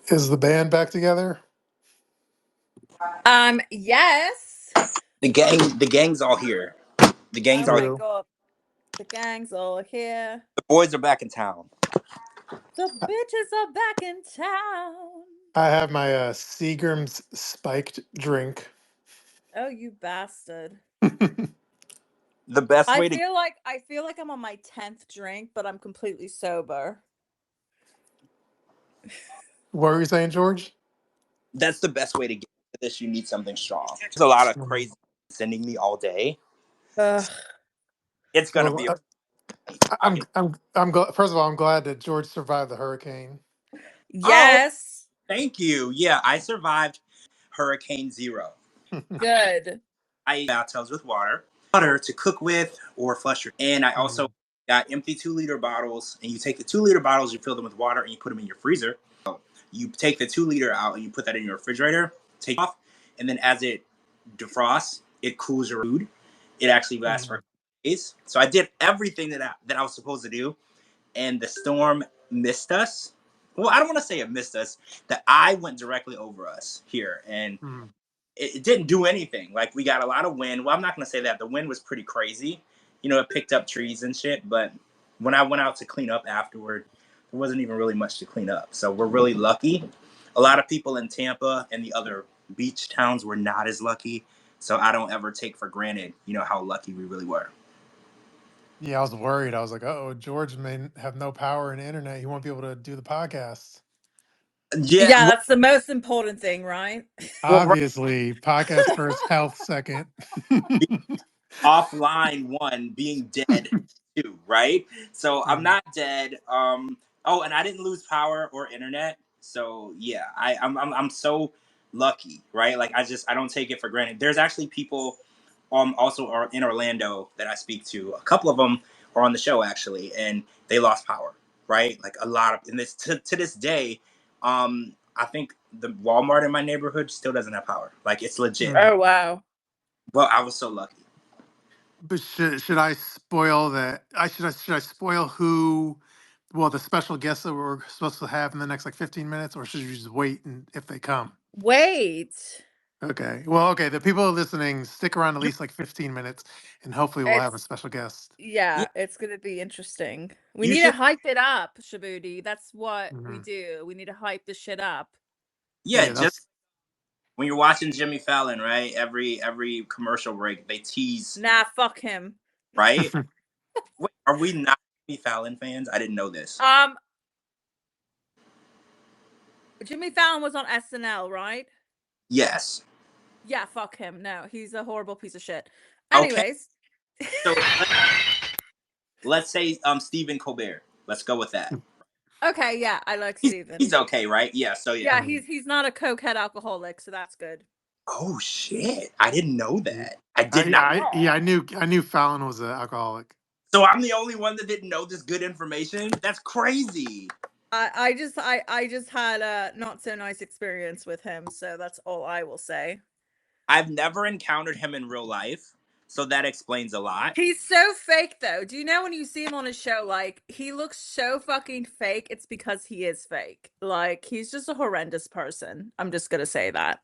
Is the band back together? Yes. The gang's all here. The gang's Oh all my True. god. The gang's all here. The boys are back in town. The bitches are back in town. I have my Seagram's spiked drink. Oh, you bastard. The best I way to feel like I feel like I'm on my 10th drink, but I'm completely sober. What were you saying, George? that's the best way to get to this. You need something strong. There's a lot of Mhm. crazy sending me all day. Ugh. It's gonna Well, be a I'm glad. First of all, I'm glad that George survived the hurricane. oh, Yes. thank you. Yeah, I survived Hurricane Zero. Good. I bathtubs with water to cook with or flush your. And I also Mhm. got empty 2 liter bottles, and you take the 2 liter bottles, you fill them with water, and you put them in your freezer. You take the 2 liter out and you put that in your refrigerator. Take it off, and then as it defrosts, it cools your food. It actually lasts for Mhm. days. So I did everything that I was supposed to do, and the storm missed us. Well, I don't want to say it missed us. The eye went directly over us here, and Mhm. it didn't do anything. Like, we got a lot of wind. Well, I'm not gonna say that. The wind was pretty crazy. It picked up trees and shit. But when I went out to clean up afterward, there wasn't even really much to clean up. So we're really lucky. A lot of people in Tampa and the other beach towns were not as lucky. So I don't ever take for granted, how lucky we really were. Yeah, I was worried. I was like, "Oh, George may have no power and internet. He won't be able to do the podcast." Yeah, Yeah, that's the most important thing, right? well, right, Obviously, podcast first, health second. offline one, being dead two, right? So I'm Mhm. not dead. Oh, and I didn't lose power or internet. So yeah, I'm so lucky, right? Like, I don't take it for granted. There's actually people also are in Orlando that I speak to. A couple of them are on the show actually, and they lost power, right? Like, a lot of, and this to this day, I think the Walmart in my neighborhood still doesn't have power. Like, it's legit. Mhm. Oh wow. Well, I was so lucky. But should I spoil that? Should I spoil who? Well, the special guests that we're supposed to have in the next like 15 minutes, or should you just wait and if they come? Wait. Okay. Well, okay. The people listening, stick around at least like 15 minutes, and hopefully we'll have a It's special guest. Yeah, yeah, it's gonna be interesting. We you need to should. hype it up, Shabooty. That's what we Hmm. do. We need to hype the shit up. Yeah, Yeah, just that's when you're watching Jimmy Fallon, right? Every commercial break, they tease, Nah, fuck him. right? Wait, are we not Jimmy Fallon fans? I didn't know this. Um, Jimmy Fallon was on SNL, right? Yes. Yeah, fuck him. No, he's a horrible piece of shit. Okay. Anyways. So let's say Stephen Colbert. Let's go with that. Okay, yeah, I like He's Steven. okay, right? Yeah. So yeah. Yeah, Mhm. he's not a cokehead alcoholic, so that's good. Oh shit! I didn't know that. I did Yeah, not. I knew Fallon was an alcoholic. So I'm the only one that didn't know this good information. That's crazy. I just had a not so nice experience with him, so that's all I will say. I've never encountered him in real life, so that explains a lot. He's so fake though. Do you know when you see him on a show, like he looks so fucking fake, it's because he is fake. Like he's just a horrendous person. I'm just gonna say that.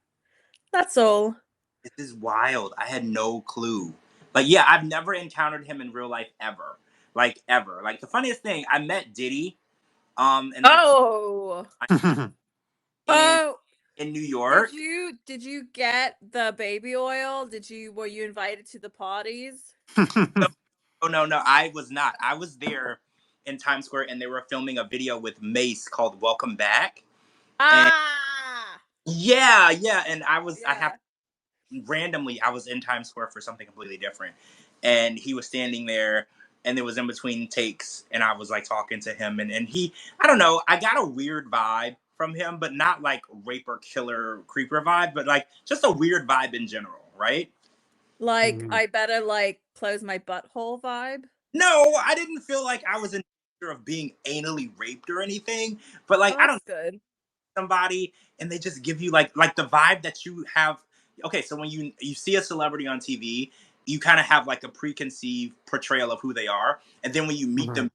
That's all. This is wild. I had no clue. Like, yeah, I've never encountered him in real life ever. Like, ever. Like, the funniest thing, I met Diddy, and like Oh. in Oh, in New did York. you did you get the baby oil? Were you invited to the parties? No, oh no, no, I was not. I was there in Times Square, and they were filming a video with Mace called "Welcome Back." And Ah, yeah, yeah, and I yeah. happened randomly, I was in Times Square for something completely different, and he was standing there, and it was in between takes, and I was like talking to him, and he, I don't know, I got a weird vibe from him, but not like raper, killer, creeper vibe, but like just a weird vibe in general, right? Like Mhm. I better like close my butthole vibe. No, I didn't feel like I was in danger of being anally raped or anything, but Oh, like, I that's don't good. somebody and they just give you like the vibe that you have. Okay, so when you see a celebrity on TV, you kind of have like a preconceived portrayal of who they are, and then when you meet Mhm. them,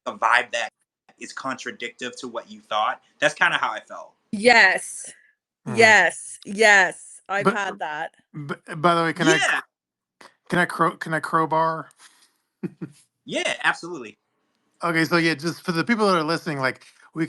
like a vibe that is contradictory to what you thought. That's kind of how I felt. Yes. Mhm. Yes. I've But, had that. by the way, Yeah, can I crowbar? yeah, absolutely. Okay, so yeah, just for the people that are listening, like we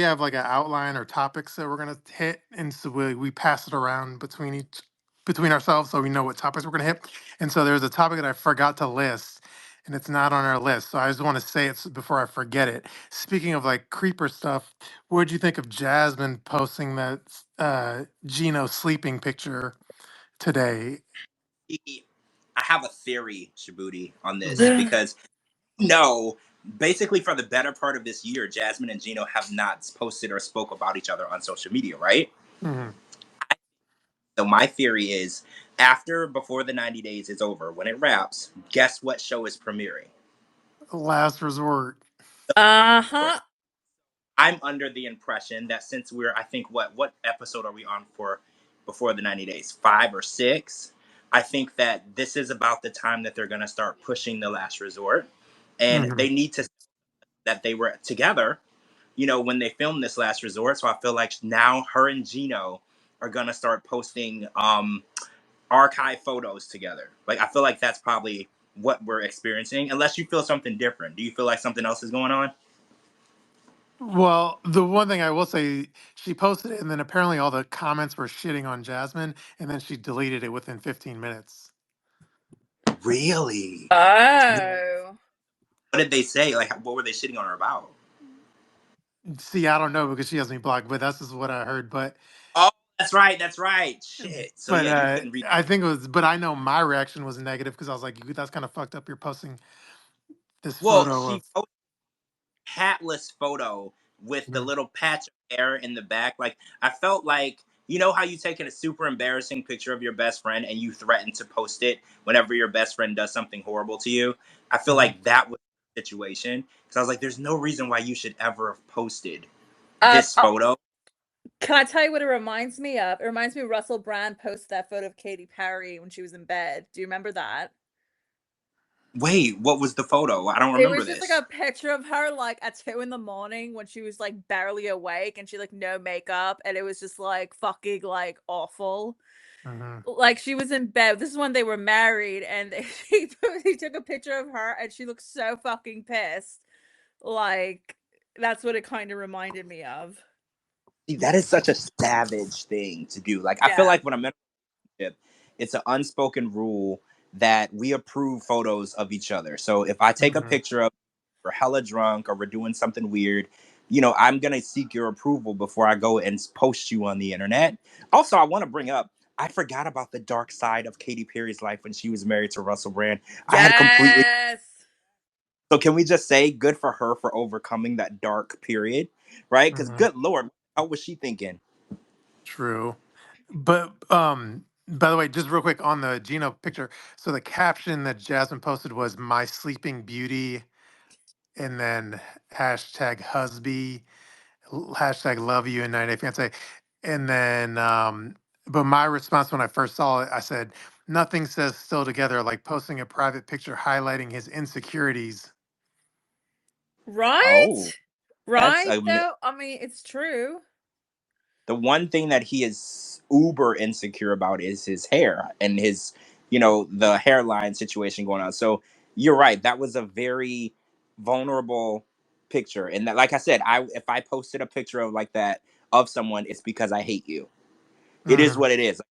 have like an outline or topics that we're gonna hit, and so we pass it around between ourselves, so we know what topics we're gonna hit. And so there's a topic that I forgot to list, and it's not on our list, so I just want to say it before I forget it. Speaking of like creeper stuff, what did you think of Jasmine posting that Gino sleeping picture today? I have a theory, Shabooty, on this Mhm. because no, basically for the better part of this year, Jasmine and Gino have not posted or spoke about each other on social media, right? Mhm. So my theory is before the 90 days is over, when it wraps, guess what show is premiering? Last resort. Uh-huh. I'm under the impression that since we're, I think, what episode are we on for before the 90 days? 5 or 6. I think that this is about the time that they're going to start pushing the last resort, and Hmm. they need to that they were together, when they filmed this last resort. So I feel like now her and Gino are going to start posting archive photos together. Like I feel like that's probably what we're experiencing, unless you feel something different. Do you feel like something else is going on? Well, the one thing I will say, she posted it, and then apparently all the comments were shitting on Jasmine, and then she deleted it within 15 minutes. Really? What Oh. did they say? Like, what were they shitting on her about? See, I don't know because she has me blocked, but that's just what I heard. Oh, that's right. That's right. Shit. So But yeah, you couldn't read. I think it was, but I know my reaction was negative because I was like, that's kind of fucked up. You're posting this Well, photo she of. posted a hatless photo with the Mhm. little patch of hair in the back. Like, I felt like, you know how you taken a super embarrassing picture of your best friend and you threaten to post it whenever your best friend does something horrible to you? I feel Mhm. like that was the situation. Because I was like, there's no reason why you should ever have posted Um, this uh, photo. can I tell you what it reminds me of? It reminds me of Russell Brand posted that photo of Katy Perry when she was in bed. Do you remember that? Wait, what was the photo? I don't It remember was just like this. a picture of her like at 2 in the morning when she was like barely awake and she like no makeup and it was just like fucking like awful. Mhm. Like she was in bed. This is when they were married and he took a picture of her and she looked so fucking pissed. Like that's what it kind of reminded me of. See, that is such a savage thing to do. Like, I feel Yeah. like when I'm in a relationship, it's an unspoken rule that we approve photos of each other. So if I take a Mhm. picture of we're hella drunk or we're doing something weird, I'm gonna seek your approval before I go and post you on the internet. Also, I want to bring up, I forgot about the dark side of Katy Perry's life when she was married to Russell Brand. I had completely. Yes. So can we just say good for her for overcoming that dark period, right? Because Mhm. good lord, how was she thinking? True. But by the way, just real quick on the Gino picture. So the caption that Jasmine posted was "My Sleeping Beauty," and then hashtag husby, hashtag love you and 90 Day Fiance. And then but my response when I first saw it, I said, nothing says still together like posting a private picture highlighting his insecurities. Oh, Right? that's Right though. I mean, it's true. the one thing that he is uber insecure about is his hair and his, the hairline situation going on. So you're right. That was a very vulnerable picture. And that, like I said, if I posted a picture of like that of someone, it's because I hate you. It is Hmm. what it is. Like,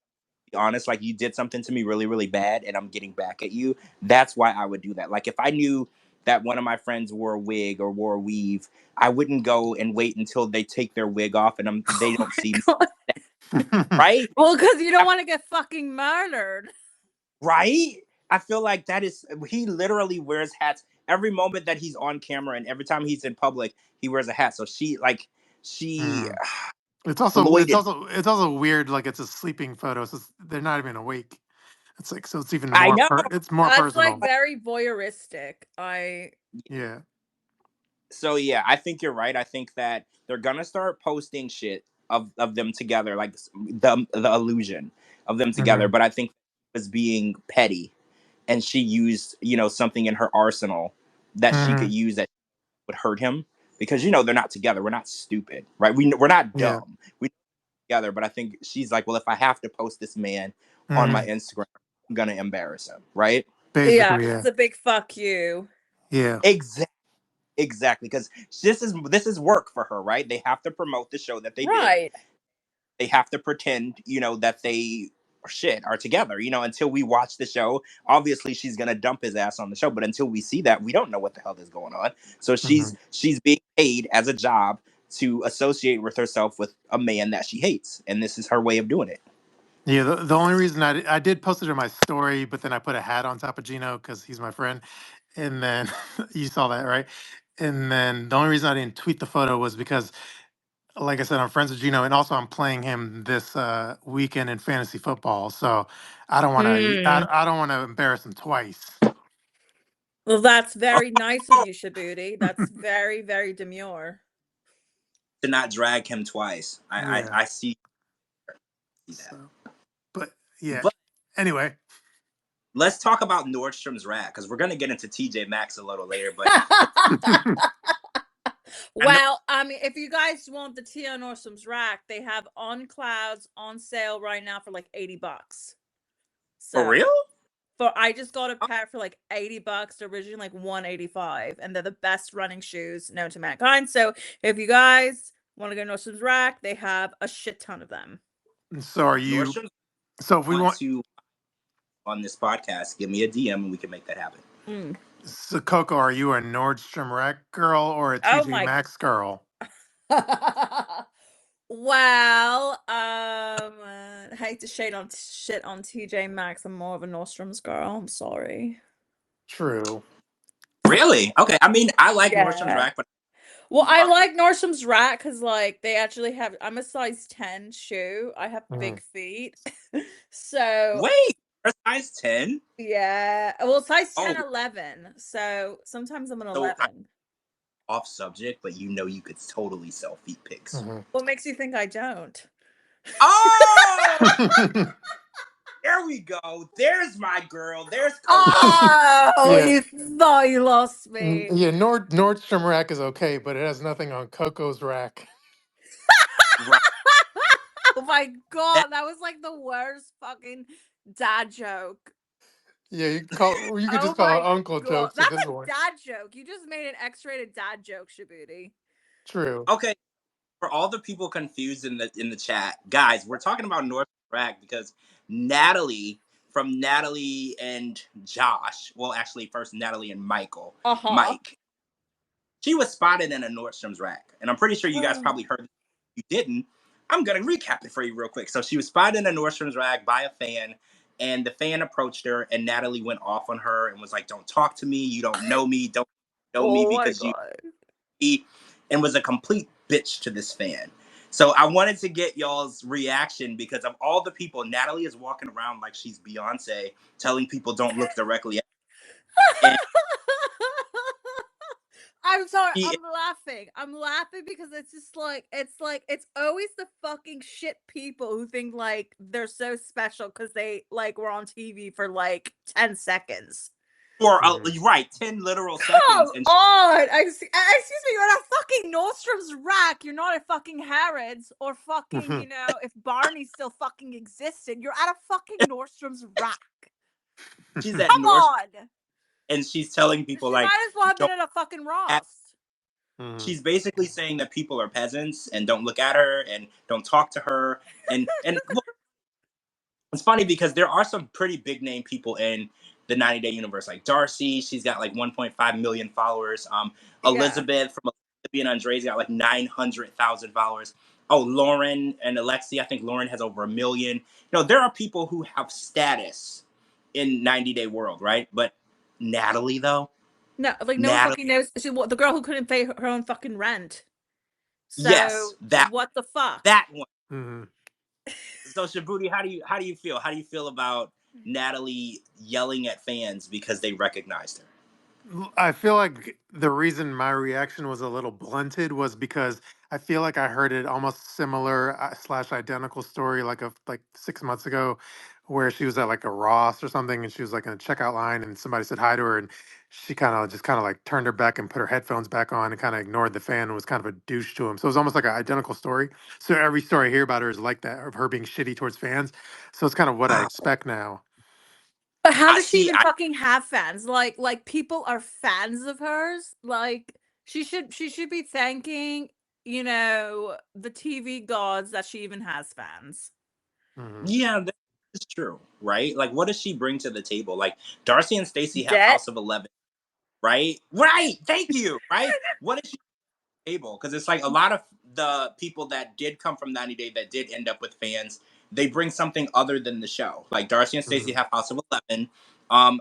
be honest, like you did something to me really, really bad and I'm getting back at you. That's why I would do that. Like if I knew that one of my friends wore a wig or wore a weave, I wouldn't go and wait until they take their wig off and they Oh don't my see me, god. right? Well, because you don't I, want to get fucking murdered. right? I feel like that is, he literally wears hats every moment that he's on camera and every time he's in public, he wears a hat. So she Hmm. exploited. It's also weird. Like it's a sleeping photo, so they're not even awake. It's like so it's even I more. know. It's more That's like personal. very voyeuristic. I Yeah. So yeah, I think you're right. I think that they're gonna start posting shit of them together, like the illusion of them together. Hmm. But I think it was being petty, and she used something in her arsenal that she could Hmm. use that would hurt him. because they're not together. We're not stupid, right? We're not Yeah. dumb. We together, but I think she's like, well, if I have to post this man on my Hmm. Instagram, I'm gonna embarrass him, right? Yeah, Basically, 'cause yeah. it's a big fuck you. Yeah. Exactly, because this is work for her, right? They have to promote the show that they did. Right. They have to pretend, that they are together, until we watch the show. Obviously, she's gonna dump his ass on the show, but until we see that, we don't know what the hell is going on. So Hmm. she's being paid as a job to associate with herself with a man that she hates, and this is her way of doing it. Yeah, the only reason I did post it in my story, but then I put a hat on top of Gino because he's my friend. And then you saw that, right? And then the only reason I didn't tweet the photo was because, like I said, I'm friends with Gino, and also I'm playing him this weekend in fantasy football. So Mm. I don't want to embarrass him twice. Well, that's very nice of you, Shabooty. That's very, very demure. To not drag him twice. I Yeah. I see that. So, but yeah. But Anyway. let's talk about Nordstrom's Rack, because we're gonna get into TJ Maxx a little later. But I know Well, I mean, if you guys want the tea on Nordstrom's Rack, they have On Clouds on sale right now for like $80. for So real. I just got a pair for like $80. They're originally like $185, and they're the best running shoes known to mankind. So if you guys want to go to Nordstrom's Rack, they have a shit ton of them. So are you? Nordstrom's So if we want want, to on this podcast, give me a DM and we can make that happen. Mm. so Coco, are you a Nordstrom Rack girl or a Oh TJ my. Maxx girl? Well, I hate to shit on TJ Maxx. I'm more of a Nordstrom's girl. I'm sorry. True. Really? Okay. I mean, I like Nordstrom's Yeah. Rack, but Well, I like Nordstrom's Rack because, like, they actually have. I'm a size 10 shoe. I have Mhm. big feet, so wait, you're a size 10? yeah. Well, size 10, Oh, 11. So sometimes I'm an so 11. off subject, but you could totally sell feet pics. Mhm. What makes you think I don't? Oh, there we go. There's my girl. There's Coco. Oh, Yeah. you thought you lost me. Yeah, Nordstrom Rack is okay, but it has nothing on Coco's Rack. Right. Oh my That, god, that was like the worst fucking dad joke. Yeah, you could Oh just call it my uncle god. jokes at That's this a point. dad joke. You just made an X-rated dad joke, Shabooty. True. okay. For all the people confused in the chat, guys, we're talking about Nordstrom Rack because Natalie from Natalie and Josh. Well, actually, first Natalie and Uh-huh. Mike. She was spotted in a Nordstrom's Rack, and I'm pretty sure you guys probably heard. If you didn't, I'm gonna recap it for you real quick. So she was spotted in a Nordstrom's Rack by a fan, and the fan approached her, and Natalie went off on her and was like, "Don't talk to me. You don't know me. Don't know me Oh my because you." god. And was a complete bitch to this fan. So I wanted to get y'all's reaction because of all the people, Natalie is walking around like she's Beyonce, telling people don't look directly at her. And I'm sorry, she, I'm laughing. I'm laughing because it's just like it's always the fucking shit people who think like they're so special because they like were on TV for like 10 seconds. for Mhm. right 10 literal Come seconds, and on! Excuse me, you're at a fucking Nordstrom's Rack. You're not at fucking Harrods or fucking, Mhm. if Barney still fucking existed. You're at a fucking Nordstrom's Rack. she's at Come North, on! and she's telling people She like, might as well have been don't at a fucking at, Ross. Mhm. she's basically saying that people are peasants and don't look at her and don't talk to her. And look, it's funny because there are some pretty big name people in the 90 Day universe, like Darcy. She's got like 1.5 million followers. Yeah. Elizabeth from Olivia and Andre's got like 900,000 followers. Oh, Lauren and Alexi. I think Lauren has over 1 million. There are people who have status in 90 Day world, right? But Natalie, though, No, like no one Natalie, fucking knows. The girl who couldn't pay her own fucking rent. yes, So what the fuck? that one. Mhm. So Shabooty, how do you feel? How do you feel about Natalie yelling at fans because they recognized her? I feel like the reason my reaction was a little blunted was because I feel like I heard it almost similar slash identical story like 6 months ago, where she was at like a Ross or something, and she was like in a checkout line, and somebody said hi to her, and she kind of like turned her back and put her headphones back on and kind of ignored the fan and was kind of a douche to him. So it was almost like an identical story. So every story I hear about her is like that, of her being shitty towards fans. So it's kind of what I expect now. But how I does she see. even fucking have fans? Like people are fans of hers. Like she should be thanking, the TV gods that she even has fans. Hmm. Yeah, that is true, right? Like, what does she bring to the table? Like, Darcy and Stacey have Debt. House of 11, right? Right. Thank you. Right. What is she able, because it's like a lot of the people that did come from 90 Day that did end up with fans, they bring something other than the show. Like Darcy and Stacey Hmm. have House of 11.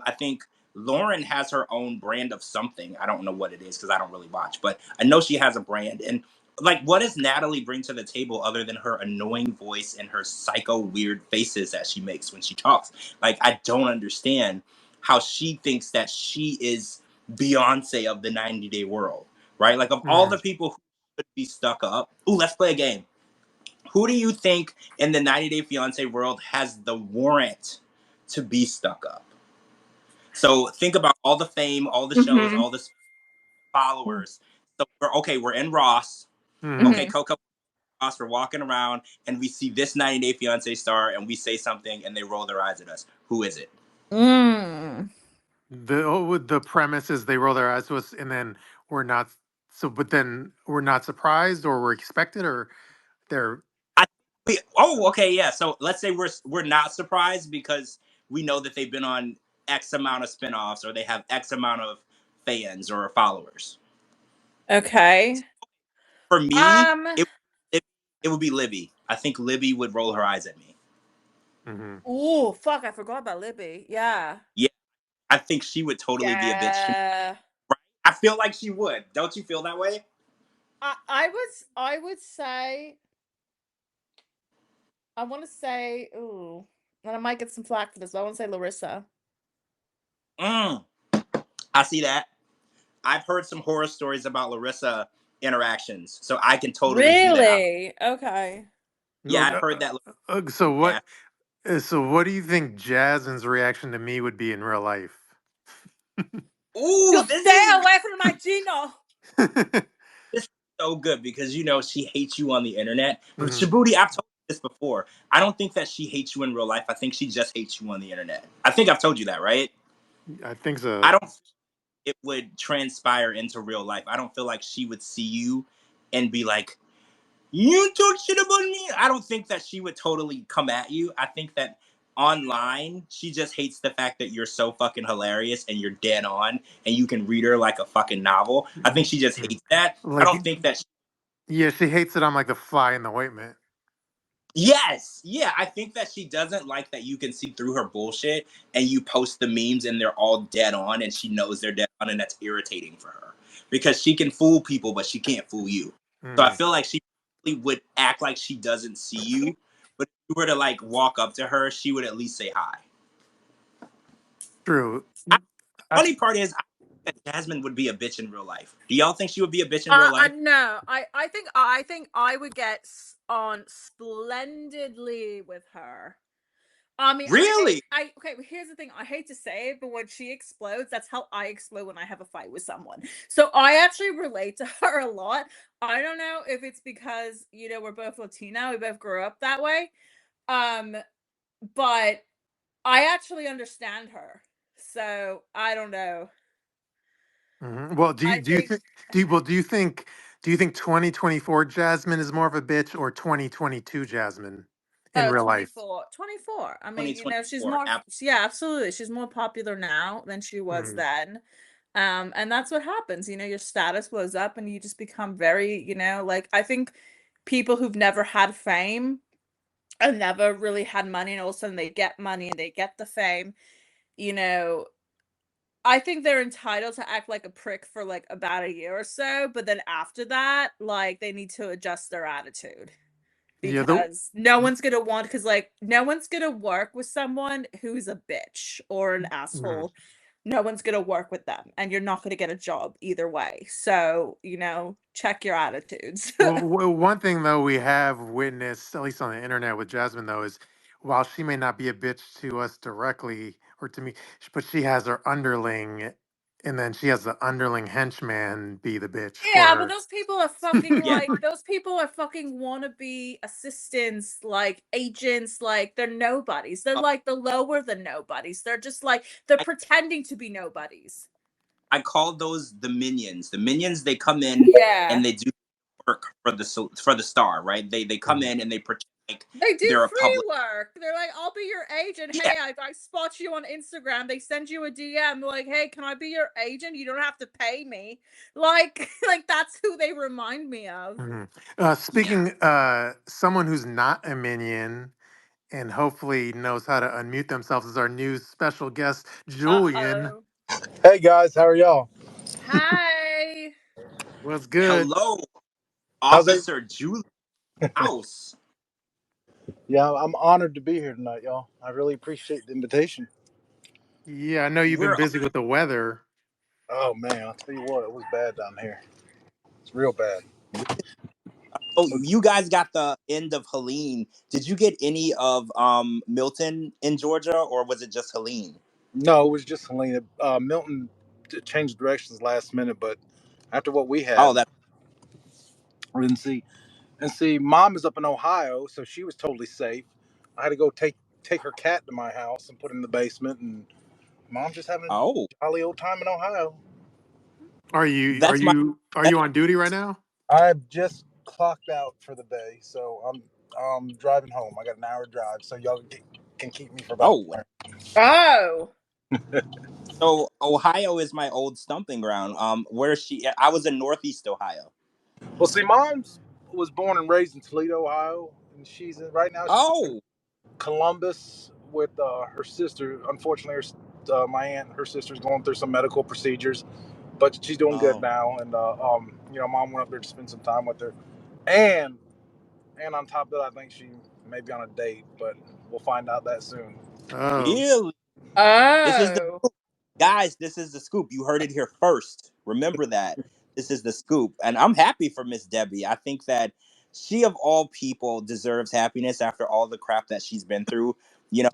I think Lauren has her own brand of something. I don't know what it is because I don't really watch, but I know she has a brand. And like, what does Natalie bring to the table other than her annoying voice and her psycho weird faces that she makes when she talks? Like, I don't understand how she thinks that she is Beyonce of the 90 Day world, right? Like, of all Hmm. the people who could be stuck up, ooh, let's play a game. Who do you think in the 90 Day Fiance world has the warrant to be stuck up? So think about all the fame, all the shows, Mm-hmm. all the followers. So we're in Ross. Hmm. Okay, Mm-hmm. Coco Ross, we're walking around and we see this 90 Day Fiance star and we say something and they roll their eyes at us. Who is it? Mm. The premise is they roll their eyes to us, and then we're not. So, but then we're not surprised, or we're expected, or they're. I oh, okay, yeah. So let's say we're not surprised because we know that they've been on X amount of spinoffs or they have X amount of fans or followers. Okay. For me, Um. it would be Libby. I think Libby would roll her eyes at me. Hmm. Oh fuck! I forgot about Libby. Yeah. Yeah, I think she would totally be a bitch to me. Yeah. Right? I feel like she would. Don't you feel that way? I would say I want to say ooh, and I might get some flack for this, but I want to say Larissa. Mm, I see that. I've heard some horror stories about Larissa interactions, so I can totally see that happening. Really? Okay. Yeah, No, I've heard that. so what? Yeah. So what do you think Jasmine's reaction to me would be in real life? Ooh, You stay away from my Gino. this is so good because she hates you on the internet. But Hmm. Shabooty, I've told you this before. I don't think that she hates you in real life. I think she just hates you on the internet. I think I've told you that, right? I think I so. don't think it would transpire into real life. I don't feel like she would see you and be like, "You talk shit about me." I don't think that she would totally come at you. I think that online, she just hates the fact that you're so fucking hilarious and you're dead on and you can read her like a fucking novel. I think she just hates that. I Like, don't think that yeah, she hates it. I'm like the fly in the ointment. yes. Yeah. I think that she doesn't like that you can see through her bullshit and you post the memes and they're all dead on and she knows they're dead on and that's irritating for her because she can fool people, but she can't fool you. So I Hmm. feel like she really would act like she doesn't see you. But if you were to like walk up to her, she would at least say hi. True. I, Funny part is, I think that Jasmine would be a bitch in real life. Do y'all think she would be a bitch in real life? No. I think I would get on splendidly with her. I mean, Really? okay, but here's the thing. I hate to say it, but when she explodes, that's how I explode when I have a fight with someone. So I actually relate to her a lot. I don't know if it's because, we're both Latino, we both grew up that way. Um, but I actually understand her. So I don't know. mhm. Well, I do you think think do you think 2024 Jasmine is more of a bitch, or 2022 Jasmine in real life? 24. 24. I mean, she's 2024. more yeah, absolutely. She's more popular now than she was Mhm. then. And that's what happens. Your status blows up and you just become very, like I think people who've never had fame and never really had money and all of a sudden they get money and they get the fame, you know, I think they're entitled to act like a prick for like about a year or so, but then after that, like they need to adjust their attitude Yeah, the because no one's gonna want because like no one's gonna work with someone who's a bitch or an mhm. asshole. no one's going to work with them and you're not going to get a job either way. So, check your attitudes. Well, one thing though we have witnessed, at least on the internet with Jasmine though, is while she may not be a bitch to us directly or to me, but she has her underling, and then she has the underling henchman be the bitch for Yeah, but her. those people are fucking Yeah, those people are fucking wannabe assistants, like agents, like they're nobodies. They're uh, like the lower than nobodies. They're just like they're I, pretending to be nobodies. I call those the minions. The minions, they come in Yeah. and they do work for the star, right? They come Mhm. in and they pretend like They do they're a free public. work. They're like, I'll be your agent. Yeah, Hey, I spot you on Instagram. They send you a DM like, hey, can I be your agent? You don't have to pay me. Like, like that's who they remind me of. Mhm. yeah. Speaking, someone who's not a minion and hopefully knows how to unmute themselves is our new special guest, Julian. Uh-oh. Hey guys, how are y'all? Hi. What's good? Hello, How's it? Officer Julian House. Yeah, I'm honored to be here tonight, y'all. I really appreciate the invitation. Yeah, I know you've been We're busy with the weather. Oh man, I'll tell you what, it was bad down here. It's real bad. Oh, you guys got the end of Helene. Did you get any of Milton in Georgia, or was it just Helene? No, it was just Helena. Milton changed directions last minute, but after what we Oh, had, that. we didn't see. And see, Mom is up in Ohio, so she was totally safe. I had to go take her cat to my house and put it in the basement, and Mom's just having Oh, a jolly old time in Ohio. Are you are that's my. you are you on duty right now? I've just clocked out for the day, so I'm driving home. I got an hour drive, so y'all can keep me for about. Oh, Oh. so Ohio is my old stomping ground. Where is she? I was in Northeast Ohio. Well, see, Mom's was born and raised in Toledo, Ohio, and right now she's in Oh, Columbus with her sister. Unfortunately, my aunt and her sister's going through some medical procedures, but she's doing good oh, now. And Mom went up there to spend some time with her, and on top of that, I think she may be on a date, but we'll find out that soon. Oh, really? This is the Oh. guys. This is the scoop. You heard it here first. Remember that. This is the scoop, and I'm happy for Miss Debbie. I think that she, of all people, deserves happiness after all the crap that she's been through.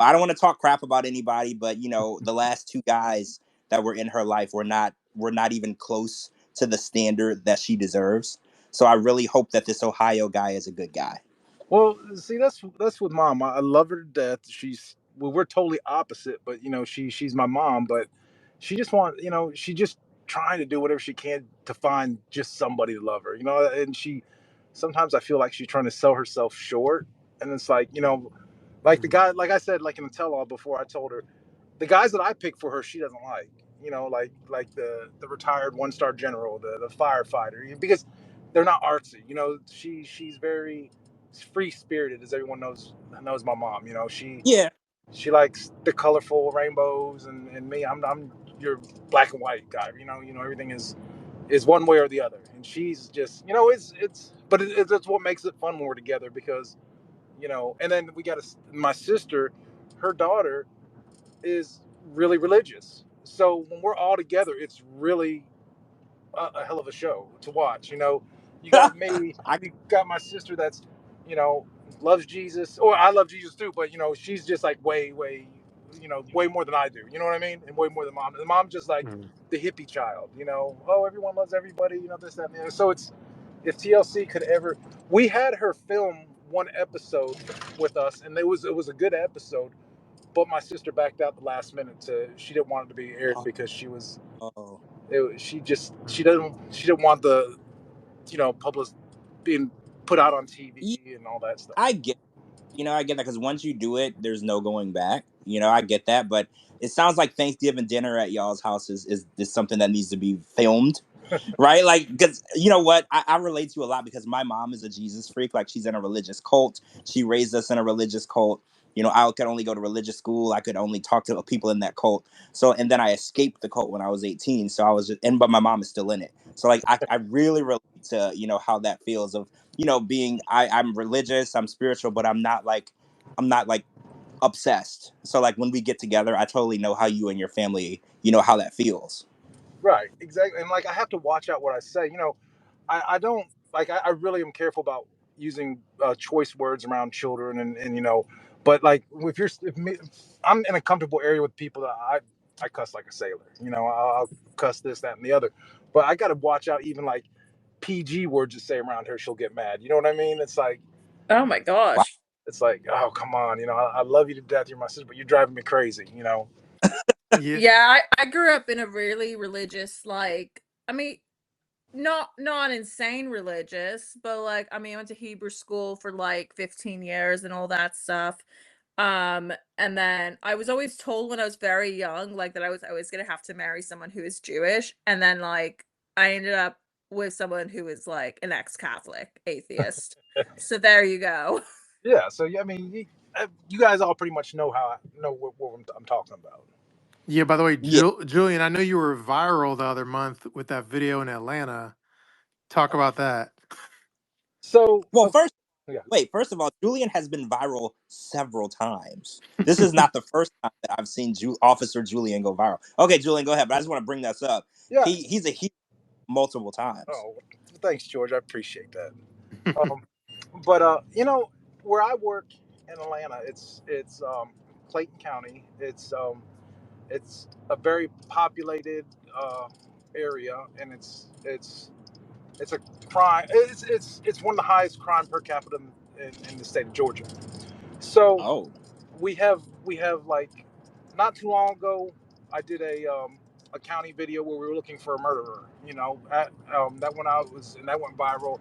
I don't want to talk crap about anybody, but the last two guys that were in her life were not even close to the standard that she deserves. So I really hope that this Ohio guy is a good guy. Well, see, that's with Mom. I love her to death. We're totally opposite, but she's my mom, but she just trying to do whatever she can to find just somebody to love her, and she sometimes I feel like she's trying to sell herself short, and it's like, like the mhm. guy, like I said, like in the tell all before, I told her the guys that I pick for her, she doesn't like. Like the retired one-star general, the firefighter, because they're not artsy. She's very free spirited, as everyone knows my mom. Yeah, She likes the colorful rainbows, and me, I'm your black and white guy. Everything is one way or the other, and she's just it's but it's what makes it fun when we're together because and then we got my sister, her daughter is really religious. So when we're all together, it's really a hell of a show to watch. You got me, I you got my sister that's, you know, loves Jesus, or I love Jesus too, but she's just like way, way more than I do. You know what I mean? And way more than Mom. And Mom's just like Mhm. the hippie child. Oh, everyone loves everybody. This, that, and the other. So it's if TLC could ever, we had her film one episode with us, and it was a good episode, but my sister backed out the last minute. She didn't want it to be aired because oh, she didn't want the public being put out on yeah, TV and all that stuff. I get. I get that because once you do it, there's no going back. I get that, but it sounds like Thanksgiving dinner at y'all's house is something that needs to be filmed, right? Like, because you know what, I relate to you a lot because my mom is a Jesus freak. Like, she's in a religious cult. She raised us in a religious cult. I could only go to religious school. I could only talk to people in that cult. So, and then I escaped the cult when I was 18. So I was but my mom is still in it. So, like, I really relate to how that feels of being I'm religious, I'm spiritual, but I'm not like obsessed. So like when we get together, I totally know how you and your family, how that feels. Right, exactly. And like I have to watch out what I say. I don't like I really am careful about using choice words around children and but like if I'm in a comfortable area with people that I cuss like a sailor. I'll cuss this, that, and the other. But I got to watch out even like PG words to say around her. She'll get mad. You know what I mean? It's like, Oh my Wow. gosh. it's like, oh come on. I love you to death. You're my sister, but you're driving me crazy. Yeah. Yeah, I grew up in a really religious, like, I mean, not insane religious, but like, I mean, I went to Hebrew school for like 15 years and all that stuff. And then I was always told when I was very young, like that I was always gonna have to marry someone who is Jewish. And then like I ended up with someone who is like an ex-Catholic atheist. So there you go. Yeah. So yeah, I mean, you guys all pretty much know how I know what I'm talking about. Yeah. By the way, Yeah. Julian, I know you were viral the other month with that video in Atlanta. Talk about that. So Well, yeah. first of all, Julian has been viral several times. This is not the first time that I've seen Officer Julian go viral. Okay, Julian, go ahead. But I just want to bring this up. Yeah. He's a hero multiple times. Oh, thanks, George. I appreciate that. Um, but where I work in Atlanta, it's Clayton County. It's a very populated area, and it's a crime. It's one of the highest crime per capita in the state of Georgia. So Oh. we have like not too long ago, I did a county video where we were looking for a murderer. That went viral.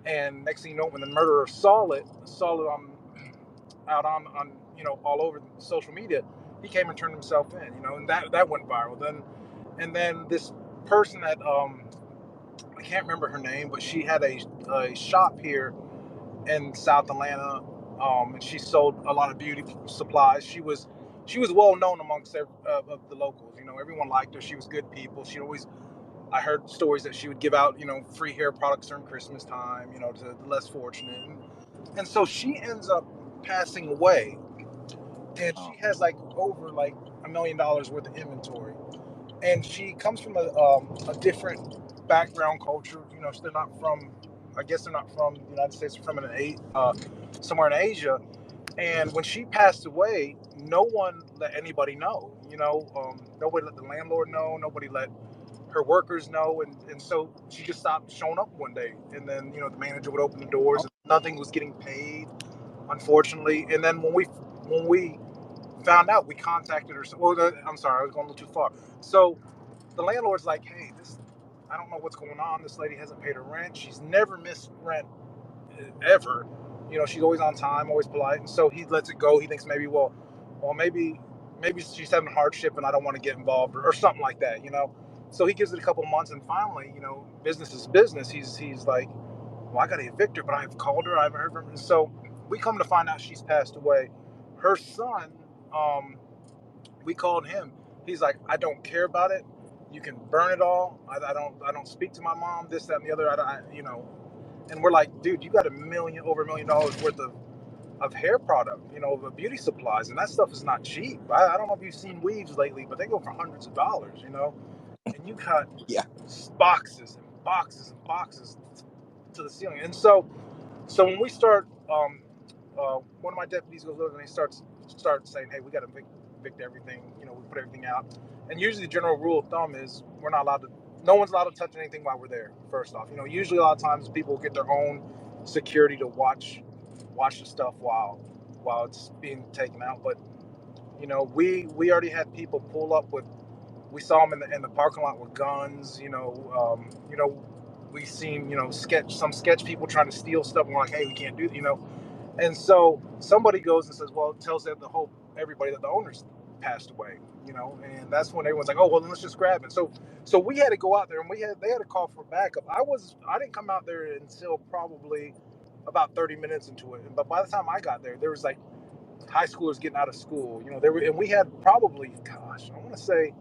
And next thing you know, when the murderer saw it on out on all over social media, he came and turned himself in. And that went viral. Then this person that I can't remember her name, but she had a shop here in South Atlanta, and she sold a lot of beauty supplies. She was well known amongst of the locals. Everyone liked her. She was good people. I heard stories that she would give out free hair products during Christmas time, to the less fortunate, and so she ends up passing away, and she has like over like $1 million worth of inventory, and she comes from a different background culture. They're not from, I guess they're not from the United States. They're from somewhere in Asia. And when she passed away, no one let anybody know. Nobody let the landlord know. Nobody let her workers know. And so she just stopped showing up one day. And then the manager would open the doors. And nothing was getting paid, unfortunately. And then when we found out, we contacted her. Well, I'm sorry, I was going a little too far. So the landlord's like, hey, I don't know what's going on. This lady hasn't paid her rent. She's never missed rent ever. She's always on time, always polite. And so he lets it go. He thinks maybe she's having a hardship and I don't want to get involved or something like that. So he gives it a couple of months, and finally, business is business. He's like, well, I got to evict her, but I've called her. I haven't heard from her. And so we come to find out she's passed away. Her son, we called him. He's like, I don't care about it. You can burn it all. I don't speak to my mom. This, that, and the other. And we're like, dude, you got over $1 million worth of hair product, of beauty supplies, and that stuff is not cheap. I don't know if you've seen weaves lately, but they go for hundreds of dollars, and you cut Yeah. boxes and boxes and boxes to the ceiling. And so when we start, one of my deputies goes over and he starts saying, hey, we got to evict everything. We put everything out. And usually the general rule of thumb is no one's allowed to touch anything while we're there. First off, usually a lot of times people get their own security to watch the stuff while it's being taken out. But we already had people pull up with. We saw them in the parking lot with guns. We seen sketch people trying to steal stuff. And we're like, hey, we can't do that. And so somebody goes and says, well, it tells them everybody that the owners passed away, and that's when everyone's like, oh, well, then let's just grab it. So we had to go out there, and they had to call for backup. I didn't come out there until probably about 30 minutes into it. But by the time I got there was like high schoolers getting out of school, and we had probably, gosh, I want to say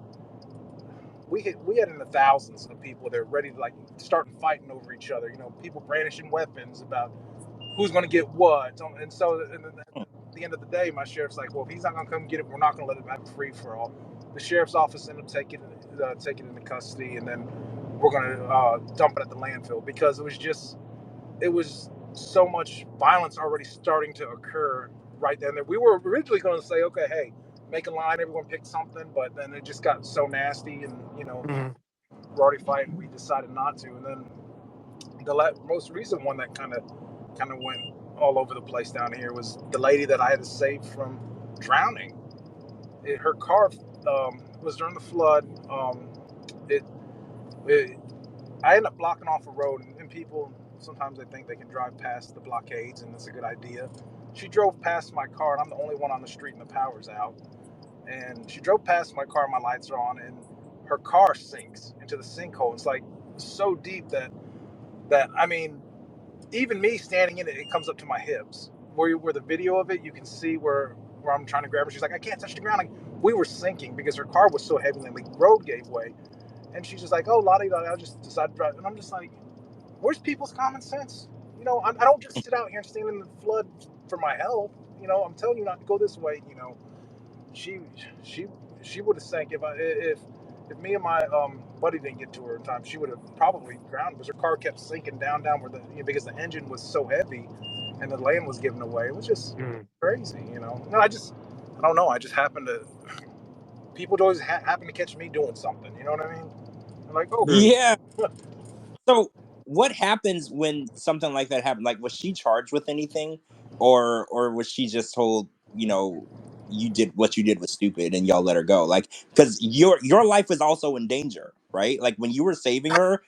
we had in the thousands of people that were ready to like start fighting over each other, people brandishing weapons about who's going to get what. And so the end of the day, my sheriff's like, well, if he's not gonna come get it, we're not gonna let him have it free for all. The sheriff's office ended up taking it into custody, and then we're gonna dump it at the landfill because it was so much violence already starting to occur right then. We were originally going to say, okay, hey, make a line, everyone pick something, but then it just got so nasty, and we're already fighting. We decided not to, and then the most recent one that kind of went all over the place down here was the lady that I had to save from drowning. Her car was during the flood. It, it I ended up blocking off a road, and people sometimes they think they can drive past the blockades, and it's a good idea. She drove past my car, and I'm the only one on the street, and the power's out. And she drove past my car, my lights are on, and her car sinks into the sinkhole. It's like so deep that I mean, even me standing in it, it comes up to my hips. Where the video of it, you can see where I'm trying to grab her. She's like, I can't touch the ground. Like, we were sinking because her car was so heavy, and the road gave way. And she's just like, oh, Lottie, I just decided to drive. And I'm just like, where's people's common sense? You know, I don't just sit out here and stand in the flood for my health. You know, I'm telling you not to go this way. You know, she she she would have sank if me and my buddy didn't get to her in time. She would have probably drowned because her car kept sinking down where because the engine was so heavy and the land was giving away. It was just crazy. You know, no, I don't know. I just happened to people always happen to catch me doing something. You know what I mean? I'm like, oh yeah. So what happens when something like that happened? Like, was she charged with anything, or was she just told, you know, you did what you did was stupid and y'all let her go? Like, because your life is also in danger, right? Like when you were saving her,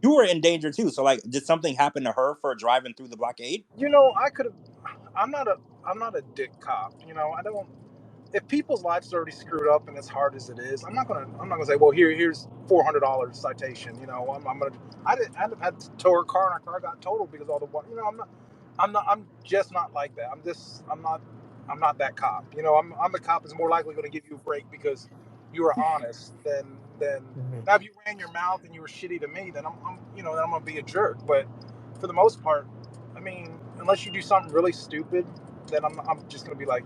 you were in danger too. So like, did something happen to her for driving through the blockade? you know, I could have. I'm not a dick cop. You know, I don't. If people's lives are already screwed up and as hard as it is, I'm not gonna say, well, here's $400 citation. You know, I'm gonna. I had to tow her car, and our car got totaled because all the water. You know, I'm just not like that. I'm not that cop. You know, I'm the cop that's more likely going to give you a break because you were honest than now if you ran your mouth and you were shitty to me, then I'm you know, then I'm gonna be a jerk. But for the most part, I mean, unless you do something really stupid, then I'm just gonna be like,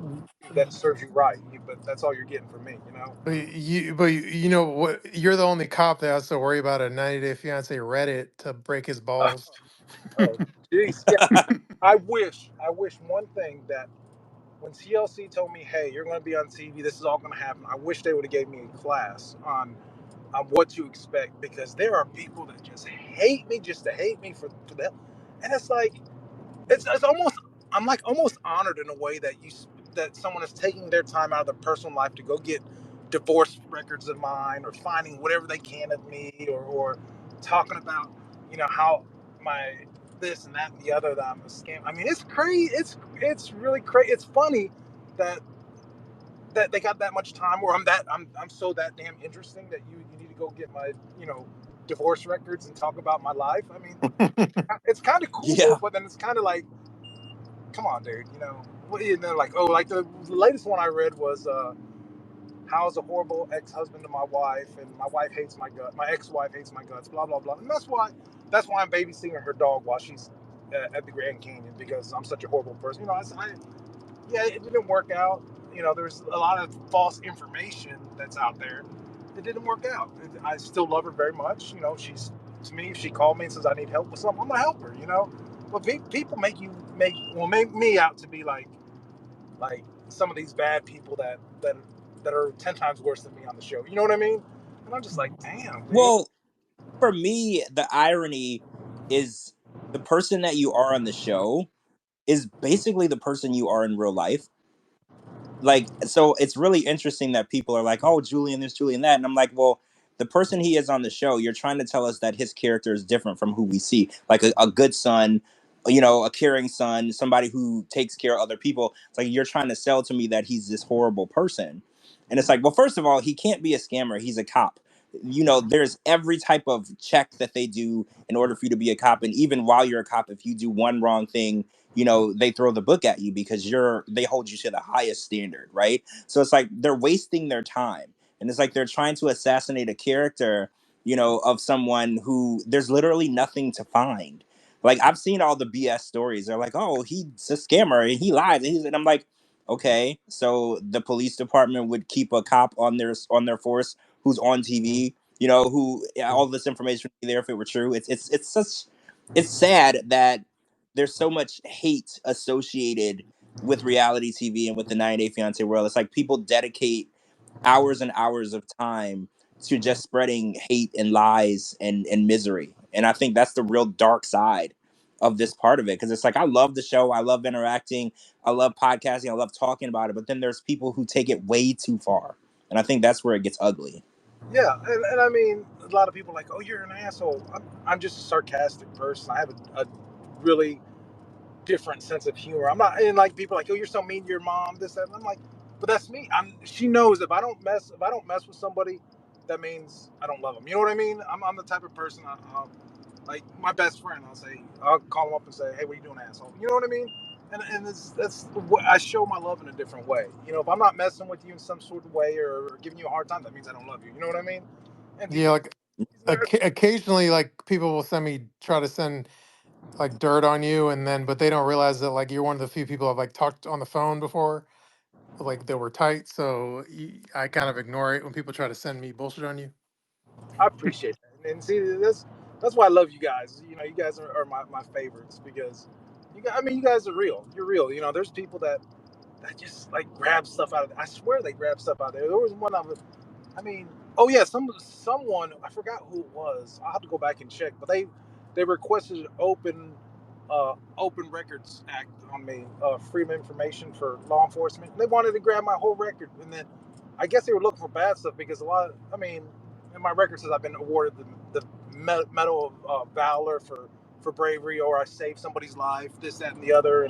that serves you right. But that's all you're getting from me, you know. You know what? You're the only cop that has to worry about a 90-day fiance Reddit to break his balls. Oh, jeez, yeah. I wish one thing that when TLC told me, "Hey, you're going to be on TV. This is all going to happen." I wish they would have gave me a class on what to expect because there are people that just hate me just to hate me for that, and it's like it's almost I'm like almost honored in a way that someone is taking their time out of their personal life to go get divorce records of mine or finding whatever they can of me or talking about how my this and that and the other that I'm a scam. I mean, it's crazy. It's really crazy. It's funny that they got that much time where I'm so that damn interesting that you need to go get my divorce records and talk about my life. I mean, it's kind of cool, Yeah. but then it's kind of like, come on, dude. And they're like, oh, like the latest one I read was how's a horrible ex-husband to my wife, and my wife hates my gut. My ex-wife hates my guts. Blah blah blah. And that's why I'm babysitting her dog while she's at the Grand Canyon because I'm such a horrible person. Yeah, it didn't work out. There's a lot of false information that's out there. It didn't work out. I still love her very much. She's to me. If she called me and says I need help with something, I'm gonna help her. But people make me out to be like some of these bad people that are 10 times worse than me on the show. You know what I mean? And I'm just like, damn, dude. Well, for me, the irony is the person that you are on the show is basically the person you are in real life. Like, so it's really interesting that people are like, oh, Julian this, Julian that. And I'm like, well, the person he is on the show, you're trying to tell us that his character is different from who we see. Like a good son, a caring son, somebody who takes care of other people. It's like you're trying to sell to me that he's this horrible person. And it's like, well, first of all, he can't be a scammer. He's a cop. There's every type of check that they do in order for you to be a cop. And even while you're a cop, if you do one wrong thing, they throw the book at you because they hold you to the highest standard, right? So it's like they're wasting their time. And it's like they're trying to assassinate a character, of someone who there's literally nothing to find. Like I've seen all the BS stories. They're like, oh, he's a scammer and he lies. And I'm like, Okay, so the police department would keep a cop on their force who's on TV. You know, who all this information would be there if it were true. It's sad that there's so much hate associated with reality TV and with the 90 Day Fiance world. It's like people dedicate hours and hours of time to just spreading hate and lies and misery. And I think that's the real dark side of this part of it. Because it's like I love the show, I love interacting, I love podcasting, I love talking about it. But then there's people who take it way too far. And I think that's where it gets ugly. Yeah, and I mean, a lot of people are like, oh, you're an asshole. I'm just a sarcastic person. I have a really different sense of humor. I'm not, and like people are like, oh, you're so mean to your mom, this, that. And I'm like, but that's me. She knows if I don't mess with somebody, that means I don't love them. You know what I mean? I'm the type of person. Like my best friend, I'll call him up and say, hey, what are you doing, asshole? You know what I mean? And that's what I show my love in a different way. You know, if I'm not messing with you in some sort of way or giving you a hard time, that means I don't love you. You know what I mean? And Yeah, like occasionally, like people will try to send like dirt on you, and then but they don't realize that like you're one of the few people I've like talked on the phone before, like that were tight. So I kind of ignore it when people try to send me bullshit on you. I appreciate that. And see, that's why I love you guys. You know, you guys are my favorites because you guys are real. You're real. You know, there's people that just like grab stuff out of. I swear they grab stuff out there. There was one I mean, oh yeah, someone I forgot who it was. I'll have to go back and check, but they requested an open records act on me, freedom of information for law enforcement. They wanted to grab my whole record, and then I guess they were looking for bad stuff because I mean, in my record says I've been awarded the Medal of Valor for bravery, or I saved somebody's life, this, that, and the other,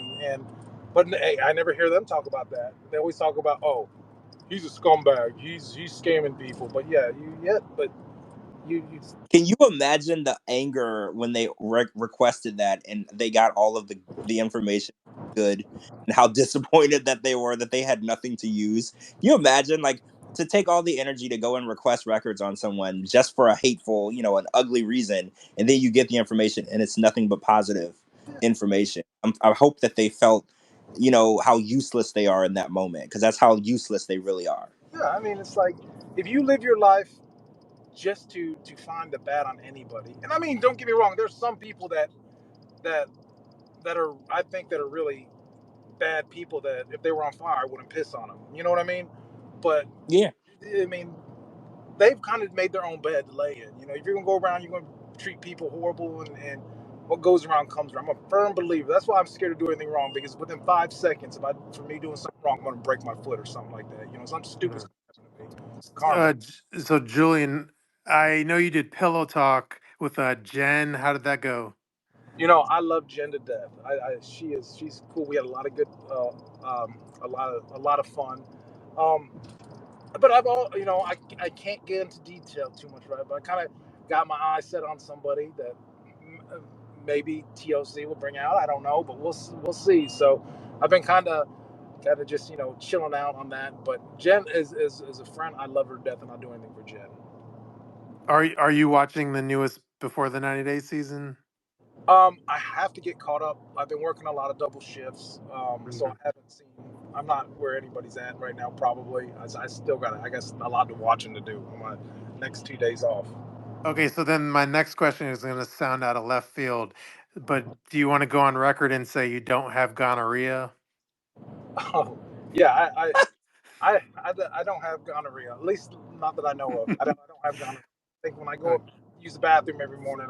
but hey, I never hear them talk about that. They always talk about, oh, he's a scumbag. He's scamming people. But yeah, you Can you imagine the anger when they requested that and they got all of the information good, and how disappointed that they were that they had nothing to use? Can you imagine, like, to take all the energy to go and request records on someone just for a hateful, an ugly reason, and then you get the information and it's nothing but positive information. I hope that they felt, how useless they are in that moment, because that's how useless they really are. yeah. I mean, it's like if you live your life just to find the bad on anybody, and I mean, don't get me wrong. There's some people that that are I think that are really bad people that if they were on fire, I wouldn't piss on them. You know what I mean? But Yeah. I mean, they've kind of made their own bed to lay in. You know, if you're gonna go around, you're gonna treat people horrible, and what goes around comes around. I'm a firm believer. That's why I'm scared to do anything wrong because within 5 seconds, for me doing something wrong, I'm gonna break my foot or something like that. You know, something stupid's Mhm. gonna happen to me. It's karma. So Julian, I know you did Pillow Talk with Jen. How did that go? You know, I love Jen to death. She's cool. We had a lot of good, a lot of fun. Um, but I can't get into detail too much, right? But I kind of got my eyes set on somebody that maybe TLC will bring out. I don't know, but we'll see. So I've been kind of just chilling out on that. But Jen is a friend. I love her to death, and I'll do anything for Jen. Are you watching the newest Before the 90 Day season? I have to get caught up. I've been working a lot of double shifts, so I Mhm. haven't seen. I'm not where anybody's at right now. Probably, I still got, I guess, a lot to watch and to do on my next 2 days off. Okay, so then my next question is going to sound out of left field, but do you want to go on record and say you don't have gonorrhea? Oh, yeah, I don't have gonorrhea. At least not that I know of. I don't have gonorrhea. I think when I go Okay, up use the bathroom every morning,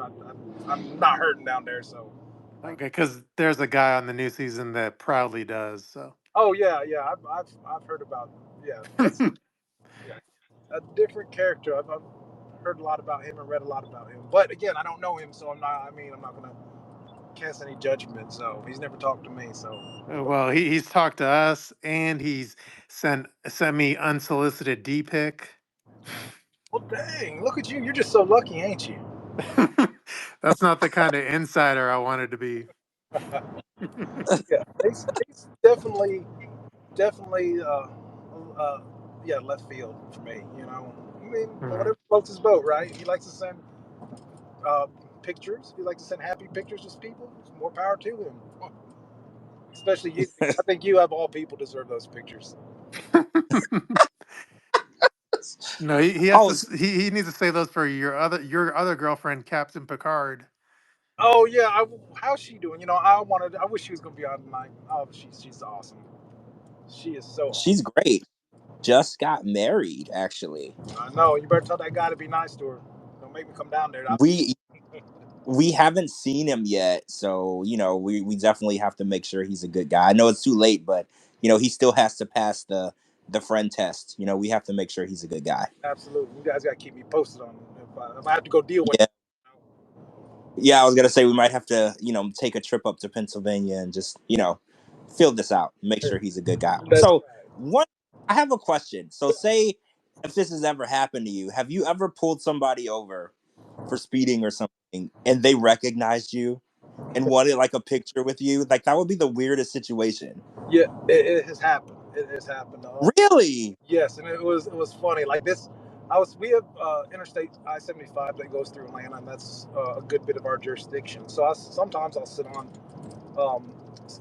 I'm not hurting down there. So, thank. because there's a guy on the new season that proudly does. So, Oh yeah, yeah. I've heard about. Yeah, that's yeah, a different character. I've heard a lot about him and read a lot about him. But again, I don't know him, so I'm not. I mean, I'm not gonna cast any judgment. So he's never talked to me. So, well, he's talked to us and he's sent me unsolicited D pic. well, dang, look at you. You're just so lucky, ain't you? That's not the kind of insider I wanted to be. Yeah, he's definitely, uh, yeah, left field for me. You know, I mean, Mhm. whatever floats his boat, right? He likes to send uh, pictures. He likes to send happy pictures to people. More power to him. Especially you. I think you of all people deserve those pictures. No, he has Oh, to. He needs to say those for your other girlfriend, Captain Picard. Oh yeah, how's she doing? You know, I wish she was gonna be on tonight. Oh, she's awesome. She is so she's awesome. great. Just got married, actually. I know. You better tell that guy to be nice to her. Don't make me come down there. We we haven't seen him yet, so we definitely have to make sure he's a good guy. I know it's too late, but he still has to pass the friend test. We have to make sure he's a good guy. Absolutely. You guys got to keep me posted on if I have to go deal with Yeah. it. Yeah, I was gonna say we might have to, take a trip up to Pennsylvania and just, fill this out, make sure he's a good guy. That's So right. I have a question. So say if this has ever happened to you, have you ever pulled somebody over for speeding or something and they recognized you and wanted like a picture with you? Like that would be the weirdest situation. Yeah, it has happened. It has happened. Really? Yes, and it was funny. Like this, we have Interstate I-75 that goes through Atlanta, and that's a good bit of our jurisdiction. So sometimes I'll sit on um,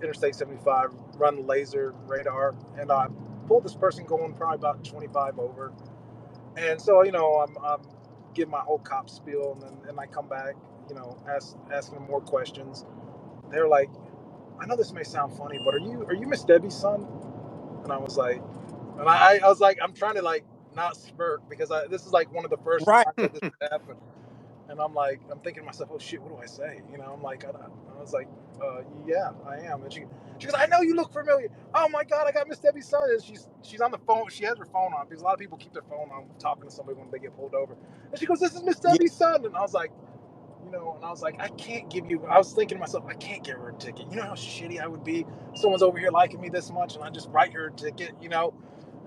Interstate 75, run the laser radar, and I pull this person going probably about 25 over. And so I'm give my whole cop spiel, and I come back, asking them more questions. They're like, I know this may sound funny, but are you Miss Debbie's son? And I was like, I was like, I'm trying to like not smirk because this is like one of the first Right. times that this happened. And I'm thinking to myself, oh shit, what do I say? I'm like, I was like, yeah, I am. And she goes, I know you look familiar. Oh my god, I got Miss Debbie's son. And she's on the phone. She has her phone on because a lot of people keep their phone on talking to somebody when they get pulled over. And she goes, this is Miss Yeah. Debbie's son. And I was like, and I was like, I can't give you. I was thinking to myself, I can't give her a ticket. You know how shitty I would be. Someone's over here liking me this much, and I just write her a ticket.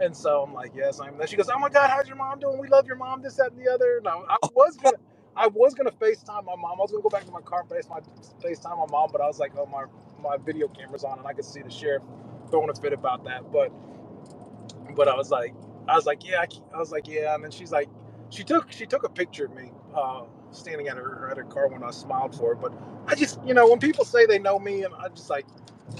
And so I'm like, yes, I'm. Then she goes, oh my god, how's your mom doing? We love your mom. This, that, and the other. And I was gonna FaceTime my mom. I was gonna go back to my car and FaceTime my mom, but I was like, oh my video camera's on, and I could see the sheriff throwing a fit about that. But I was like, yeah, I was like, yeah, and then she's like, she took a picture of me standing at her car when I smiled for her. But I just, when people say they know me, and I just like,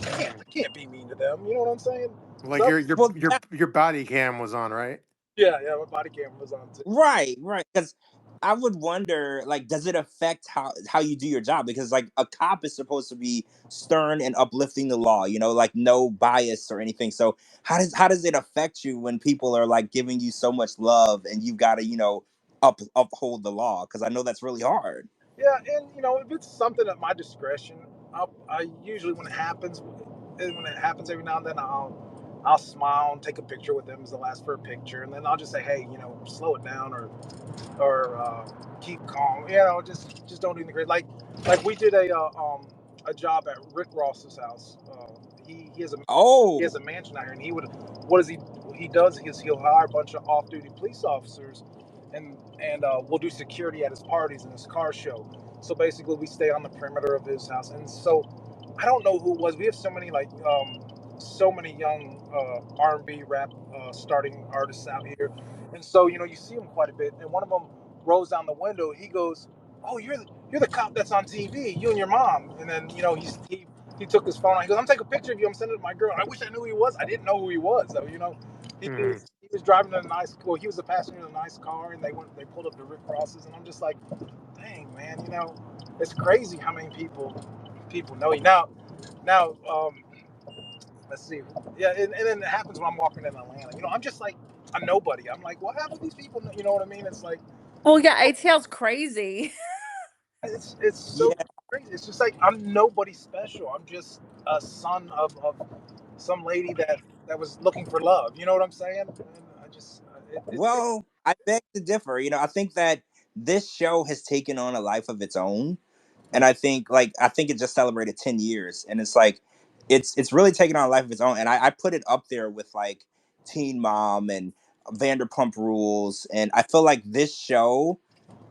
I can't be mean to them. You know what I'm saying? Like So Well, your body cam was on, right? yeah, my body camera was on too. right. Because I would wonder, like, does it affect how you do your job? Because like a cop is supposed to be stern and uplifting the law, like no bias or anything. So how does it affect you when people are like giving you so much love and you've got to uphold the law? Because I know that's really hard. Yeah, and if it's something at my discretion, I usually when it happens every now and then, I'll smile and take a picture with them as they'll ask for a picture, and then I'll just say, hey, slow it down, or keep calm. Just don't do anything crazy. Like we did a job at Rick Ross's house. He has a he Oh, has a mansion out here, and what does he does is he'll hire a bunch of off-duty police officers, and we'll do security at his parties and his car show. So basically, we stay on the perimeter of his house, and so I don't know who it was. We have so many young R&B rap starting artists out here, and so you see them quite a bit. And one of them rolls down the window. He goes, "Oh, you're the cop that's on TV. You and your mom." And then he took his phone out. He goes, "I'm taking a picture of you. I'm sending it to my girl." I wish I knew who he was. I didn't know who he was though. Hmm. He was driving in a nice. Well, he was a passenger in a nice car, and they pulled up to Rick Ross's, and I'm just like, dang man, it's crazy how many people know you now. Let's see. Yeah, and then it happens when I'm walking in Atlanta. I'm just like a nobody. I'm like, what happened to these people? You know what I mean? It's like Well, yeah, ATL's crazy. it's so yeah. crazy. It's just like I'm nobody special. I'm just a son of some lady that was looking for love. You know what I'm saying? And I just it's Well, I beg to differ. I think that this show has taken on a life of its own, and I think it just celebrated 10 years, and it's like it's really taken on a life of its own, and I put it up there with like Teen Mom and Vanderpump Rules, and I feel like this show,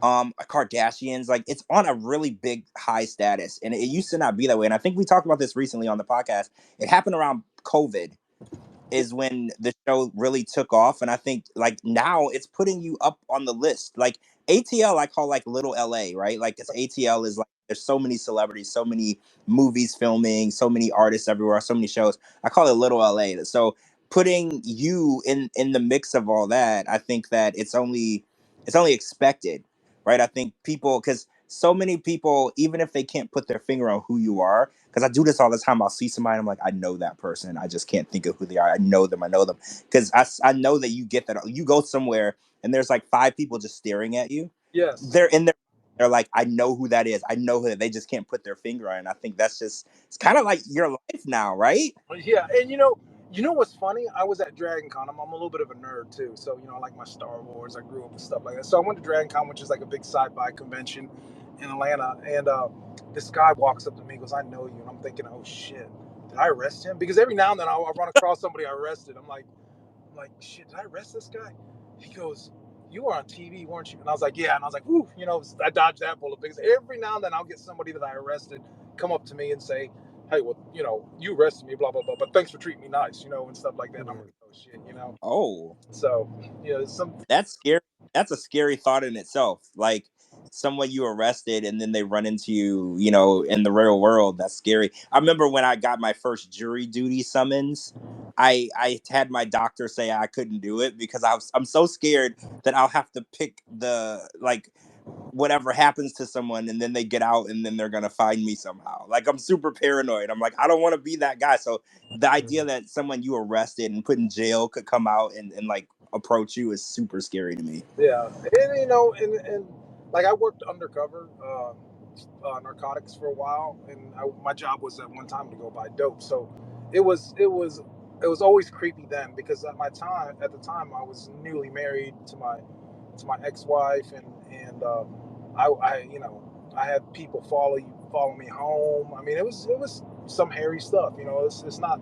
Kardashians, like it's on a really big high status, and it used to not be that way. And I think we talked about this recently on the podcast. It happened around COVID is when the show really took off, and I think like now it's putting you up on the list. Like ATL, I call like little LA, right? Like, 'cause ATL is like there's so many celebrities, so many movies filming, so many artists everywhere, so many shows. I call it Little LA. So putting you in the mix of all that, I think that it's only expected, right? I think people, because so many people, even if they can't put their finger on who you are, because I do this all the time. I'll see somebody, I'm like, I know that person. I just can't think of who they are. I know them. I know them. Because I know that you get that. You go somewhere and there's like 5 people just staring at you. Yes. They're in there. They're like, I know who that is. I know who they just can't put their finger on. And I think that's just, it's kind of like your life now, right? Yeah, and you know what's funny? I was at Dragon Con. I'm a little bit of a nerd too, so I like my Star Wars. I grew up with stuff like that. So I went to Dragon Con, which is like a big sci-fi convention in Atlanta, and this guy walks up to me, and goes, "I know you," and I'm thinking, "Oh shit, did I arrest him?" Because every now and then I'll run across somebody I arrested. I'm like, shit, did I arrest this guy? He goes, "You were on TV, weren't you?" And I was like, "Yeah." And I was like, "Whew," I dodged that bullet because every now and then I'll get somebody that I arrested come up to me and say, "Hey, well, you arrested me, blah blah blah, but thanks for treating me nice, and stuff like that." And I'm like, "Oh shit." Oh, So, some that's scary. That's a scary thought in itself. Like someone you arrested and then they run into you, in the real world. That's scary. I remember when I got my first jury duty summons, I had my doctor say I couldn't do it because I'm so scared that I'll have to pick the, like, whatever happens to someone and then they get out and then they're gonna find me somehow. Like, I'm super paranoid. I'm like, I don't want to be that guy. So the idea that someone you arrested and put in jail could come out and like approach you is super scary to me. Yeah, and like I worked undercover narcotics for a while, and my job was at one time to go buy dope. So it was always creepy then because at the time I was newly married to my ex-wife, and I had people follow me home. I mean, it was some hairy stuff. It's not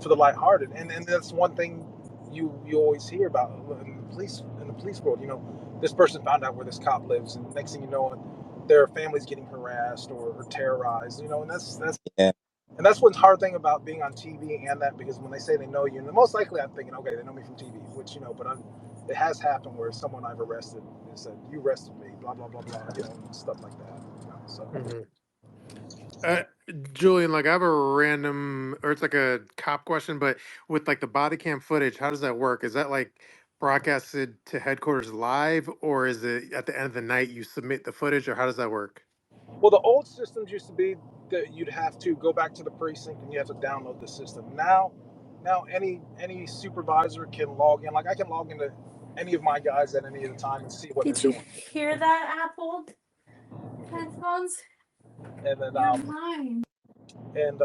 for the lighthearted, and that's one thing you always hear about in the police world. This person found out where this cop lives, and next thing you know, their family's getting harassed or terrorized. And Yeah. that's one hard thing about being on TV, and that because when they say they know you, and most likely I'm thinking, okay, they know me from TV, which but it has happened where someone I've arrested and said, "You arrested me," blah blah blah blah, and stuff like that. So. Mhm. Uh, Julian, like I have a random, or it's like a cop question, but with like the body cam footage, how does that work? Is that like broadcasted to headquarters live, or is it at the end of the night you submit the footage, or how does that work? Well, the old systems used to be that you'd have to go back to the precinct and you have to download the system. Now any supervisor can log in. Like I can log into any of my guys at any of the time and see what they're Did you doing. hear that, Apple headphones? And then They're mine. and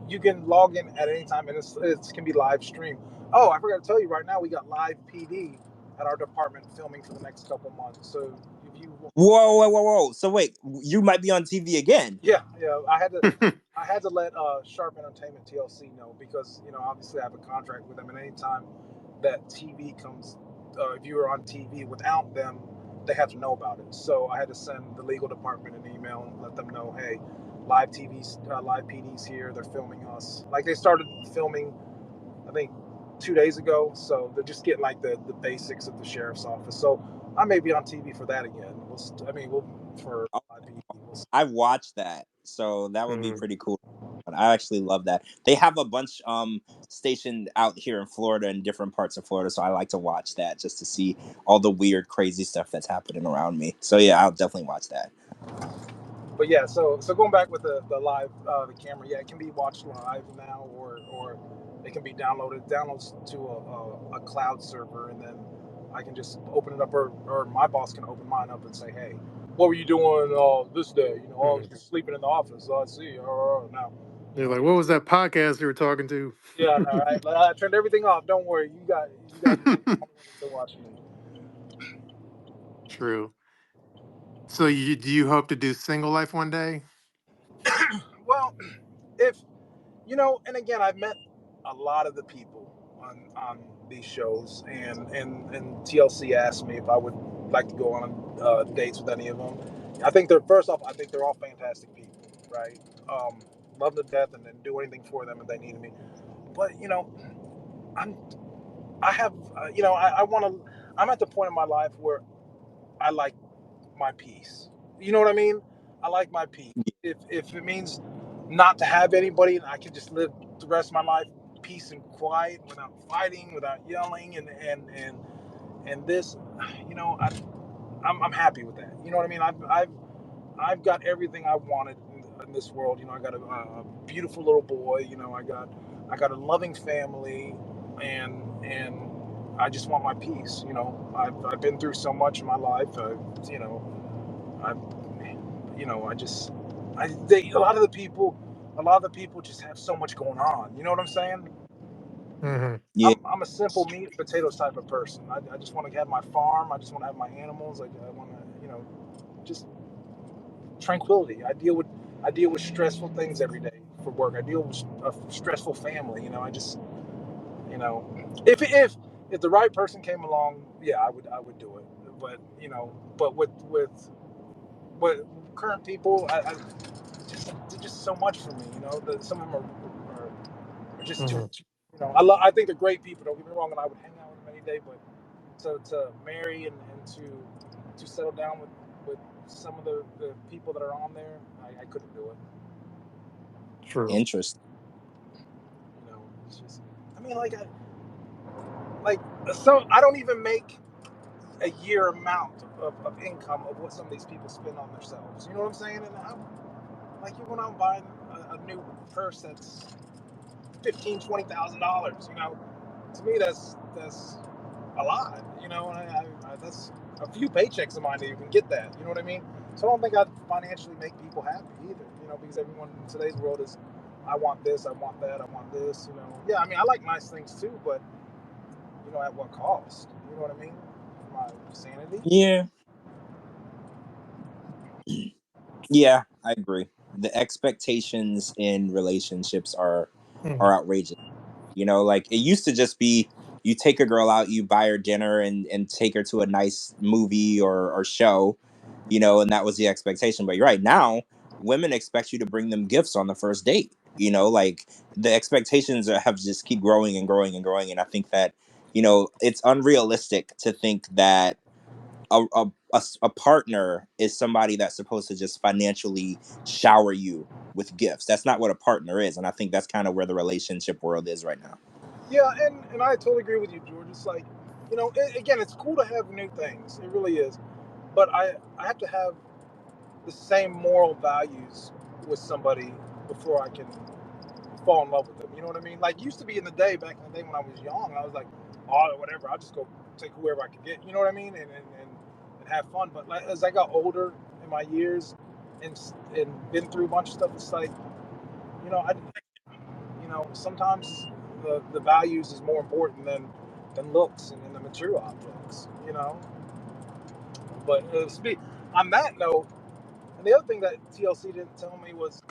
you can log in at any time, and it can be live streamed. Oh, I forgot to tell you, right now we got live PD at our department filming for the next couple months. So if you Whoa, whoa, whoa, whoa. So wait, you might be on TV again. yeah, I had to let Sharp Entertainment TLC know because obviously I have a contract with them, and anytime that TV comes, if you were on TV without them, they have to know about it. So I had to send the legal department an email and let them know, hey, live PD's here. They're filming us. Like they started filming, I think 2 days ago. So they're just getting like the basics of the sheriff's office. So I may be on TV for that again. We'll for Oh, live PD. We'll see. I've watched that, so that would be Mhm. pretty cool. But I actually love that. They have a bunch stationed out here in Florida in different parts of Florida, so I like to watch that just to see all the weird, crazy stuff that's happening around me. So yeah, I'll definitely watch that. But yeah, so going back with the live the camera, yeah, it can be watched live now, or it can be downloaded. Downloads to a cloud server, and then I can just open it up, or my boss can open mine up and say, hey, what were you doing this day? Oh, I was Mhm. just sleeping in the office. I see. Now, You're like, what was that podcast you were talking to? yeah, no, right. I turned everything off. Don't worry, you guys are the only ones that watch me. True. So do you hope to do single life one day? Well, if and again, I've met a lot of the people on these shows, and TLC asked me if I would like to go on dates with any of them. I think they're all fantastic people, right? Um, Love them to death, and then do anything for them if they needed me. But I'm I have I want to. I'm at the point in my life where I like my peace. You know what I mean? I like my peace. If it means not to have anybody and I can just live the rest of my life peace and quiet without fighting, without yelling and this, you know, I'm happy with that. You know what I mean? I've got everything I wanted in this world. You know, I got a beautiful little boy. You know, I got a loving family, and I just want my peace. You know, I've been through so much in my life. You know, I you know a lot of the people just have so much going on. You know what I'm saying? Hmm. Yeah, I'm a simple meat and potatoes type of person. I just want to have my farm. I just want to have my animals. I want to, you know, just tranquility. I deal with stressful things every day for work. I deal with a stressful family. You know, I just, you know, if the right person came along, yeah, I would do it. But you know, but with current people, I just they're just so much for me. You know, some of them are just too Hmm. much. You know, I think they're great people. Don't get me wrong, and I would hang out with them any day. But to marry and to settle down with some of the people that are on there, I couldn't do it. True. interesting. You know, it's just I mean like so I don't even make a year amount of income of what some of these people spend on themselves. You know what I'm saying? And I'm like you went out and buying a new purse that's $15,000, $20,000. You know, to me that's a lot. You know, and that's a few paychecks of mine that you can get that. You know what I mean? So I don't think I financially make people happy either. You know, because everyone in today's world is, I want this, I want that, I want this. You know, yeah. I mean, I like nice things too, but you know, at what cost? You know what I mean? My sanity. Yeah, yeah, I agree. The expectations in relationships Hmm. are outrageous. You know, like it used to just be you take a girl out, you buy her dinner and take her to a nice movie or show, you know, and that was the expectation. But you're right, now women expect you to bring them gifts on the first date. You know, like the expectations have just keep growing and growing and growing. And I think that, you know, it's unrealistic to think that a partner is somebody that's supposed to just financially shower you with gifts. That's not what a partner is. And I think that's kind of where the relationship world is right now. Yeah, and I totally agree with you, George. It's like, you know, again, it's cool to have new things. It really is. But I have to have the same moral values with somebody before I can fall in love with them. You know what I mean? Like used to be in the day back in the day when I was young, I was like, oh, whatever, I'll just go take whoever I can get. You know what I mean? And have fun. But like, as I got older in my years and been through a bunch of stuff, it's like, you know, sometimes the values is more important than looks and the material objects. You know, but on that note, and the other thing that TLC didn't tell me was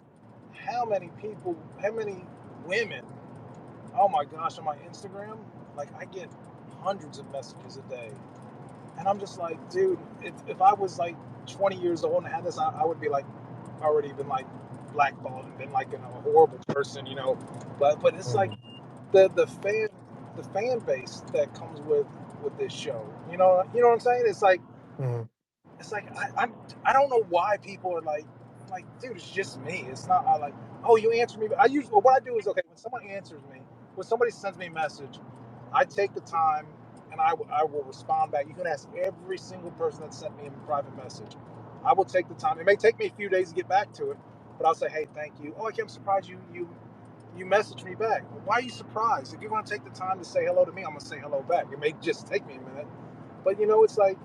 how many women, oh my gosh, on my Instagram, like I get hundreds of messages a day. And I'm just like, dude, if I was like 20 years old and had this, I would be like, already been like blackballed and been like a horrible person, you know. But it's like Hmm. the the fan the fan base that comes with this show. You know what I'm saying? Hmm. It's like I don't know why people are like dude, it's just me. It's not like, oh, you answer me. But I usually what I do is, okay, when someone answers me, when somebody sends me a message, I take the time and I will respond back. You can ask every single person that sent me a private message. I will take the time. It may take me a few days to get back to it, but I'll say, hey, thank you. Oh, I'm surprised you messaged me back. Why are you surprised? If you're going to take the time to say hello to me, I'm going to say hello back. It may just take me a minute, but you know, it's like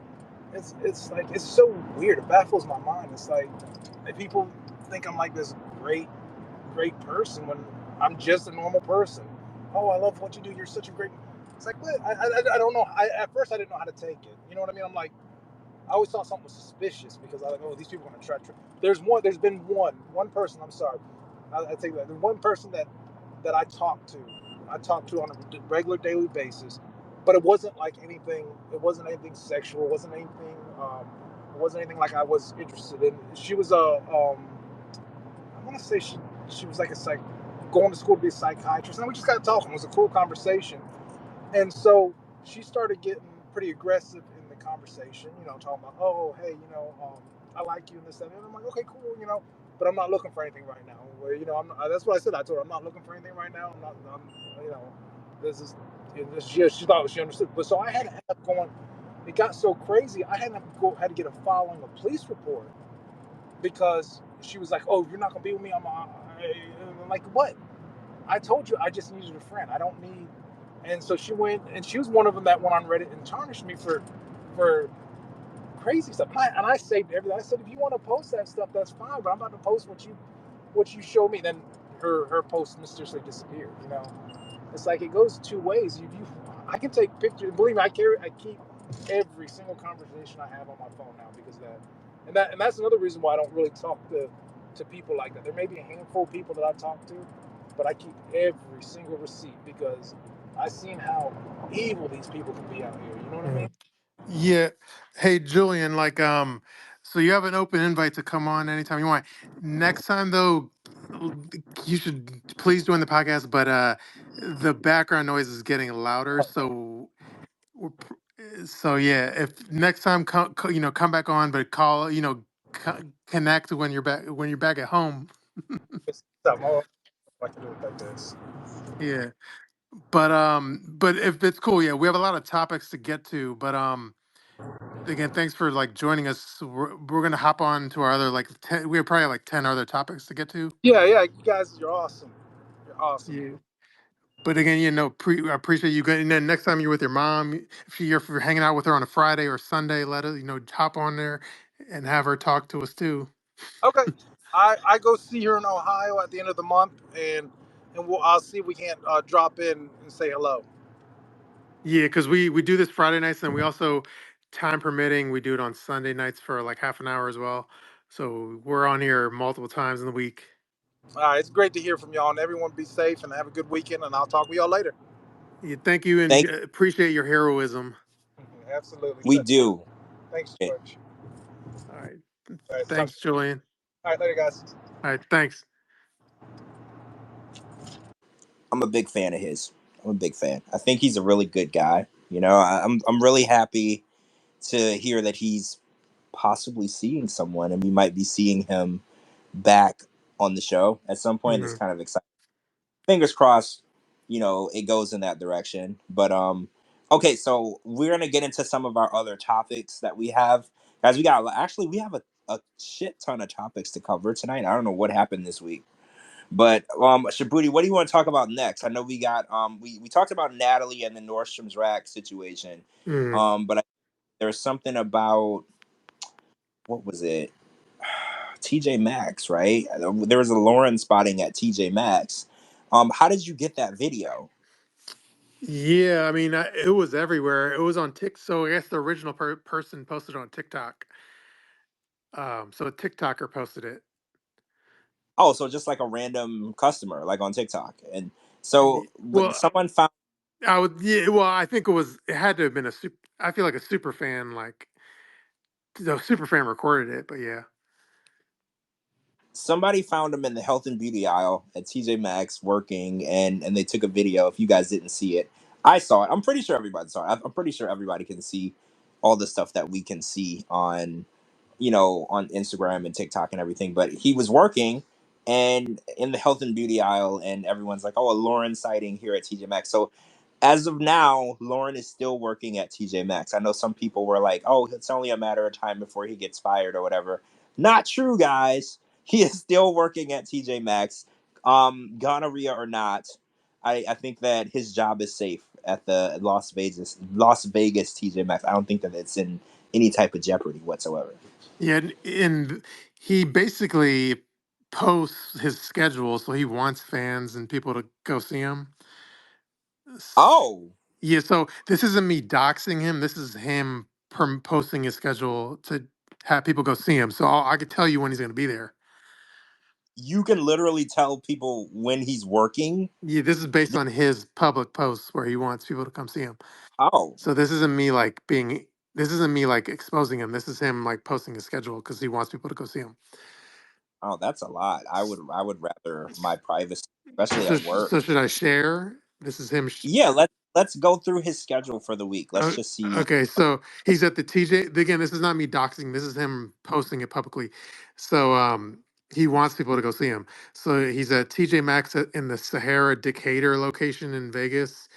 it's like it's so weird. It baffles my mind. It's like people think I'm like this great person when I'm just a normal person. Oh, I love what you do. You're such a great. It's like what? I don't know. At first I didn't know how to take it. You know what I mean? I'm like, I always thought something was suspicious because I was like, oh, these people are gonna try. There's been one person. I'm sorry. I take that. There's one person that I talked to. I talked to on a regular daily basis, but it wasn't like anything. It wasn't anything sexual. It wasn't anything. It wasn't anything like I was interested in. She was I want to say she was like a psych, going to school to be a psychiatrist, and we just got talking. It was a cool conversation, and so she started getting pretty aggressive in the conversation. You know, talking about, oh, hey, you know, I like you and this and that. And I'm like, okay, cool, you know, but I'm not looking for anything right now. Where, you know, that's what I said. I told her I'm not looking for anything right now. You know, this is. She thought she understood, but so I had to end up going. It got so crazy. I had to get a file on a police report because she was like, "Oh, you're not gonna be with me." I'm like, "What? I told you I just needed a friend. I don't need." And so she went, and she was one of them that went on Reddit and tarnished me for crazy stuff. And I saved everything. I said, if you want to post that stuff, that's fine. But I'm about to post what you show me. Then her post mysteriously disappeared. You know, it's like it goes two ways. I can take pictures. Believe me, I keep every single conversation I have on my phone now because of that. And that's another reason why I don't really talk to people like that. There may be a handful of people that I talk to, but I keep every single receipt because I've seen how evil these people can be out here. You know what I mean? Mm. Yeah. Hey, Julian, like, so you have an open invite to come on anytime you want. Next time though, you should please join the podcast, but the background noise is getting louder, so so yeah, if next time you know, come back on, but call, you know, connect when you're back at home. It's something I can do it like this. Yeah. But if it's cool, yeah, we have a lot of topics to get to, but again, thanks for like joining us. We're gonna hop on to our other like 10, we have probably like 10 other topics to get to. Yeah, yeah, you guys, you're awesome. You're awesome. Yeah. But again, you know, I appreciate you getting. And then next time you're with your mom, if you're hanging out with her on a Friday or Sunday, let her, you know, hop on there and have her talk to us too. Okay, I go see her in Ohio at the end of the month, and I'll see if we can't drop in and say hello. Yeah, because we do this Friday nights, and we also, time permitting, we do it on Sunday nights for like half an hour as well. So we're on here multiple times in the week. All right, it's great to hear from y'all, and everyone be safe and have a good weekend. And I'll talk with y'all later. Yeah, thank you and Thank appreciate your heroism. Absolutely. we do. Thanks, Eh, George. All right, All right, talk. thanks, Julian. All right, later, guys. All right, thanks. I'm a big fan of his. I'm a big fan. I think he's a really good guy. You know, I'm really happy to hear that he's possibly seeing someone, and we might be seeing him back on the show at some point. It's Hmm. kind of exciting. Fingers crossed, you know, it goes in that direction. But okay, so we're gonna get into some of our other topics that we have. Guys, we have a shit ton of topics to cover tonight. I don't know what happened this week. But Shabooty, what do you want to talk about next? I know we got we talked about Natalie and the Nordstrom's rack situation. Hmm. But there's something about, what was it? TJ Maxx, right? There was a Lauren spotting at TJ Maxx. How did you get that video? Yeah, I mean, it was everywhere. It was on TikTok. So I guess the original person posted it on TikTok. So a TikToker posted it. Oh, so just like a random customer, like on TikTok. And so when Well, someone found I would. Yeah. Well, I think it was. It had to have been a super. I feel like a super fan. Like the super fan recorded it. But yeah. somebody found him in the health and beauty aisle at TJ Maxx working, and they took a video. If you guys didn't see it, I saw it. I'm pretty sure everybody saw it. I'm pretty sure everybody can see all the stuff that we can see on, you know, on Instagram and TikTok and everything. But he was working and in the health and beauty aisle, and everyone's like, "Oh, a Lauren sighting here at TJ Maxx." So as of now, Lauren is still working at TJ Maxx. I know some people were like, "Oh, it's only a matter of time before he gets fired or whatever." Not true, guys. He is still working at TJ Maxx. Gonorrhea or not, I think that his job is safe at the Las Vegas TJ Maxx. I don't think that it's in any type of jeopardy whatsoever. Yeah, and he basically posts his schedule, so he wants fans and people to go see him. Oh, Yeah, so this isn't me doxing him. This is him posting his schedule to have people go see him. So I could tell you when he's going to be there. you can literally tell people when he's working. Yeah, this is based on his public posts where he wants people to come see him. Oh, So this isn't me like being. This isn't me like exposing him. This is him like posting his schedule because he wants people to go see him. oh, that's a lot. I would rather my privacy, especially So at work. so should I share? This is him. Yeah, let's go through his schedule for the week. Let's Uh, just see. okay, so he's at the TJ. Again, this is not me doxing. This is him posting it publicly. So he wants people to go see him. So he's at TJ Maxx in the Sahara Decatur location in Vegas,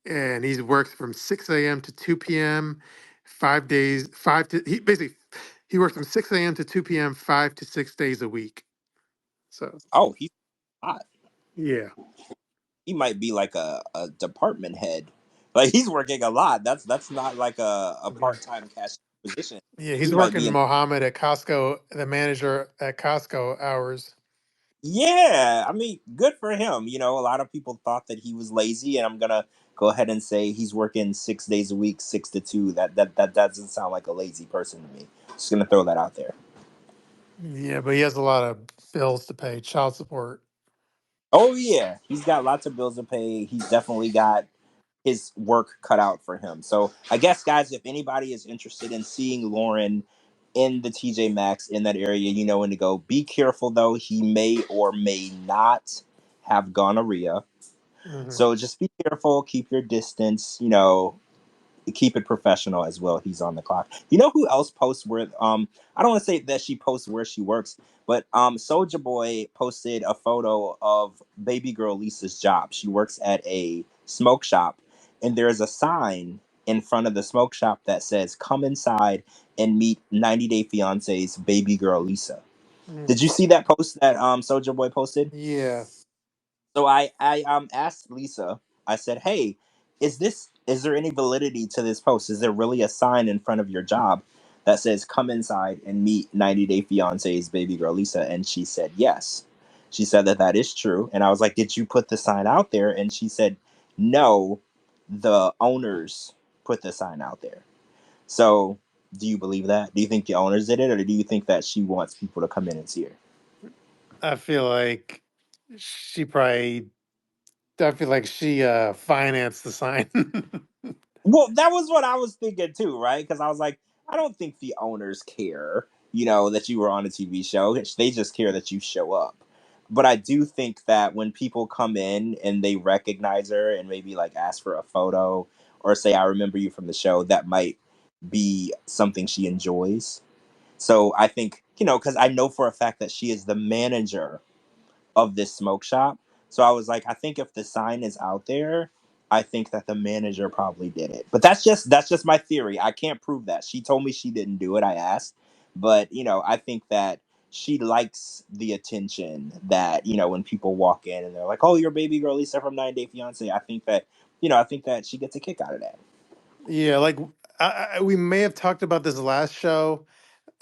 and he works from 6 a.m. to 2 p.m. 5 days. He basically he works from 6 a.m. to 2 p.m. 5 to 6 days a week. So Oh, he's hot. yeah, He might be like a department head. Like he's working a lot. That's not like a part-time cash position. yeah, he's He might be working in. Mohammed at Costco, the manager at Costco hours. Yeah, I mean, good for him. A lot of people thought that he was lazy, and I'm gonna go ahead and say he's working 6 days a week, 6 to 2. That doesn't sound like a lazy person to me. Just gonna throw that out there. Yeah, but he has a lot of bills to pay, child support. Oh yeah, he's got lots of bills to pay. He's definitely got his work cut out for him. So I guess, guys, if anybody is interested in seeing Lauren in the TJ Maxx in that area, you know when to go. Be careful though; he may or may not have gonorrhea. Hmm. So just be careful, keep your distance, keep it professional as well. He's on the clock. You know who else posts where I don't want to say that she posts where she works, but Soldier Boy posted a photo of baby girl Lisa's job. She works at a smoke shop, and there's a sign in front of the smoke shop that says come inside and meet 90 Day Fiance's baby girl Lisa. Did you see that post that Soldier Boy posted? Yeah. So I asked Lisa. I said, "Hey, is there any validity to this post? Is there really a sign in front of your job that says come inside and meet 90 Day Fiance's baby girl Lisa?" And she said, "Yes." She said that is true. And I was like, "Did you put the sign out there?" And she said, "No, the owners put the sign out there." So, do you believe that? Do you think the owners did it, or do you think that she wants people to come in and see her? I feel like she probably I feel like she financed the sign. Well, that was what I was thinking too, right? Because I was like, I don't think the owners care, that you were on a TV show. They just care that you show up. But I do think that when people come in and they recognize her and maybe like ask for a photo or say, I remember you from the show, that might be something she enjoys. So I think, because I know for a fact that she is the manager of this smoke shop. So I was like, I think if the sign is out there, I think that the manager probably did it. But that's just my theory. I can't prove that. She told me she didn't do it. I asked, but I think that she likes the attention that when people walk in and they're like, "Oh, your baby girl Lisa from 9 Day Fiance." I think that she gets a kick out of that. Yeah, like we may have talked about this last show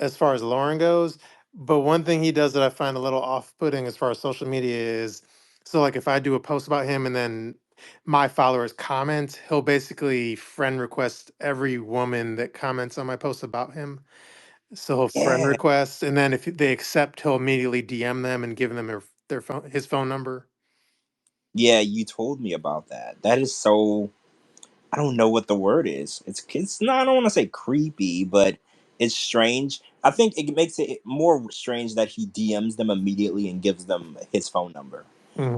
as far as Lauren goes, but one thing he does that I find a little off-putting as far as social media is so like if I do a post about him and then my followers comment, he'll basically friend request every woman that comments on my post about him. So he'll friend Yeah, request, and then if they accept, he'll immediately DM them and give them their phone, his phone number. yeah, you told me about that. That is so. I don't know what the word is. It's not. I don't want to say creepy, but it's strange. I think it makes it more strange that he DMs them immediately and gives them his phone number.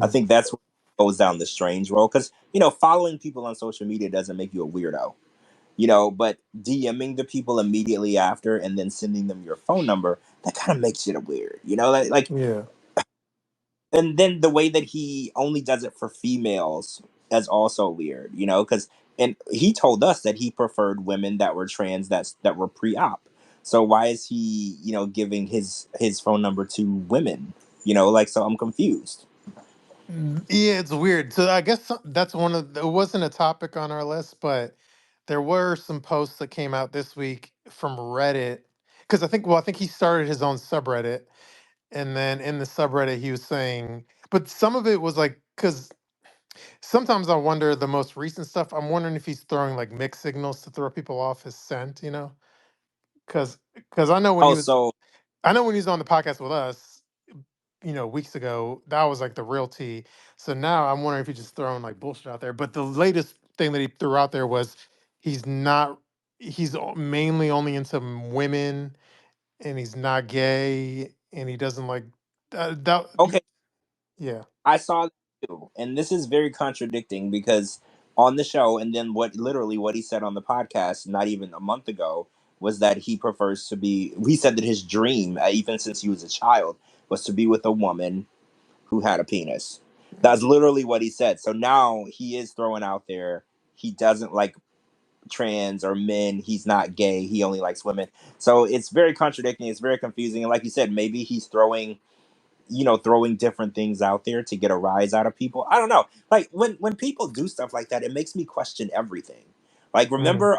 I Mhm. think that's what goes down the strange road because following people on social media doesn't make you a weirdo. But DMing the people immediately after and then sending them your phone number, that kind of makes it weird. Like Yeah. and then the way that he only does it for females is also weird, because and he told us that he preferred women that were trans that were pre-op. So why is he, giving his phone number to women? Like so I'm confused. Yeah, it's weird. So I guess that's one of it wasn't a topic on our list, but there were some posts that came out this week from Reddit because I think he started his own subreddit, and then in the subreddit he was saying, but some of it was like because sometimes I wonder the most recent stuff. I'm wondering if he's throwing like mixed signals to throw people off his scent, because Oh, so I know when he was on the podcast with us, weeks ago, that was like the real tea. So now I'm wondering if he's just throwing like bullshit out there. But the latest thing that he threw out there was he's not, mainly only into women, and he's not gay, and he doesn't like that. okay, Yeah. I saw too. And this is very contradicting because on the show, and then what he said on the podcast not even a month ago was that he prefers to be. He said that his dream, even since he was a child, was to be with a woman who had a penis. That's literally what he said. So now he is throwing out there he doesn't like trans or men. He's not gay. He only likes women. So it's very contradicting. It's very confusing. And like you said, maybe he's throwing different things out there to get a rise out of people. I don't know. Like when people do stuff like that, it makes me question everything. Like Mhm. remember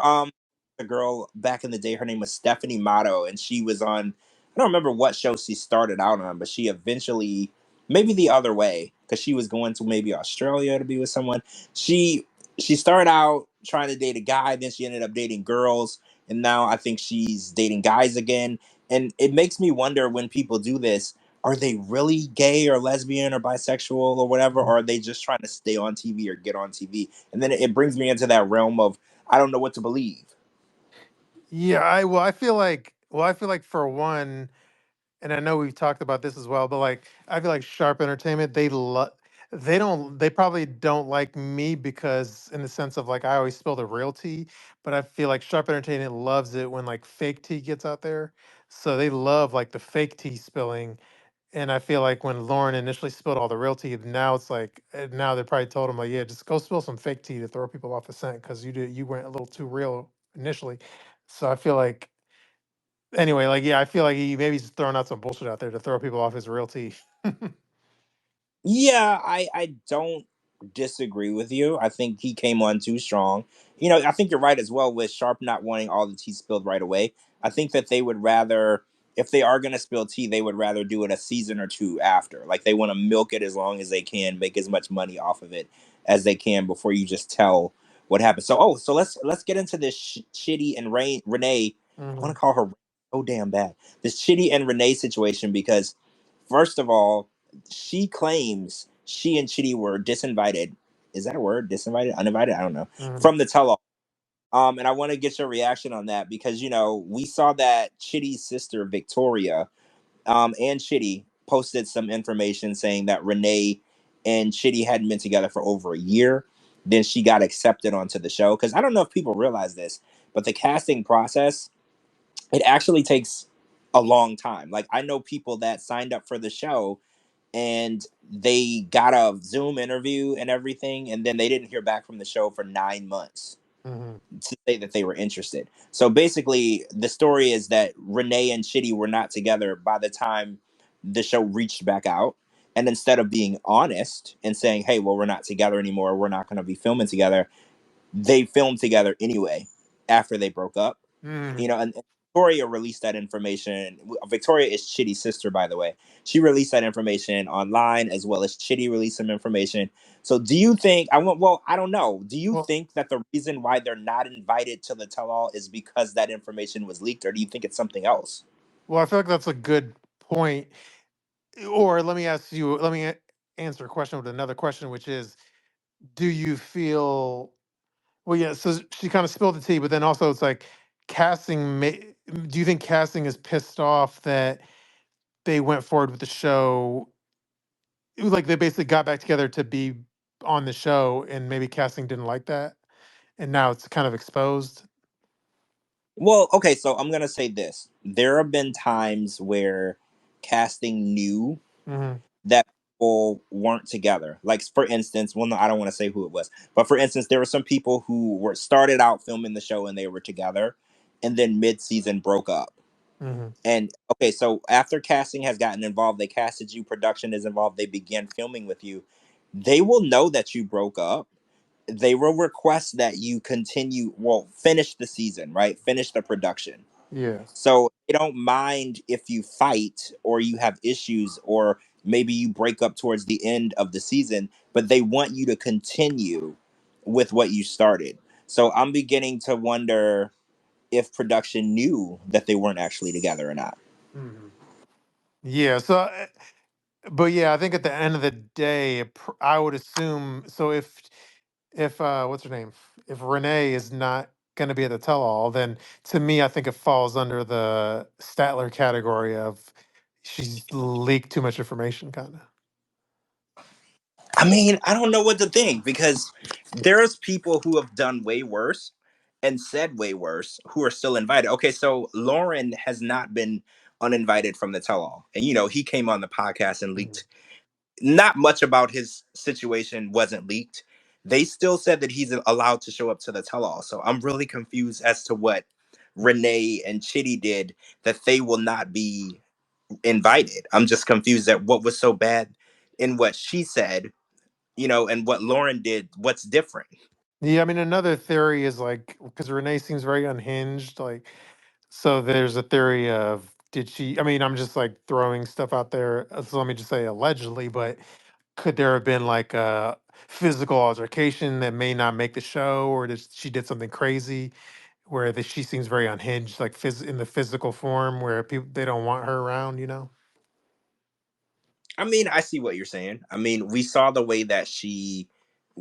the girl back in the day, her name was Stephanie Mato, and she was on, I don't remember what show she started out on, but she eventually, maybe the other way, because she was going to maybe Australia to be with someone. She started out trying to date a guy, then she ended up dating girls, and now I think she's dating guys again. And it makes me wonder, when people do this, are they really gay or lesbian or bisexual or whatever, or are they just trying to stay on TV or get on TV? And then it brings me into that realm of I don't know what to believe. Yeah, I feel like for one, and I know we've talked about this as well, but like I feel like Sharp Entertainment, they probably don't like me because in the sense of like I always spill the real tea, but I feel like Sharp Entertainment loves it when like fake tea gets out there. So they love like the fake tea spilling. And I feel like when Lauren initially spilled all the real tea, now it's like now they probably told him like, yeah, just go spill some fake tea to throw people off the scent because you went a little too real initially. So I feel like anyway, like yeah, I feel like he maybe he's throwing out some bullshit out there to throw people off his real tea. Yeah, I don't disagree with you. I think he came on too strong. I think you're right as well with Sharp not wanting all the tea spilled right away. I think that they would rather, if they are going to spill tea, they would rather do it a season or two after. Like they want to milk it as long as they can, make as much money off of it as they can before you just tell what happened. So let's get into this Shitty and Renee. I want Hmm. to call her so damn bad. This Chitty and Renee situation because first of all, she claims she and Chitty were disinvited. Is that a word? Disinvited? Uninvited? I don't know. Hmm. From the tell all. And I want to get your reaction on that because, we saw that Chitty's sister, Victoria, and Chitty posted some information saying that Renee and Chitty hadn't been together for over a year. Then she got accepted onto the show. Because I don't know if people realize this, but the casting process, it actually takes a long time. Like, I know people that signed up for the show and they got a Zoom interview and everything, and then they didn't hear back from the show for 9 months Hmm. to say that they were interested. So basically, the story is that Renee and Chitty were not together by the time the show reached back out. And instead of being honest and saying, hey, well, we're not together anymore, we're not going to be filming together, they filmed together anyway after they broke up. Hmm. And Victoria released that information. Victoria is Chitty's sister, by the way. She released that information online as well as Chitty released some information. So do you think I don't know. Do you Well, think that the reason why they're not invited to the tell all is because that information was leaked, or do you think it's something else? I feel like that's a good point. Or let me ask you, answer a question with another question, which is, do you feel well, yeah, so she kind of spilled the tea, but then also it's like do you think casting is pissed off that they went forward with the show? Like they basically got back together to be on the show, and maybe casting didn't like that, and now it's kind of exposed. Well, okay, so I'm gonna say this. There have been times where casting knew Hmm. that people weren't together. Like for instance, well, no, I don't want to say who it was, but for instance, there were some people who were started out filming the show and they were together, and then mid-season broke up. Hmm. And okay, so after casting has gotten involved, they casted you, production is involved, they begin filming with you. They will know that you broke up. They will request that you continue, well, finish the season, right? Finish the production. Yeah. So they don't mind if you fight or you have issues or maybe you break up towards the end of the season, but they want you to continue with what you started. So I'm beginning to wonder if production knew that they weren't actually together or not. Hmm. Yeah. But yeah, I think at the end of the day, I would assume so. If what's her name? If Renee is not going to be at the tell-all, then to me, I think it falls under the Statler category of she's leaked too much information, kind of. I mean, I don't know what to think because there's people who have done way worse and said way worse who are still invited. Okay, so Lauren has not been uninvited from the tell all. And he came on the podcast and Mhm. leaked not much about his situation wasn't leaked. They still said that he's allowed to show up to the tell all. So I'm really confused as to what Renee and Chitty did that they will not be invited. I'm just confused at what was so bad in what she said, and what Lauren did, what's different. Yeah, I mean, another theory is like because Renee seems very unhinged. Like, so there's a theory of did she? I mean, I'm just like throwing stuff out there. So let me just say allegedly, but could there have been like a physical altercation that may not make the show, or that she did something crazy where she seems very unhinged, like in the physical form, where people they don't want her around, you know? I mean, I see what you're saying. I mean, we saw the way that she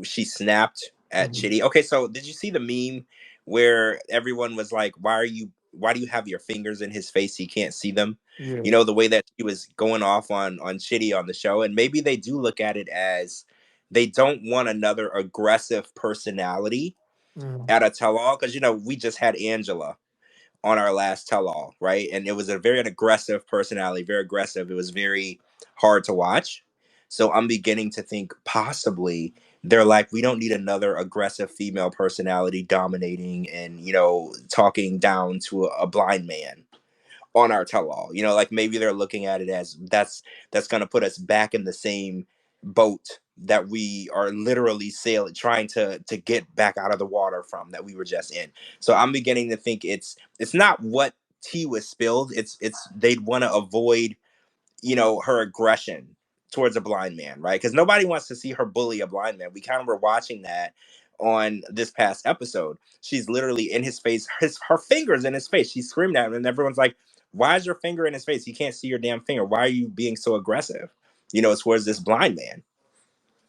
snapped at Mhm. Chitty. Okay, so did you see the meme where everyone was like, why do you have your fingers in his face? He can't see them. Yeah. The way that she was going off on Chitty on the show. And maybe they do look at it as they don't want another aggressive personality Mhm. at a tell-all. Because we just had Angela on our last tell-all, right? And it was a very aggressive personality, very aggressive. It was very hard to watch. So I'm beginning to think possibly they're like, we don't need another aggressive female personality dominating and talking down to a blind man on our tell-all. Like maybe they're looking at it as that's going to put us back in the same boat that we are literally sailing trying to get back out of the water from that we were just in. So I'm beginning to think it's not what tea was spilled. It's they'd want to avoid her aggression towards a blind man, right? Because nobody wants to see her bully a blind man. We kind of were watching that on this past episode. She's literally in his face, her fingers in his face. She screamed at him, and everyone's like, "Why is your finger in his face? He can't see your damn finger. Why are you being so aggressive?" Towards this blind man.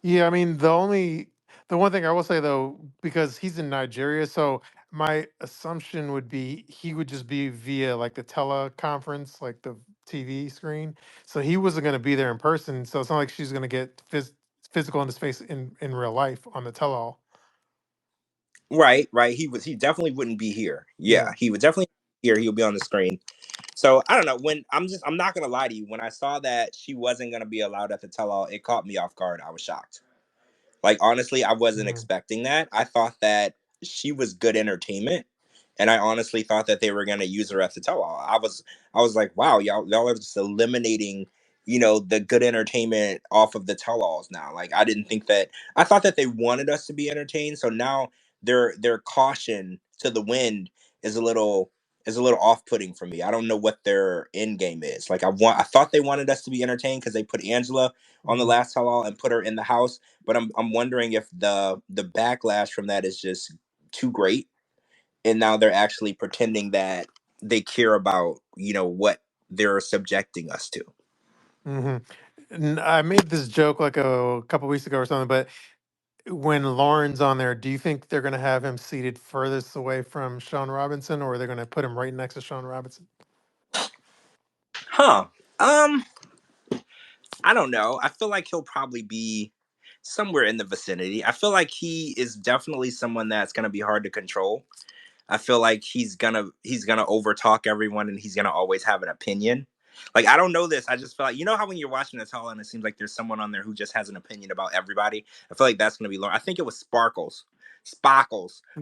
Yeah, I mean, the one thing I will say though, because he's in Nigeria, so my assumption would be he would just be via like the teleconference, like the TV screen. So he wasn't going to be there in person. So it's not like she's going to get physical in his face in real life on the tell-all. Right, right. He definitely wouldn't be here. Yeah. Yeah, he would definitely be here. He'll be on the screen. So I don't know. When I'm not gonna lie to you. When I saw that she wasn't gonna be allowed at the tell all, it caught me off guard. I was shocked. Like honestly, I wasn't Mhm. expecting that. I thought that she was good entertainment, and I honestly thought that they were gonna use her at the tell all. I was like, wow, y'all are just eliminating, the good entertainment off of the tell alls now. Like I didn't think that. I thought that they wanted us to be entertained. So now their caution to the wind is a little off putting for me. I don't know what their end game is. Like I thought they wanted us to be entertained because they put Angela on the Mhm. last tell all and put her in the house, but I'm wondering if the backlash from that is just too great, and now they're actually pretending that they care about what they're subjecting us to. Mhm. I made this joke like a couple weeks ago or something, but when Lauren's on there, do you think they're going to have him seated furthest away from Sean Robinson, or are they going to put him right next to Sean Robinson? Huh? Um, I don't know. I feel like he'll probably be somewhere in the vicinity. I feel like he is definitely someone that's going to be hard to control. I feel like he's gonna overtalk everyone and he's gonna always have an opinion. Like I don't know this. I just feel like how when you're watching this all and it seems like there's someone on there who just has an opinion about everybody. I feel like that's gonna be Lauren. I think it was Sparkles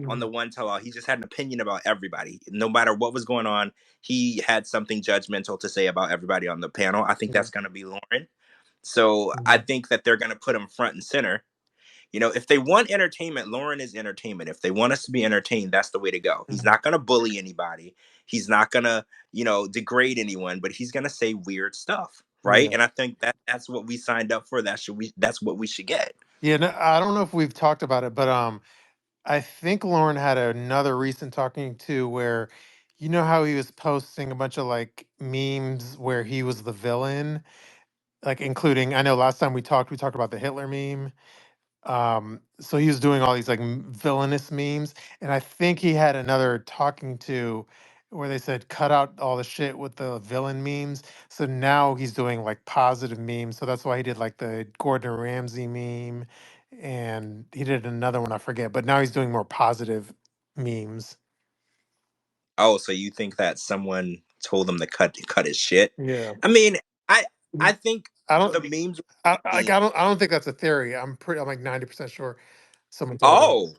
on the Mhm. one tell all. He just had an opinion about everybody. No matter what was going on, he had something judgmental to say about everybody on the panel. I think Mhm. that's gonna be Lauren. So I Mhm. think that they're gonna put him front and center. If they want entertainment, Lauren is entertainment. If they want us to be entertained, that's the way to go. He's Mhm. not going to bully anybody. He's not going to, degrade anyone, but he's going to say weird stuff, right? Yeah. And I think that's what we signed up for. That's what we should get. Yeah. No, I don't know if we've talked about it, but I think Lauren had another recent talking to where, you know how he was posting a bunch of like memes where he was the villain, like including, I know last time we talked about the Hitler meme. So he was doing all these like villainous memes, and I think he had another talking to, where they said cut out all the shit with the villain memes. So now he's doing like positive memes. So that's why he did like the Gordon Ramsay meme, and he did another one I forget. But now he's doing more positive memes. Oh, so you think that someone told him to cut his shit? Yeah. I mean, I I think I the don't. memes. I don't think that's a theory. I'm like 90% sure someone told him. Oh,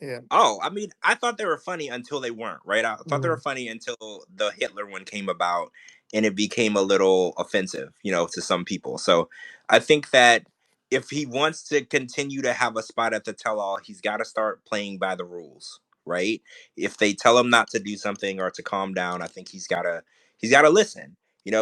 Yeah. oh, I mean, I thought they were funny until they weren't, right? I thought they were Mm. funny until the Hitler one came about and it became a little offensive, to some people. So I think that if he wants to continue to have a spot at the tell all, he's got to start playing by the rules, right? If they tell him not to do something or to calm down, I think he's got to listen,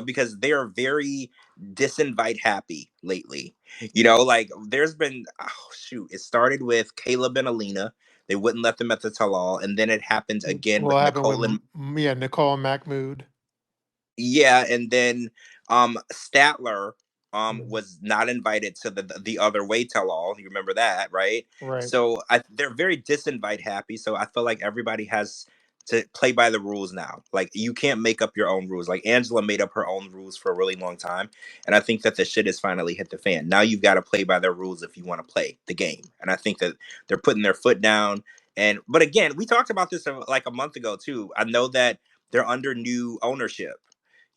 because they are very disinvite happy lately. Like there's been, oh shoot, it started with Caleb and Alina. They wouldn't let them at the tell-all, and then it happened again What with happened with Nicole and Nicole Mahmood? yeah, and then Statler Mm. was not invited to the other way tell-all. You remember that, right? Right. So they're very disinvite happy. So I feel like everybody has to play by the rules now. Like you can't make up your own rules. Like Angela made up her own rules for a really long time, and I think that the shit has finally hit the fan. Now you've got to play by their rules if you want to play the game. And I think that they're putting their foot down. But again, we talked about this like a month ago too. I know that they're under new ownership.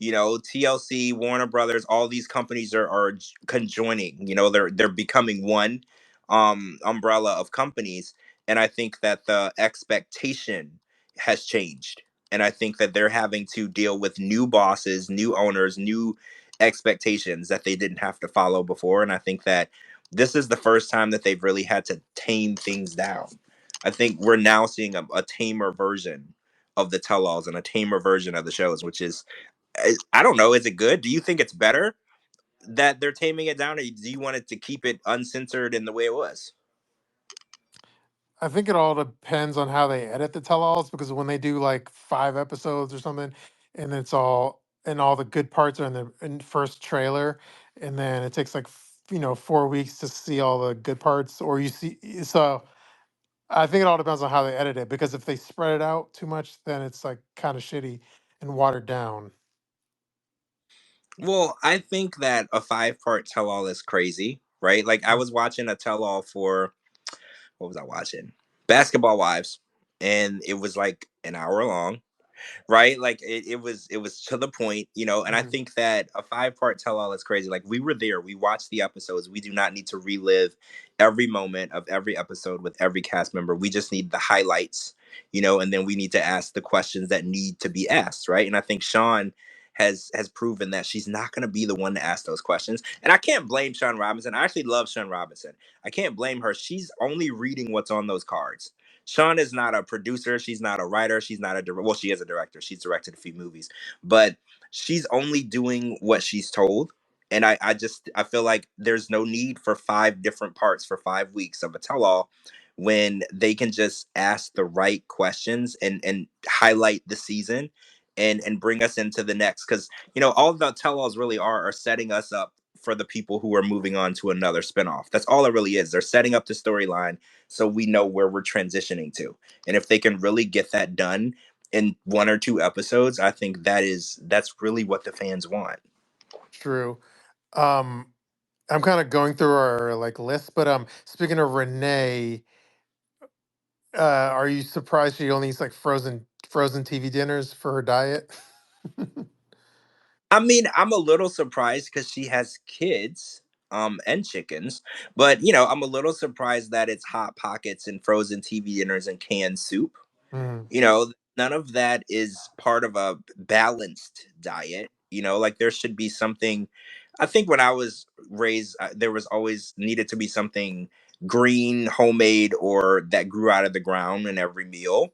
TLC, Warner Brothers, all these companies are conjoining. They're becoming one umbrella of companies, and I think that the expectation has changed, and I think that they're having to deal with new bosses, new owners, new expectations that they didn't have to follow before, and I think that this is the first time that they've really had to tame things down. I think we're now seeing a tamer version of the tell-alls and a tamer version of the shows, which is I don't know. Is it good? Do you think it's better that they're taming it down, or do you want it to keep it uncensored in the way it was? I think it all depends on how they edit the tell-alls, because when they do like 5 episodes or something, and it's all and all the good parts are in the first trailer, and then it takes like 4 weeks to see all the good parts, or you see. So I think it all depends on how they edit it, because if they spread it out too much, then it's like kind of shitty and watered down. Well, I think that a 5-part tell-all is crazy, right? Like I was watching a tell-all for what was I watching? Basketball Wives, and it was like an hour long, right? Like it was to the point, and I Mhm. think that a 5-part tell-all is crazy. Like we were there, we watched the episodes. We do not need to relive every moment of every episode with every cast member. We just need the highlights, and then we need to ask the questions that need to be asked, right? And I think Sean has proven that she's not going to be the one to ask those questions. And I can't blame Sean Robinson. I actually love Sean Robinson. I can't blame her. She's only reading what's on those cards. Sean is not a producer. She's not a writer. She's not a director. Well, she is a director. She's directed a few movies, but she's only doing what she's told. And I feel like there's no need for 5 different parts for 5 weeks of a tell-all when they can just ask the right questions and highlight the season and bring us into the next. Because all the tell-alls really are setting us up for the people who are moving on to another spinoff. That's all it really is. They're setting up the storyline so we know where we're transitioning to. And if they can really get that done in 1 or 2 episodes, I think that's really what the fans want. True. Um, I'm kind of going through our like list, but speaking of Renee, are you surprised she only eats like frozen TV dinners for her diet? I mean, I'm a little surprised because she has kids and chickens, but I'm a little surprised that it's hot pockets and frozen TV dinners and canned soup. Mm, None of that is part of a balanced diet. Like there should be something. I think when I was raised, there was always needed to be something green, homemade, or that grew out of the ground in every meal.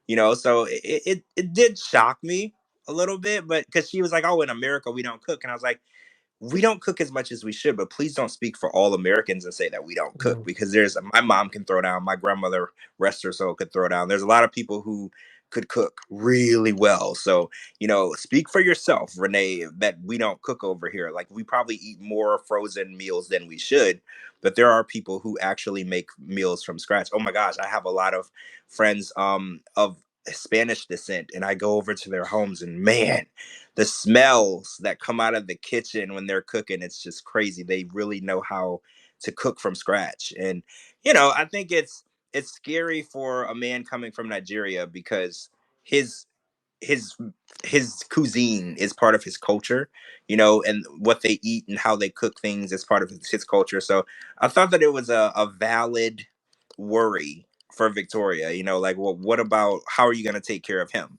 So it did shock me a little bit, but because she was like, "Oh, in America we don't cook," and I was like, we don't cook as much as we should, but please don't speak for all Americans and say that we don't cook, mm. because there's my mom can throw down, my grandmother, rest her soul, could throw down. There's a lot of people who could cook really well. So, speak for yourself, Renee, that we don't cook over here. Like we probably eat more frozen meals than we should, but there are people who actually make meals from scratch. Oh my gosh, I have a lot of friends of Spanish descent, and I go over to their homes, and man, the smells that come out of the kitchen when they're cooking, it's just crazy. They really know how to cook from scratch. And I think it's scary for a man coming from Nigeria because his his his cuisine is part of his culture, and what they eat and how they cook things is part of his culture. So I thought that it was a valid worry for Victoria. Like, well, what about how are you going to take care of him?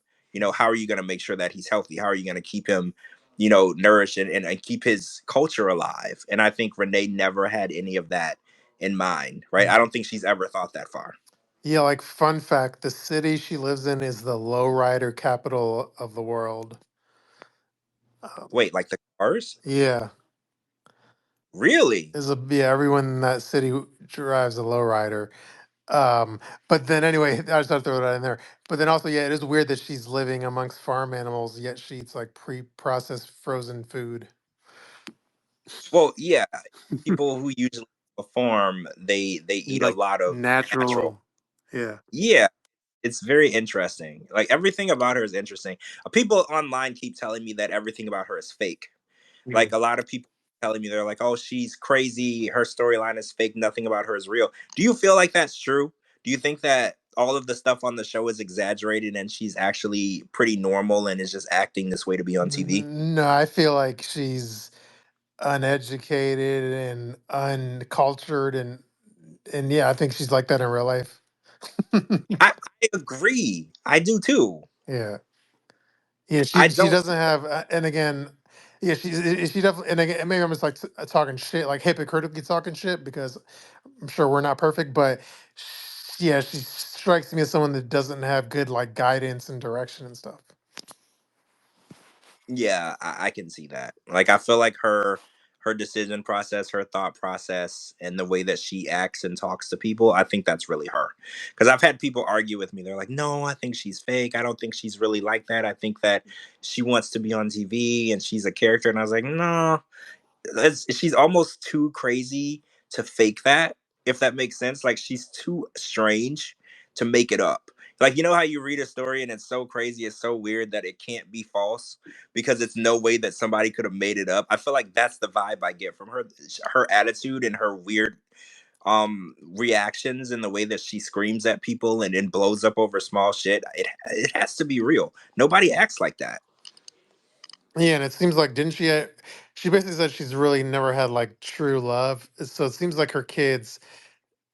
How are you going to make sure that he's healthy? How are you going to keep him, nourished and keep his culture alive? And I think Renee never had any of that in mind, right? I Mm. don't think she's ever thought that far. Yeah, like fun fact, the city she lives in is the lowrider capital of the world. Um, Wait, like the cars? yeah, Really? everyone in that city drives a lowrider. Um, but then anyway, I just have to throw that in there. But then also, yeah, it is weird that she's living amongst farm animals, yet she eats like pre-processed frozen food. Well, yeah, people who usually perform, they Eat eat a like lot of natural. natural. Yeah. Yeah, it's very interesting. Like everything about her is interesting. People online keep telling me that everything about her is fake. Mm. Like a lot of people telling me they're like, "Oh, she's crazy. Her storyline is fake. Nothing about her is real." Do you feel like that's true? Do you think that all of the stuff on the show is exaggerated and she's actually pretty normal and is just acting this way to be on TV? No, I feel like she's uneducated and uncultured and yeah, I think she's like that in real life. I agree. I do too. Yeah. Yeah, I she don't. doesn't have, and again, yeah, she definitely, and again, maybe I'm just like talking shit, like hypocritically talking shit because I'm sure we're not perfect, but yeah, she strikes me as someone that doesn't have good like guidance and direction and stuff. Yeah, I can see that. Like I feel like her decision process, her thought process, and the way that she acts and talks to people, I think that's really her. Because I've had people argue with me. They're like, "No, I think she's fake. I don't think she's really like that. I think that she wants to be on TV and she's a character." And I was like, "No, she's almost too crazy to fake that, if that makes sense. Like she's too strange to make it up. Like how you read a story and it's so crazy, it's so weird that it can't be false because it's no way that somebody could have made it up. I feel like that's the vibe I get from her. Her attitude and her weird reactions and the way that she screams at people and blows up over small shit. It has to be real. Nobody acts like that. Yeah, and it seems like didn't she? She basically said she's really never had like true love. So it seems like her kids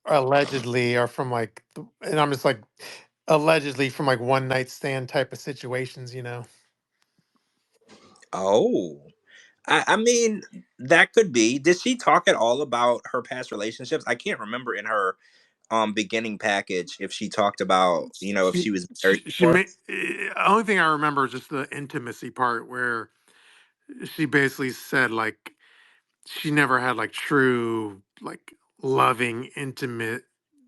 allegedly are from like, and I'm just like allegedly from like one night stand type of situations, you know. Oh. I mean, that could be. Did she talk at all about her past relationships? I can't remember in her beginning package if she talked about, if She she was married she before. made. Only thing I remember is just the intimacy part where she basically said like she never had like true like loving intimate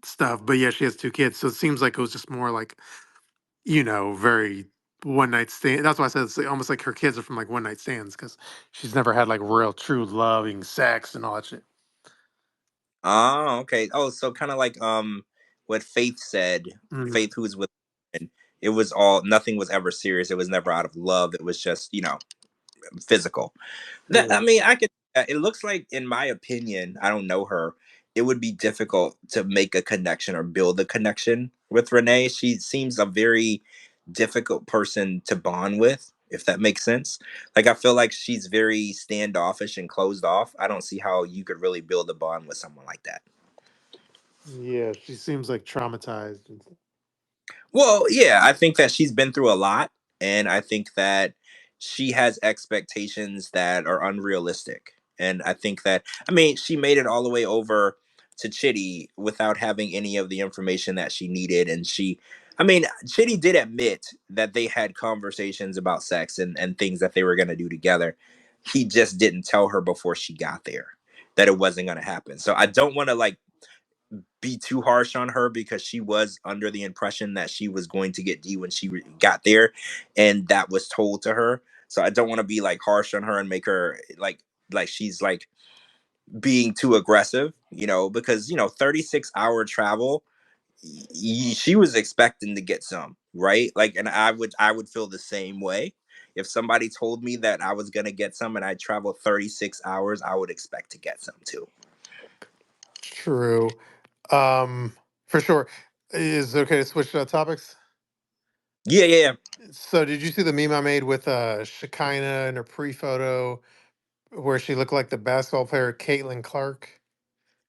stuff, but yeah, she has two kids, so it seems like it was just more like very one night stand. That's why I said it's like, almost like her kids are from like one night stands because she's never had like real true loving sex and all that shit. Oh, okay. Oh, so kind of like what Faith said, Mhm. Faith who was with, and it was all, nothing was ever serious. It was never out of love. It was just, physical. That, Yeah. I mean, I could. It looks like, in my opinion, I don't know her. It would be difficult to make a connection or build a connection with Renee. She seems a very difficult person to bond with, if that makes sense. Like I feel like she's very standoffish and closed off. I don't see how you could really build a bond with someone like that. Yeah, she seems like traumatized. Well, yeah, I think that she's been through a lot, and I think that she has expectations that are unrealistic. And I think that, I mean, she made it all the way over to Chitty without having any of the information that she needed. And I mean, Chitty did admit that they had conversations about sex and things that they were going to do together. He just didn't tell her before she got there that it wasn't going to happen. So I don't want to like be too harsh on her because she was under the impression that she was going to get D when she got there, and that was told to her. So I don't want to be like harsh on her and make her like she's like being too aggressive, because 36-hour travel. she was expecting to get some, right? Like, and I would feel the same way. If somebody told me that I was gonna get some and I traveled 36 hours, I would expect to get some too. True. Um, for sure. Is it okay to switch topics? Yeah, yeah, yeah. So, did you see the meme I made with Shekinah in her pre-photo where she looked like the basketball player Caitlin Clark?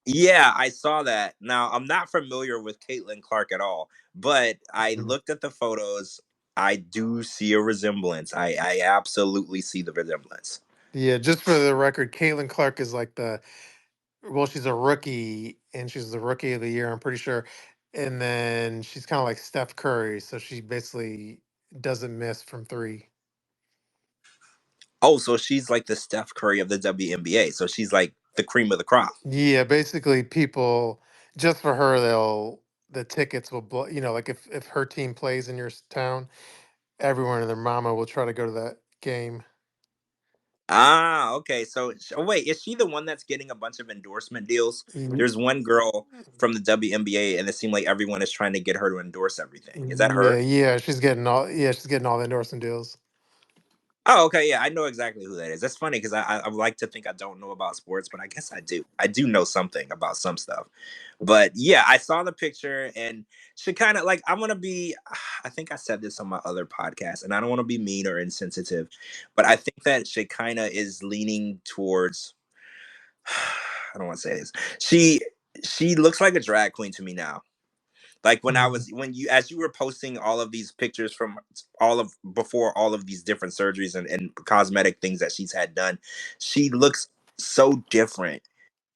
Yeah, I saw that. Now, I'm not familiar with Caitlin Clark at all, but I Mhm. looked at the photos. I do see a resemblance. I absolutely see the resemblance. Yeah, just for the record, Caitlin Clark is like well, she's a rookie and she's the rookie of the year, I'm pretty sure. And then she's kind of like Steph Curry, so she basically doesn't miss from three. Oh, so she's like the Steph Curry of the WNBA. So she's like the cream of the crop. Yeah, basically people just for her, the tickets will blow, like if her team plays in your town, everyone and their mama will try to go to that game. Ah, okay. So, oh, wait, is she the one that's getting a bunch of endorsement deals? Mhm. There's one girl from the WNBA, and it seemed like everyone is trying to get her to endorse everything. Is that Yeah, her? she's getting all the endorsement deals. Oh, okay. Yeah, I know exactly who that is. That's funny because I would like to think I don't know about sports, but I guess I do. I do know something about some stuff. But yeah, I saw the picture and she kind of like, I'm going to be, I think I said this on my other podcast, and I don't want to be mean or insensitive, but I think that she kind of is leaning towards, I don't want to say this. She looks like a drag queen to me now. Like Mhm. when you as you were posting all of these pictures from all of before all of these different surgeries and cosmetic things that she's had done, she looks so different.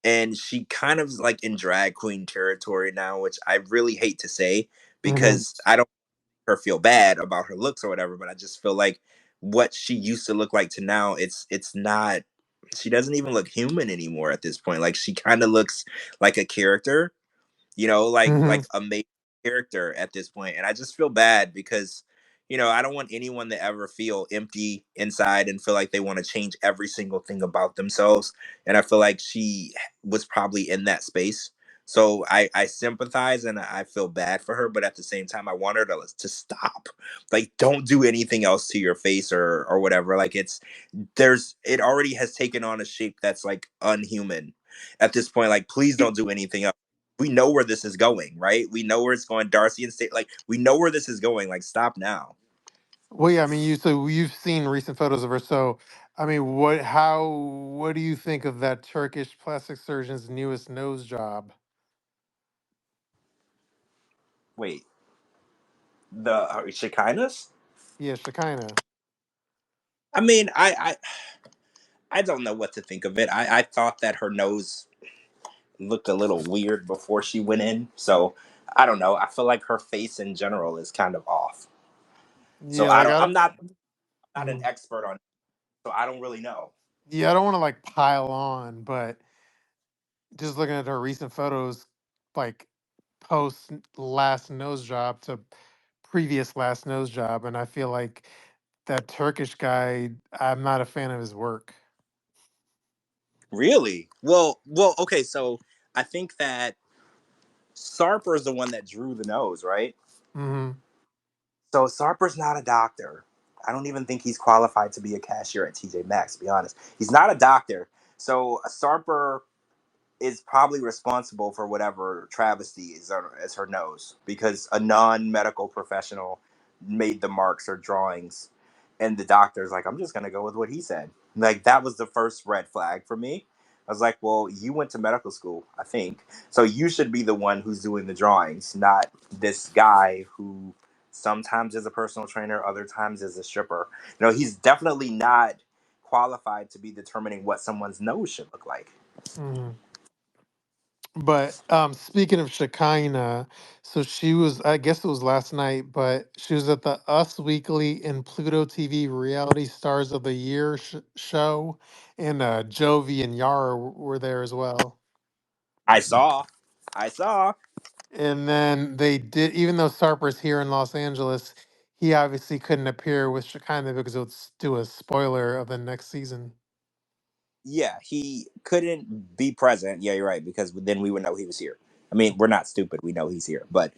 And she kind of is like in drag queen territory now, which I really hate to say Mhm. because I don't make her feel bad about her looks or whatever, but I just feel like what she used to look like to now, it's not, she doesn't even look human anymore at this point. Like she kind of looks like a character, like Mhm. a main character at this point. And I just feel bad because, I don't want anyone to ever feel empty inside and feel like they want to change every single thing about themselves. And I feel like she was probably in that space. So I sympathize and I feel bad for her, but at the same time, I want her to stop. Like, don't do anything else to your face or whatever. Like, it already has taken on a shape that's like unhuman at this point. Like, please don't do anything else. We know where this is going, right? We know where it's going. Darcy and State, like, we know where this is going. Like, stop now. Well, yeah, I mean, you've seen recent photos of her. So, I mean, what do you think of that Turkish plastic surgeon's newest nose job? Wait, the Shekinah's? Yeah, Shekinah. I mean, I don't know what to think of it. I thought that her nose looked a little weird before she went in, so I don't know. I feel like her face in general is kind of off. So Yeah, I like don't. I don't. I'm not an Mhm. expert on, it, so I don't really know. Yeah, I don't want to like pile on, but just looking at her recent photos, like post last nose job to previous last nose job, and I feel like that Turkish guy, I'm not a fan of his work. Really? Well. Okay, so I think that Sarper is the one that drew the nose, right? Hmm. So Sarper's not a doctor. I don't even think he's qualified to be a cashier at TJ Maxx, to be honest. He's not a doctor. So Sarper is probably responsible for whatever travesty is her nose because a non-medical professional made the marks or drawings, and the doctor's like, I'm just gonna go with what he said. Like, that was the first red flag for me. I was like, well, you went to medical school, I think, so you should be the one who's doing the drawings, not this guy who sometimes is a personal trainer, other times is a stripper. He's definitely not qualified to be determining what someone's nose should look like. Hmm. But speaking of Shekinah, so she was, I guess it was last night, but she was at the Us Weekly and Pluto TV Reality Stars of the Year show, and Jovi and Yara were there as well. I saw. I saw. And then they did, even though Sarper's here in Los Angeles, he obviously couldn't appear with Shekinah because it would do a spoiler of the next season. Yeah, he couldn't be present. Yeah, you're right, because then we would know he was here. I mean, we're not stupid. We know he's here, but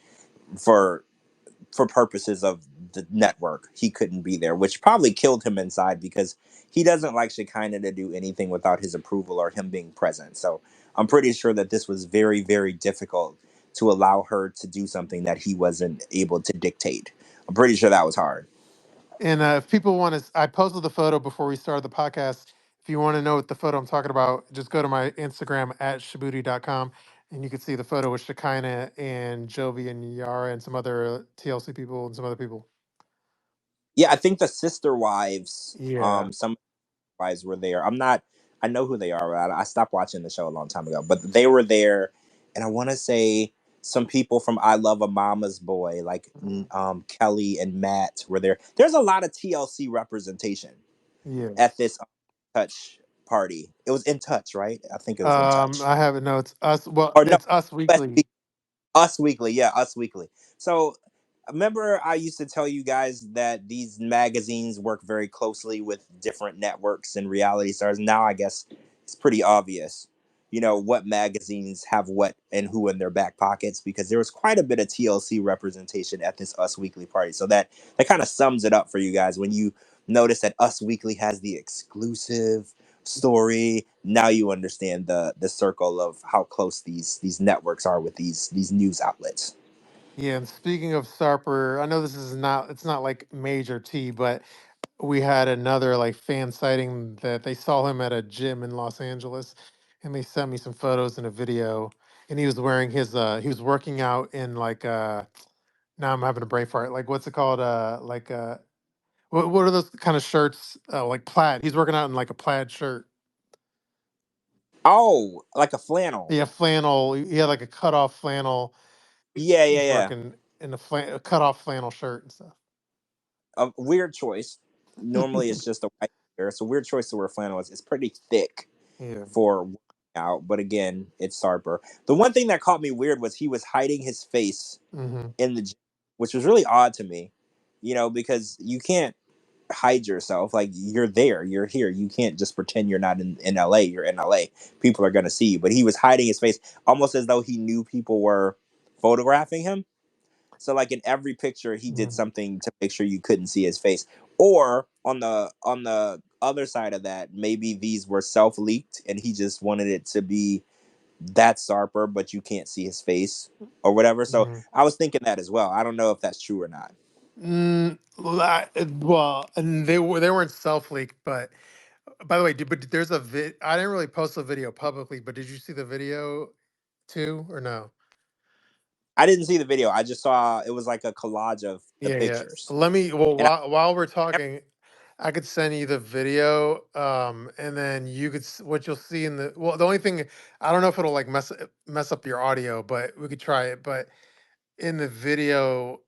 for purposes of the network, he couldn't be there, which probably killed him inside because he doesn't like Shekinah to do anything without his approval or him being present. So I'm pretty sure that this was very, very difficult to allow her to do something that he wasn't able to dictate. I'm pretty sure that was hard. And if people want to, I posted the photo before we started the podcast. If you want to know what the photo I'm talking about, just go to my Instagram at Shabooty.com and you can see the photo with Shekinah and Jovi and Yara and some other TLC people and some other people. Yeah, I think the sister wives, Yeah. some wives were there. I know who they are. I stopped watching the show a long time ago, but they were there. And I want to say some people from I Love a Mama's Boy, like Mhm. Kelly and Matt were there. There's a lot of TLC representation at Yes. this Touch party. It was In Touch, right? I think it was In Touch. I have it. No, it's us. Well, Or no, it's Us Weekly. Us Weekly, yeah, Us Weekly. So remember, I used to tell you guys that these magazines work very closely with different networks and reality stars. Now I guess it's pretty obvious, what magazines have what and who in their back pockets, because there was quite a bit of TLC representation at this Us Weekly party. So that kind of sums it up for you guys when you notice that Us Weekly has the exclusive story. Now you understand the circle of how close these networks are with these news outlets. Yeah, and speaking of Sarper, I know this is not it's not like major T, but we had another like fan sighting that they saw him at a gym in Los Angeles and they sent me some photos and a video and he was wearing his he was working out in like now I'm having a brain fart. Like what's it called? What are those kind of shirts? Like plaid. He's working out in like a plaid shirt. Oh, like a flannel. Yeah, flannel. He had like a cut off flannel. Yeah, yeah, He's yeah. working in a cut off flannel shirt and stuff. A weird choice. Normally it's just a white shirt. It's a weird choice to wear flannel. It's pretty thick Yeah. for working out, but again, it's Sarper. The one thing that caught me weird was he was hiding his face Hmm. in the gym, which was really odd to me. Because you can't hide yourself. Like, you're there, you're here. You can't just pretend you're not in LA. You're in LA. People are gonna see you. But he was hiding his face almost as though he knew people were photographing him. So like in every picture he did something to make sure you couldn't see his face. Or on the other side of that, maybe these were self-leaked and he just wanted it to be that Sarper, but you can't see his face or whatever. So Hmm. I was thinking that as well. I don't know if that's true or not. Well, and they weren't self leaked, but by the way, but there's a I didn't really post the video publicly, but did you see the video too, or no? I didn't see the video. I just saw it was like a collage of the Yeah, yeah. pictures. Let me. Well, And while we're I, talking, I could send you the video, and then you could what you'll see in the. Well, the only thing I don't know if it'll like mess up your audio, but we could try it. But in the video,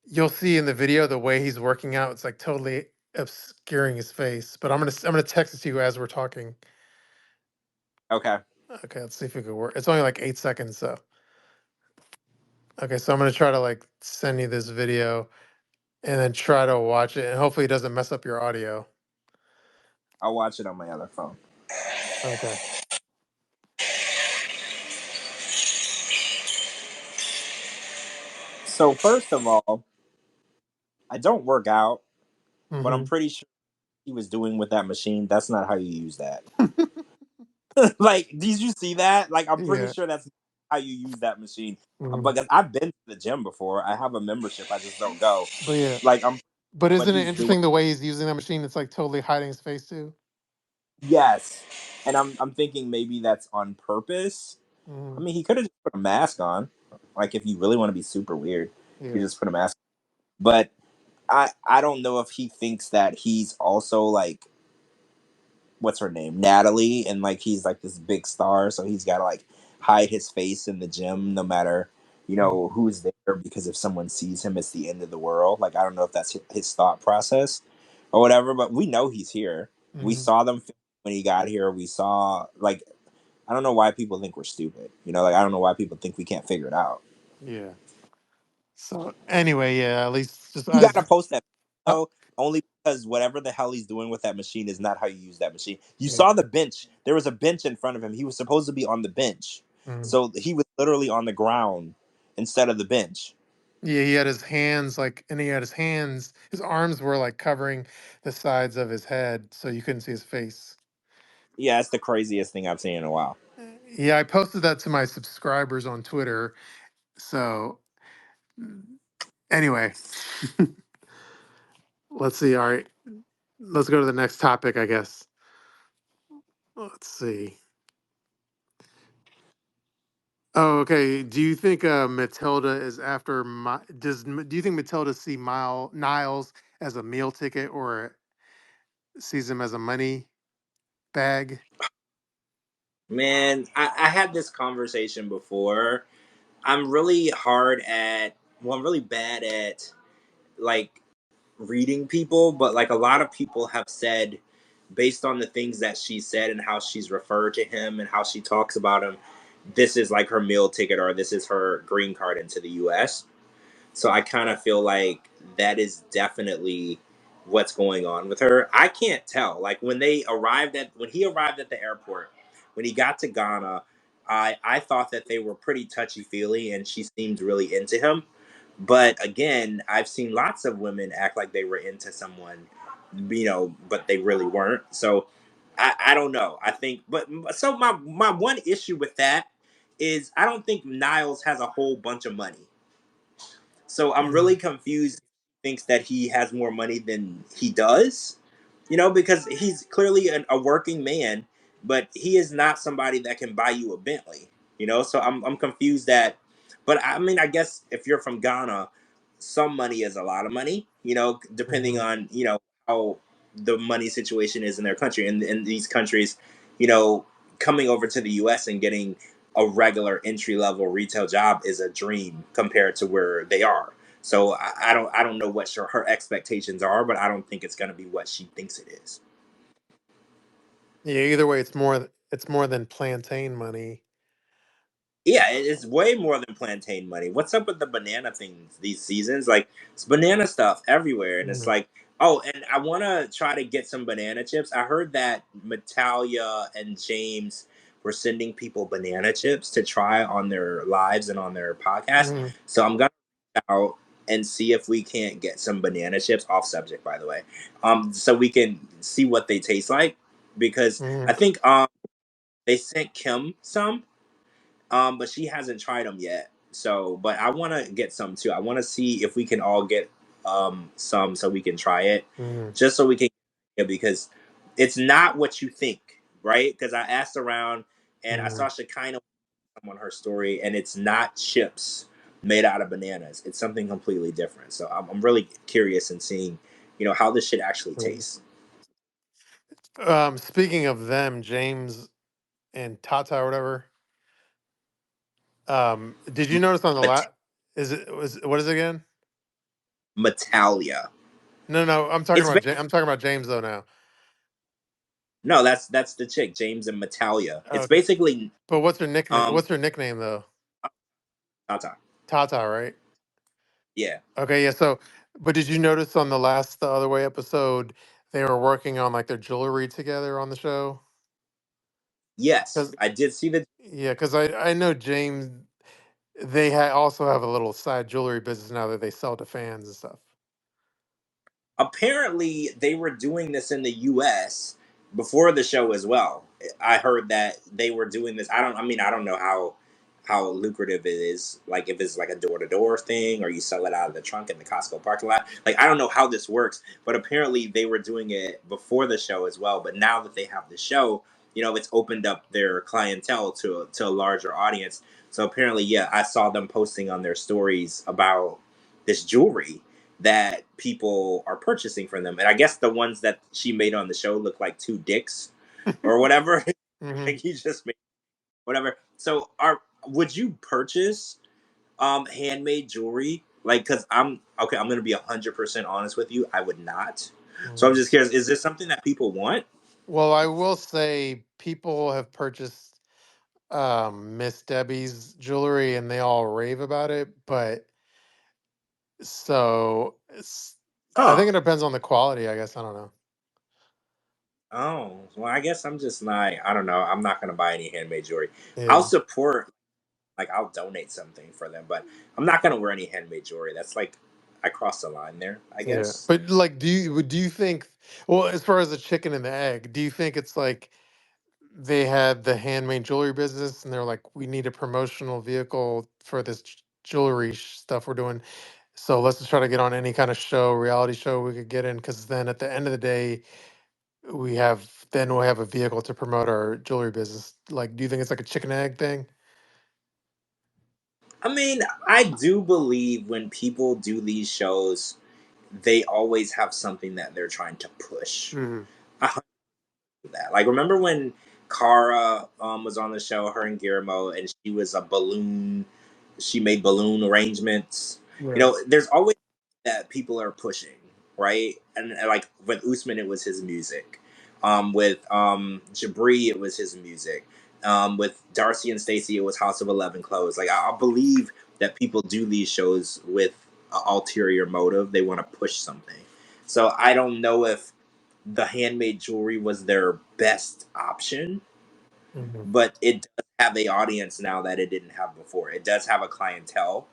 you'll see in the video the way he's working out. It's like totally obscuring his face. But I'm gonna text it to you as we're talking. okay, Okay, let's see if it could work. It's only like 8 seconds, so. Okay, so I'm gonna try to like send you this video and then try to watch it, and hopefully it doesn't mess up your audio. I'll watch it on my other phone. Okay. So first of all, I don't work out, but I'm Mm-hmm. pretty sure he was doing with that machine. That's not how you use that. Like, did you see that? Like, I'm pretty Yeah. sure that's how you use that machine. Hmm. Because I've been to the gym before. I have a membership. I just don't go. But yeah. Like, I'm But what isn't it he's doing. interesting the way he's using that machine? It's like totally hiding his face too. Yes, and I'm thinking maybe that's on purpose. I Hmm. mean, he could have just put a mask on. Like, if you really want to be super weird, you Yeah. just put a mask. But I don't know if he thinks that he's also like, what's her name, Natalie, and like he's like this big star, so he's got to like hide his face in the gym no matter who's there, because if someone sees him, it's the end of the world. Like, I don't know if that's his thought process or whatever, but we know he's here. We Hmm. saw them when he got here. We saw, like, I don't know why people think we're stupid. Like, I don't know why people think we can't figure it out. Yeah. So anyway, yeah. At least just You gotta post that uh, though, only because whatever the hell he's doing with that machine is not how you use that machine. You yeah. saw the bench. There was a bench in front of him. He was supposed to be on the bench. Mm. So he was literally on the ground instead of the bench. Yeah, he had his hands like, and he had his hands, his arms were like covering the sides of his head, so you couldn't see his face. Yeah, that's the craziest thing I've seen in a while. Yeah, I posted that to my subscribers on Twitter. So anyway, let's see. All right, let's go to the next topic, I guess. Let's see. Oh, okay. Do you think Matilda is after do you think Matilda see Niles as a meal ticket or sees him as a money bag? Man, I had this conversation before. I'm really hard at, well, I'm really bad at like reading people, but like a lot of people have said, based on the things that she said and how she's referred to him and how she talks about him, this is like her meal ticket or this is her green card into the US. So I kind of feel like that is definitely what's going on with her. I can't tell. Like when he arrived at the airport, when he got to Ghana, I thought that they were pretty touchy feely and she seemed really into him. But again, I've seen lots of women act like they were into someone, but they really weren't. So I don't know. I think, but so my one issue with that is I don't think Niles has a whole bunch of money. So I'm Mm, really confused. Thinks that he has more money than he does, because he's clearly a working man, but he is not somebody that can buy you a Bentley. So I'm confused that. But I mean, I guess if you're from Ghana, some money is a lot of money. Depending mhm, on how the money situation is in their country. And in these countries, you know, coming over to the U.S. and getting a regular entry level retail job is a dream compared to where they are. So I don't know what her expectations are, but I don't think it's going to be what she thinks it is. yeah, either way, it's more than plantain money. Yeah, it's way more than plantain money. What's up with the banana things these seasons? Like it's banana stuff everywhere, and it's Mhm, like, oh, and I want to try to get some banana chips. I heard that Metalia and James were sending people banana chips to try on their lives and on their podcast. mhm, So I'm gonna reach out and see if we can't get some banana chips. Off subject, by the way, so we can see what they taste like because I mhm, think they sent Kim some, but she hasn't tried them yet. So, but I want to get some too. I want to see if we can all get some so we can try it, mhm, just so we can, yeah, because it's not what you think, right? Because I asked around and I mhm. saw Shekinah on her story, and it's not chips made out of bananas. It's something completely different. So I'm really curious in seeing, how this shit actually Yeah. tastes. Speaking of them, James and Tata or whatever. Did you notice on the But is it was what is it again? Metalia, No, no, I'm talking it's about I'm talking about James though now. no, that's the chick, James and Metalia. It's Okay, basically but what's her nickname? um What's her nickname though? Tata. Tata, right? Yeah. Okay, yeah. So, but did you notice on the other way episode, they were working on like their jewelry together on the show? Yes, Because I did see the. yeah, because I know James. They also have a little side jewelry business now that they sell to fans and stuff. Apparently, they were doing this in the U.S. before the show as well. I heard that they were doing this. I don't know how lucrative it is. Like if it's like a door to door thing, or you sell it out of the trunk in the Costco parking lot. Like I don't know how this works, but apparently they were doing it before the show as well. But now that they have the show, it's opened up their clientele to a larger audience. So apparently, yeah, I saw them posting on their stories about this jewelry that people are purchasing from them. And I guess the ones that she made on the show look like two dicks or whatever. Hmm. Like he just made whatever. So would you purchase handmade jewelry? Like cuz I'm going to be 100% honest with you, I would not. So I'm Hmm. just curious, is this something that people want? Well, I will say people have purchased Miss Debbie's jewelry and they all rave about it, but I Huh. think it depends on the quality. I guess I don't know. Oh, well, I guess I'm just not. I don't know. I'm not gonna buy any handmade jewelry. I'll Yeah. support. like I'll donate something for them, but I'm not gonna wear any handmade jewelry. That's like I crossed the line there, I Yeah, guess. but like, do you think? Well, as far as the chicken and the egg, do you think it's like they had the handmade jewelry business and they're like, we need a promotional vehicle for this jewelry stuff we're doing. So let's just try to get on any kind of show, reality show we could get in, because then at the end of the day, we'll have a vehicle to promote our jewelry business. Like, do you think it's like a chicken and egg thing? I mean, I do believe when people do these shows, they always have something that they're trying to push. Hmm. That. Like, remember when Cara was on the show, her and Guillermo, and she was a balloon. She made balloon arrangements. You Yeah. know, there's always that people are pushing, right? And like with Usman, it was his music. With Jabri, it was his music. With Darcy and Stacey, it was House of 11 clothes. Like I believe that people do these shows with an ulterior motive. They want to push something. So I don't know if the handmade jewelry was their best option, Hmm. but it does have a audience now that it didn't have before. It does have a clientele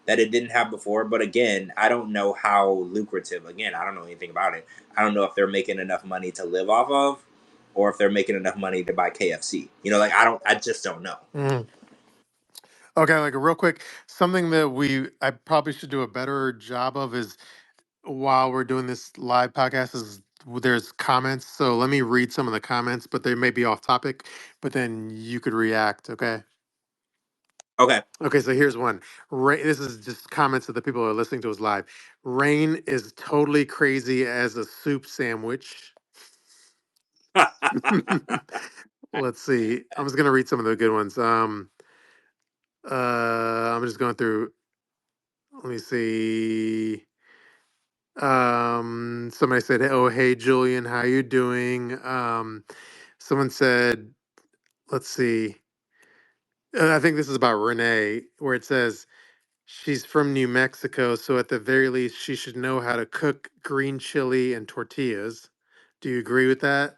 that it didn't have before. But again, I don't know how lucrative. Again, I don't know anything about it. I don't know if they're making enough money to live off of, or if they're making enough money to buy KFC. You know, like I don't. I just don't know. Hmm. Okay, like a real quick, something that I probably should do a better job of is while we're doing this live podcast is there's comments. So let me read some of the comments, but they may be off topic, but then you could react. Okay. Okay. Okay. So here's one. This is just comments of the people who are listening to us live. Rain is totally crazy as a soup sandwich. Let's see. I'm just gonna read some of the good ones. I'm just going through. Let me see. Somebody said, "Oh, hey, Julian, how you doing?" Someone said, let's see. I think this is about Renee, where it says she's from New Mexico, so at the very least, she should know how to cook green chili and tortillas. Do you agree with that?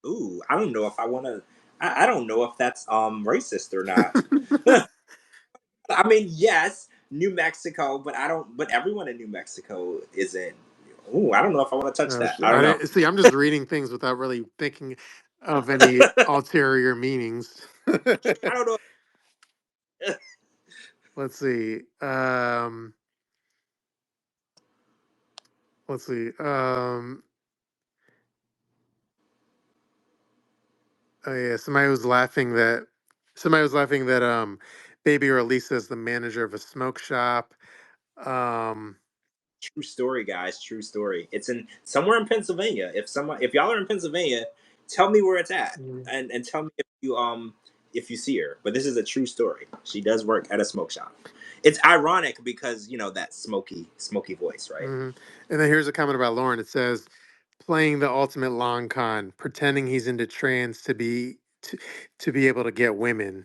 Ooh, I don't know if I want to. I don't know if that's racist or not. I mean, yes, New Mexico, but I don't. But everyone in New Mexico isn't. Ooh, I don't know if I want to touch that. I don't I know. didn't see. I'm just reading things without really thinking of any ulterior meanings. I don't know. Let's see. Let's see. Oh yeah, somebody was laughing that Baby Orlisa is the manager of a smoke shop. Um True story, guys. True story. It's in somewhere in Pennsylvania. If y'all are in Pennsylvania, tell me where it's at, Mhm. and tell me if you see her. But this is a true story. She does work at a smoke shop. It's ironic because that smoky voice, right? Mhm. And then here's a comment about Lauren. It says playing the ultimate long con, pretending he's into trans to be able to get women.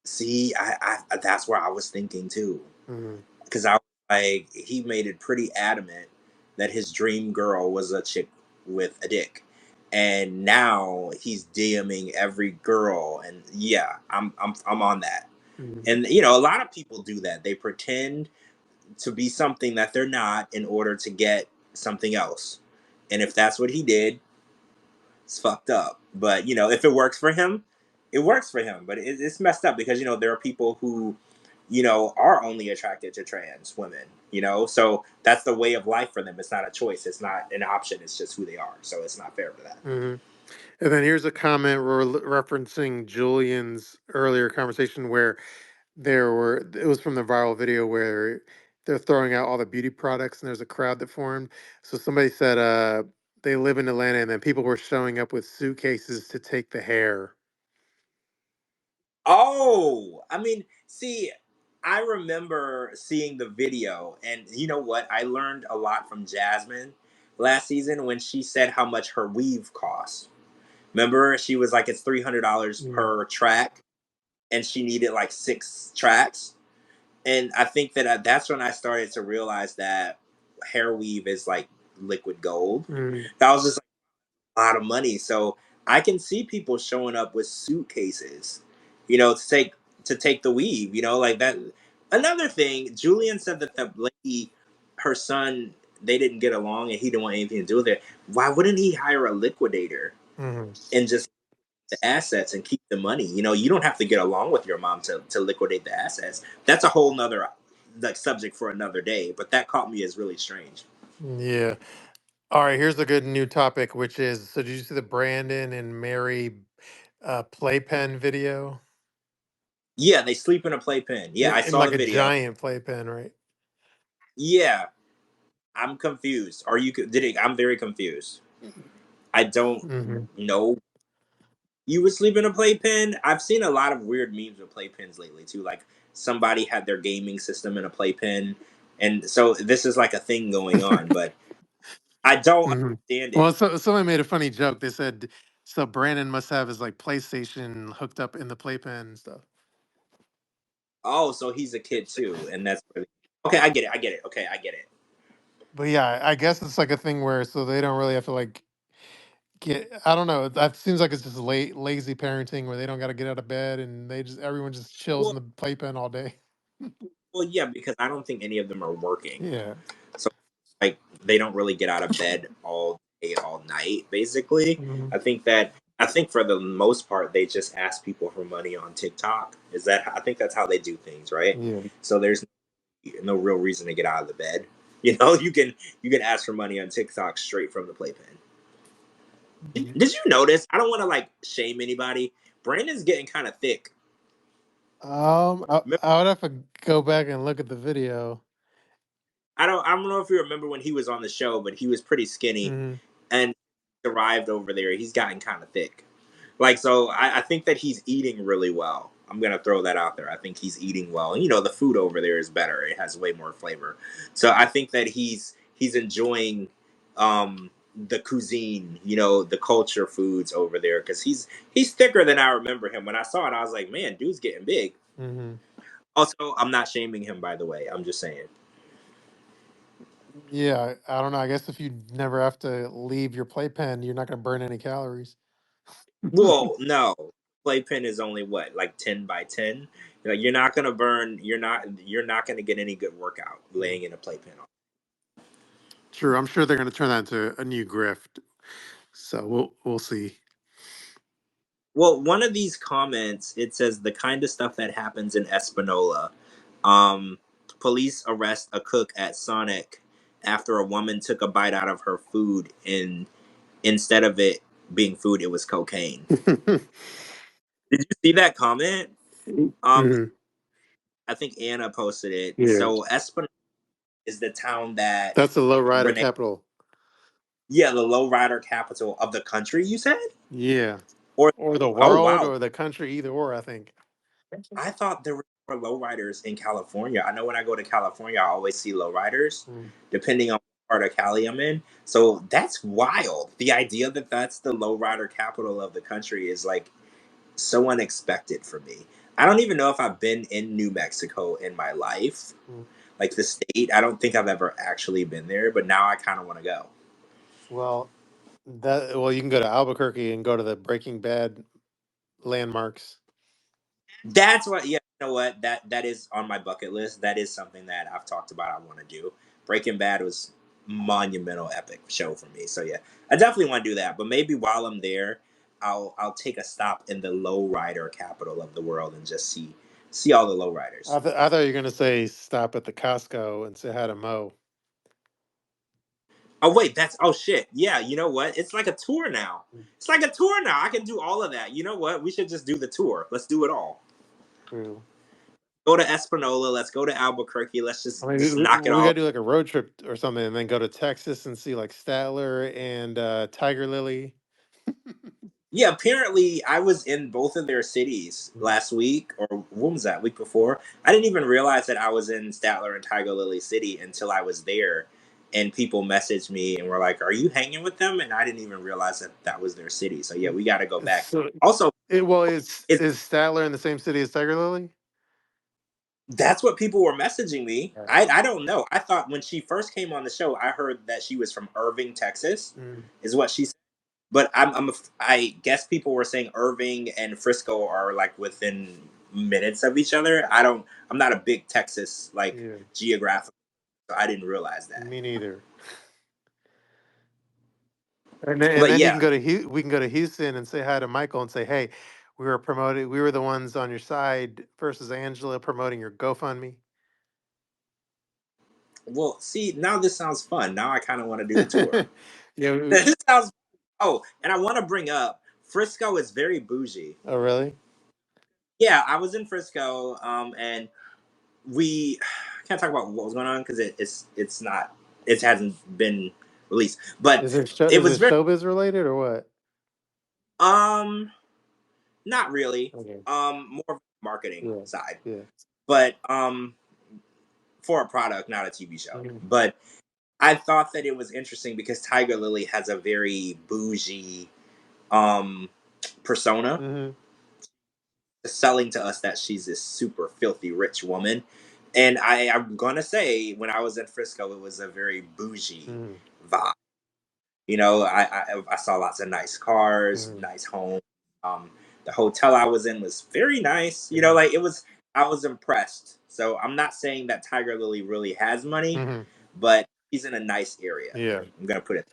See, I that's where I was thinking too. Mhm. Because I like he made it pretty adamant that his dream girl was a chick with a dick, and now he's DMing every girl, and yeah, I'm on that. Mhm. And a lot of people do that. They pretend to be something that they're not in order to get something else. And if that's what he did, it's fucked up. But if it works for him, it works for him. But it's messed up because there are people who are only attracted to trans women. So that's the way of life for them. It's not a choice. It's not an option. It's just who they are. So it's not fair to that. Mhm. And then here's a comment referencing Julian's earlier conversation where it was from the viral video where they're throwing out all the beauty products and there's a crowd that formed. So somebody said they live in Atlanta and then people were showing up with suitcases to take the hair. Oh, I mean, see, I remember seeing the video, and you know what? I learned a lot from Jasmine last season when she said how much her weave cost. Remember, she was like, it's $300 Mm. per track, and she needed like 6 tracks. And I think that that's when I started to realize that hair weave is like liquid gold. Mm. That was just a lot of money. So I can see people showing up with suitcases, you know, to take the weave, you know, like that. Another thing, Julian said that the lady, her son, they didn't get along and he didn't want anything to do with it. Why wouldn't he hire a liquidator Hmm. and just the assets and keep the money? You know, you don't have to get along with your mom to liquidate the assets. That's a whole nother like subject for another day. But that caught me as really strange. Yeah. All right. Here's a good new topic, which is, so did you see the Brandon and Mary playpen video? Yeah, they sleep in a playpen. Yeah, I In saw like the a video. giant playpen, right? Yeah, I'm confused. Are you? Did it? I'm very confused. I don't Hmm. know. You would sleep in a playpen. I've seen a lot of weird memes with playpens lately too. Like somebody had their gaming system in a playpen, and so this is like a thing going on. But I don't Hmm. understand it. Well, so someone made a funny joke. They said, so Brandon must have his like PlayStation hooked up in the playpen and stuff. Oh, so he's a kid too, and that's really okay. I get it. I get it. Okay, I get it. But yeah, I guess it's like a thing where so they don't really have to like I don't know. That seems like it's just lazy parenting where they don't got to get out of bed and everyone just chills in Well, the playpen all day. yeah, because I don't think any of them are working. Yeah. So like they don't really get out of bed all day, all night, basically. Mhm. I think for the most part they just ask people for money on TikTok. I think that's how they do things, right? Yeah. So there's no real reason to get out of the bed. You know, you can ask for money on TikTok straight from the playpen. Mhm. Did you notice? I don't want to like shame anybody. Brandon's getting kind of thick. I would have to go back and look at the video. I don't know if you remember when he was on the show, but he was pretty skinny, Hmm. and arrived over there. He's gotten kind of thick. Like so, I think that he's eating really well. I'm gonna throw that out there. I think he's eating well. And, you know, the food over there is better. It has way more flavor. So I think that he's enjoying the cuisine, you know, the culture foods over there because he's thicker than I remember him. When I saw it, I was like, man, dude's getting big. Hmm. Also, I'm not shaming him, by the way. I'm just saying. Yeah, I don't know. I guess if you never have to leave your playpen, you're not going to burn any calories. Well, no. Playpen is only what, like 10 by 10. Like you're not gonna burn. You're not gonna get any good workout Mm. laying in a playpen. True. I'm sure they're going to turn that into a new grift. So we'll see. Well, one of these comments it says the kind of stuff that happens in Espanola. Um, Police arrest a cook at Sonic after a woman took a bite out of her food and instead of it being food, it was cocaine. Did you see that comment? Um, Hmm. I think Anna posted it. Yeah. So Espanola is the town that That's the low rider Renee. capital. Yeah, the lowrider capital of the country. You said, Yeah. or Or the oh world wow, or the country, either or, I think. I thought there were lowriders in California. I know when I go to California, I always see lowriders, Mm. depending on what part of Cali I'm in. So that's wild. The idea that that's the lowrider capital of the country is like so unexpected for me. I don't even know if I've been in New Mexico in my life, Mm. like the state. I don't think I've ever actually been there, but now I kind of want to go. Well, you can go to Albuquerque and go to the Breaking Bad landmarks. That's what. Yeah, you know what? That is on my bucket list. That is something that I've talked about. I want to do. Breaking Bad was monumental, epic show for me. So yeah, I definitely want to do that. But maybe while I'm there, I'll take a stop in the lowrider capital of the world and just see all the lowriders. I thought you were gonna say stop at the Costco and say hi to Mo. Oh wait, that's oh shit. Yeah, you know what? It's like a tour now. It's like a tour now. I can do all of that. You know what? We should just do the tour. Let's do it all. True. Go to Espanola. Let's go to Albuquerque. Let's I just mean, knock it we all. gotta do like a road trip or something, and then go to Texas and see like Statler and Tiger Lily. Yeah, apparently I was in both of their cities last week, or when was that, week before? I didn't even realize that I was in Statler and Tiger Lily City until I was there. And people messaged me and were like, "Are you hanging with them?" And I didn't even realize that that was their city. So yeah, we got to go back. So, Also, it's is Statler in the same city as Tiger Lily? that's what people were messaging me. Yeah. I don't know. I thought when she first came on the show, I heard that she was from Irving, Texas, Mm. is what she said. But I guess people were saying Irving and Frisco are like within minutes of each other. I'm not a big Texas like Yeah, geographic, so I didn't realize that. me neither. And But then you yeah, can go to we can go to Houston and say hi to Michael and say, hey, we were promoted. We were the ones on your side versus Angela promoting your GoFundMe. well, see, now this sounds fun. Now I kind of want to do the tour. Yeah. This sounds. Oh, and I want to bring up Frisco is very bougie. Oh, really? Yeah, I was in Frisco, and we I can't talk about what was going on because it's not it hasn't been released, but it Is was it very showbiz related or what? um not really Okay. more of a marketing Yeah. side, Yeah. but for a product, not a TV show. Mhm. But I thought that it was interesting because Tiger Lily has a very bougie um persona, Mhm. selling to us that she's this super filthy rich woman. And I'm gonna say, when I was in Frisco, it was a very bougie Mhm. vibe. You know, I saw lots of nice cars, Mhm. nice homes. The hotel I was in was very nice. You know, Mhm. like it was. I was impressed. So I'm not saying that Tiger Lily really has money, Mhm. but he's in a nice area. Yeah. I'm gonna put it.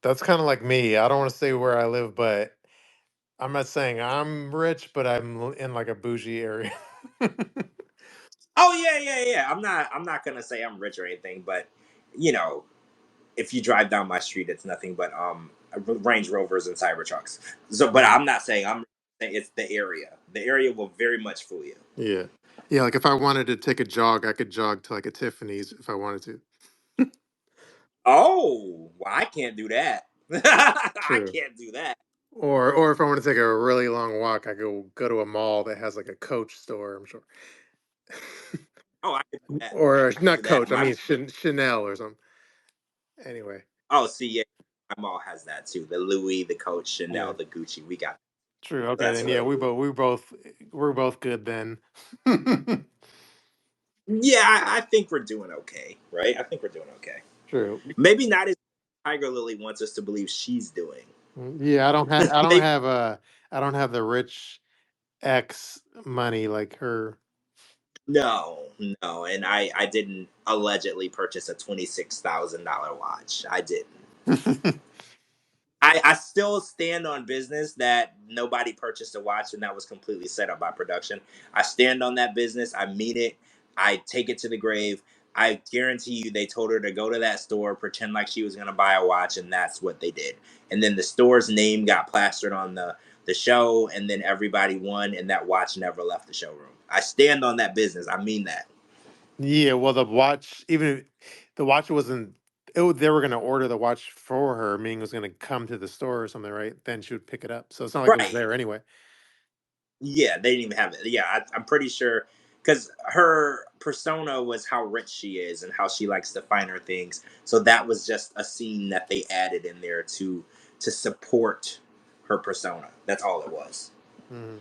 That's kind of like me. I don't want to say where I live, but I'm not saying I'm rich, but in like a bougie area. Oh yeah. I'm not gonna say I'm rich or anything, but you know, if you drive down my street, it's nothing but Range Rovers and Cybertrucks. So, but Mhm. I'm not saying I'm. It's the area. The area will very much fool you. Yeah. Yeah, like if I wanted to take a jog, I could jog to like a Tiffany's if I wanted to. Oh, well, I can't do that. I True. can't do that. Or if I want to take a really long walk, I go to a mall that has like a Coach store, I'm sure. Oh, I can do that. Or I can not do that. Coach, I mean Chanel or something. Anyway, Oh, see, yeah, my mall has that too. The Louis, the Coach, yeah. Chanel, the Gucci. We got True. Okay, that's then yeah, real. we're both good then. Yeah, I think we're doing okay, right? I think we're doing okay. True. Maybe not as Tiger Lily wants us to believe she's doing. Yeah, Maybe. I don't have the rich X money like her. No, no, and I didn't allegedly purchase a $26,000 watch. I didn't. I still stand on business that nobody purchased a watch and that was completely set up by production. I stand on that business. I mean it. I take it to the grave. I guarantee you they told her to go to that store, pretend like she was going to buy a watch, and that's what they did. And then the store's name got plastered on the show, and then everybody won, and that watch never left the showroom. I stand on that business. I mean that. Yeah, well, the watch, even if the watch wasn't, they were going to order the watch for her, meaning it was going to come to the store or something, right? Then she would pick it up. So it's not like it was Right. there anyway. Yeah, they didn't even have it. Yeah, I'm pretty sure because her persona was how rich she is and how she likes to finer things. So that was just a scene that they added in there to support her persona. That's all it was. Mhm.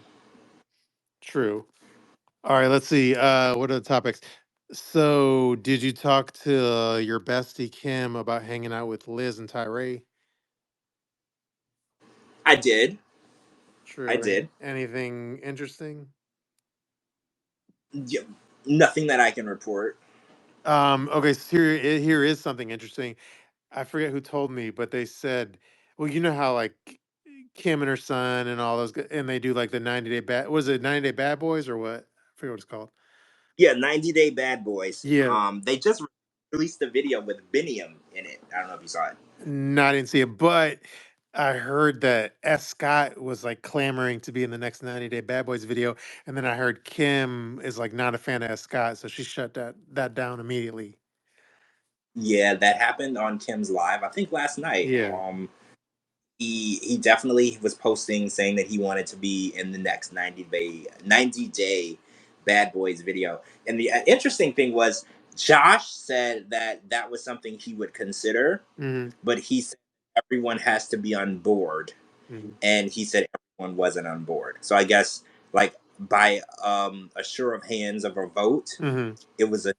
True. All right, let's see. What are the topics? So, did you talk to your bestie Kim about hanging out with Liz and Tyree? I did. I True. did. Anything interesting? Yeah, nothing that I can report. Okay, so here is something interesting. I forget who told me, but they said, well, you know how like Kim and her son and all those, and they do like the 90-day bad, was it 90-day bad boys or what? I forget what it's called. Yeah, 90 Day Bad Boys. Yeah, They just released a video with Biniam in it. I don't know if you saw it. no, I didn't see it, but I heard that S. Scott was like clamoring to be in the next 90-day bad boys video, and then I heard Kim is like not a fan of S. Scott, so she shut that down immediately. Yeah, that happened on Kim's live. I think last night. Yeah. He definitely was posting saying that he wanted to be in the next 90 day Bad Boys video. And the interesting thing was Josh said that that was something he would consider, Hmm. but he said everyone has to be on board, Hmm. and he said everyone wasn't on board. So I guess like by a sure of hands of a vote, Hmm. it was a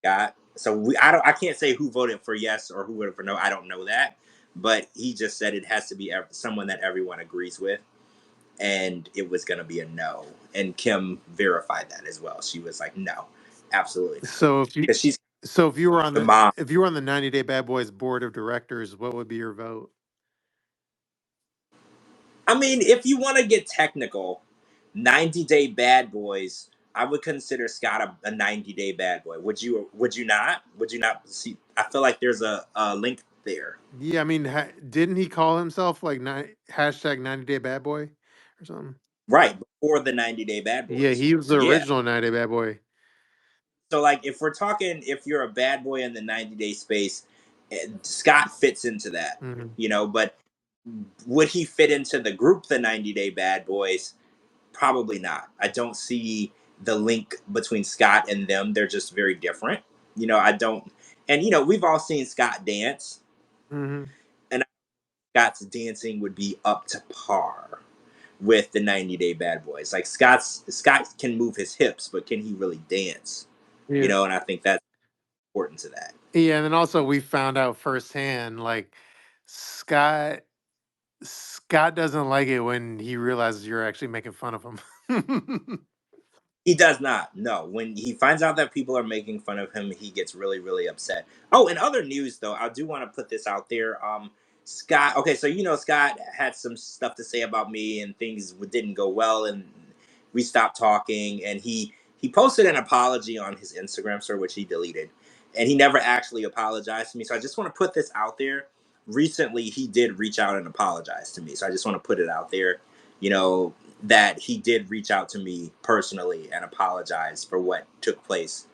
guy. So I can't say who voted for yes or who voted for no. I don't know that, but he just said it has to be someone that everyone agrees with, and it was going to be a no. And Kim verified that as well. She was like, no, absolutely not, So if you because she's so if you were on the the mom. if you were on the 90 Day Bad Boys board of directors, what would be your vote? I mean, if you want to get technical, 90-day bad boys, I would consider Scott a 90-day bad boy. Would you not? Would you not see? I feel like there's a link there. Yeah, I mean, didn't he call himself like hashtag 90 Day Bad Boy or something? Right, before the 90-day bad Yeah, boys. he was the Yeah. original 90 Day Bad Boy. So like if we're talking if you're a bad boy in the 90-day space, Scott fits into that, Hmm. but would he fit into the group the 90-day bad boys? Probably not. I don't see the link between Scott and them. They're just very different. I don't. And we've all seen Scott dance, Hmm. and Scott's dancing would be up to par with the 90-day bad boys. Like Scott can move his hips, but can he really dance? Yeah. And I think that's important to that. Yeah, and then also we found out firsthand, like Scott Scott doesn't like it when he realizes you're actually making fun of him. He does not. No. When he finds out that people are making fun of him, he gets really, really upset. Oh, in other news though, I do want to put this out there. Scott. Okay, so Scott had some stuff to say about me, and things didn't go well, and we stopped talking. And he posted an apology on his Instagram story, which he deleted, and he never actually apologized to me. So I just want to put this out there. Recently, he did reach out and apologize to me. So I just want to put it out there. You know, that he did reach out to me personally and apologize for what took place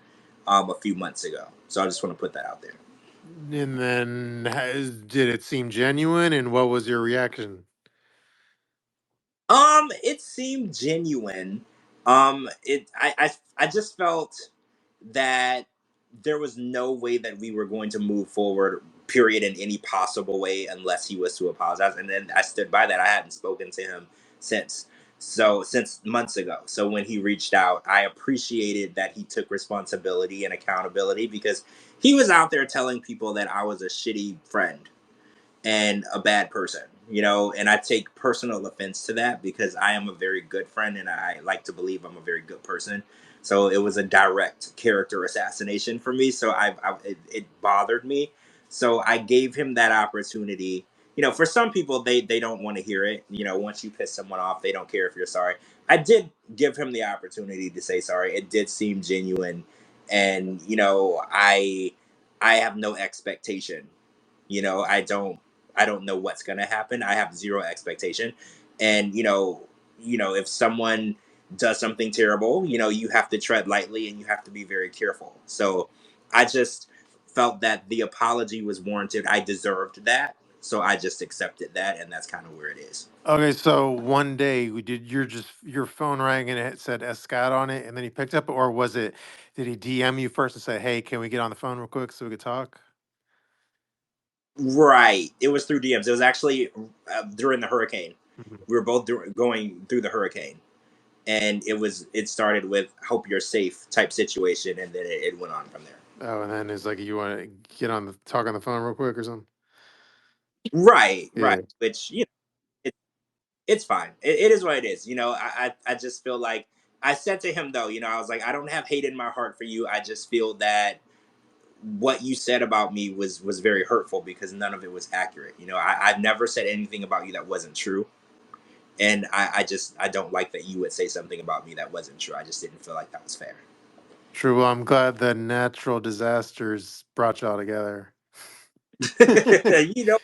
a few months ago. So I just want to put that out there. And then did it seem genuine, and what was your reaction? It seemed genuine. I just felt that there was no way that we were going to move forward, period, in any possible way unless he was to apologize. And then I stood by that. I hadn't spoken to him since. Since months ago. So when he reached out, I appreciated that he took responsibility and accountability, because he was out there telling people that I was a shitty friend and a bad person, and I take personal offense to that, because I am a very good friend and I like to believe I'm a very good person. So it was a direct character assassination for me. So it bothered me. So I gave him that opportunity. For some people, they don't want to hear it. Once you piss someone off, they don't care if you're sorry. I did give him the opportunity to say sorry. It did seem genuine, and I have no expectation. I don't know what's going to happen. I have zero expectation. And if someone does something terrible, you have to tread lightly and you have to be very careful. So I just felt that the apology was warranted. I deserved that. So I just accepted that, and that's kind of where it is. Okay, so one day your phone rang and it said S. Scott on it, and then he picked up, or did he DM you first and say, "Hey, can we get on the phone real quick so we could talk"? Right. It was through DMs. It was actually during the hurricane. Mhm. We were both going through the hurricane, and it started with "hope you're safe" type situation, and then it went on from there. Oh, and then it's like, you want to get on the talk on the phone real quick or something? Right, right. Yeah. Which it's fine. It is what it is. I just feel like I said to him though. I was like, I don't have hate in my heart for you. I just feel that what you said about me was very hurtful, because none of it was accurate. I've never said anything about you that wasn't true, and I don't like that you would say something about me that wasn't true. I just didn't feel like that was fair. True. Well, I'm glad the natural disasters brought y'all together. you know,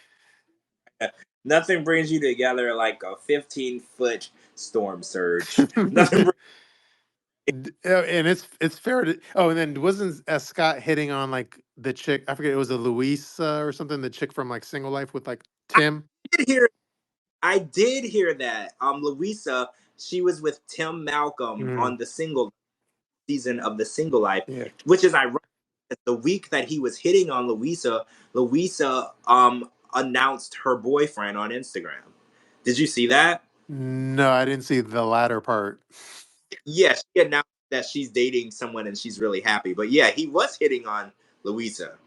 nothing brings you together like a 15-foot storm surge. Nothing. And it's fair to. Oh, and then wasn't Scott hitting on like the chick? I forget. It was a Louisa or something. The chick from like Single Life with like I Tim. did hear. I did hear that. Louisa, she was with Tim Malcolm Mm, on the single season of the Single Life, yeah. which is ironic. The week that he was hitting on Louisa, announced her boyfriend on Instagram. Did you see that? No, I didn't see the latter part. Yes, she announced that she's dating someone and she's really happy. But yeah, he was hitting on Louisa,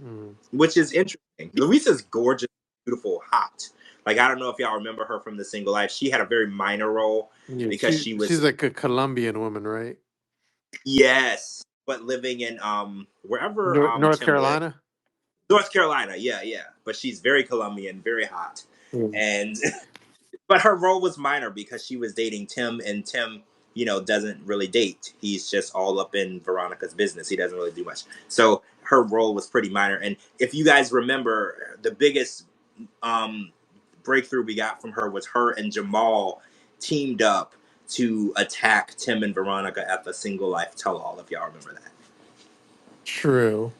Mm. which is interesting. Luisa's gorgeous, beautiful, hot. Like I don't know if y'all remember her from The Single Life. She had a very minor role Yeah, because she was, she's like a Colombian woman, right? yes, but living in wherever North Tim lived. Carolina. North Carolina, yeah, yeah. But she's very Colombian, very hot. Mm. And but her role was minor because she was dating Tim, and Tim, doesn't really date. He's just all up in Veronica's business. He doesn't really do much. So her role was pretty minor. And if you guys remember, the biggest um, breakthrough we got from her was her and Jamal teamed up to attack Tim and Veronica at the Single Life tell-all, if y'all remember that. True.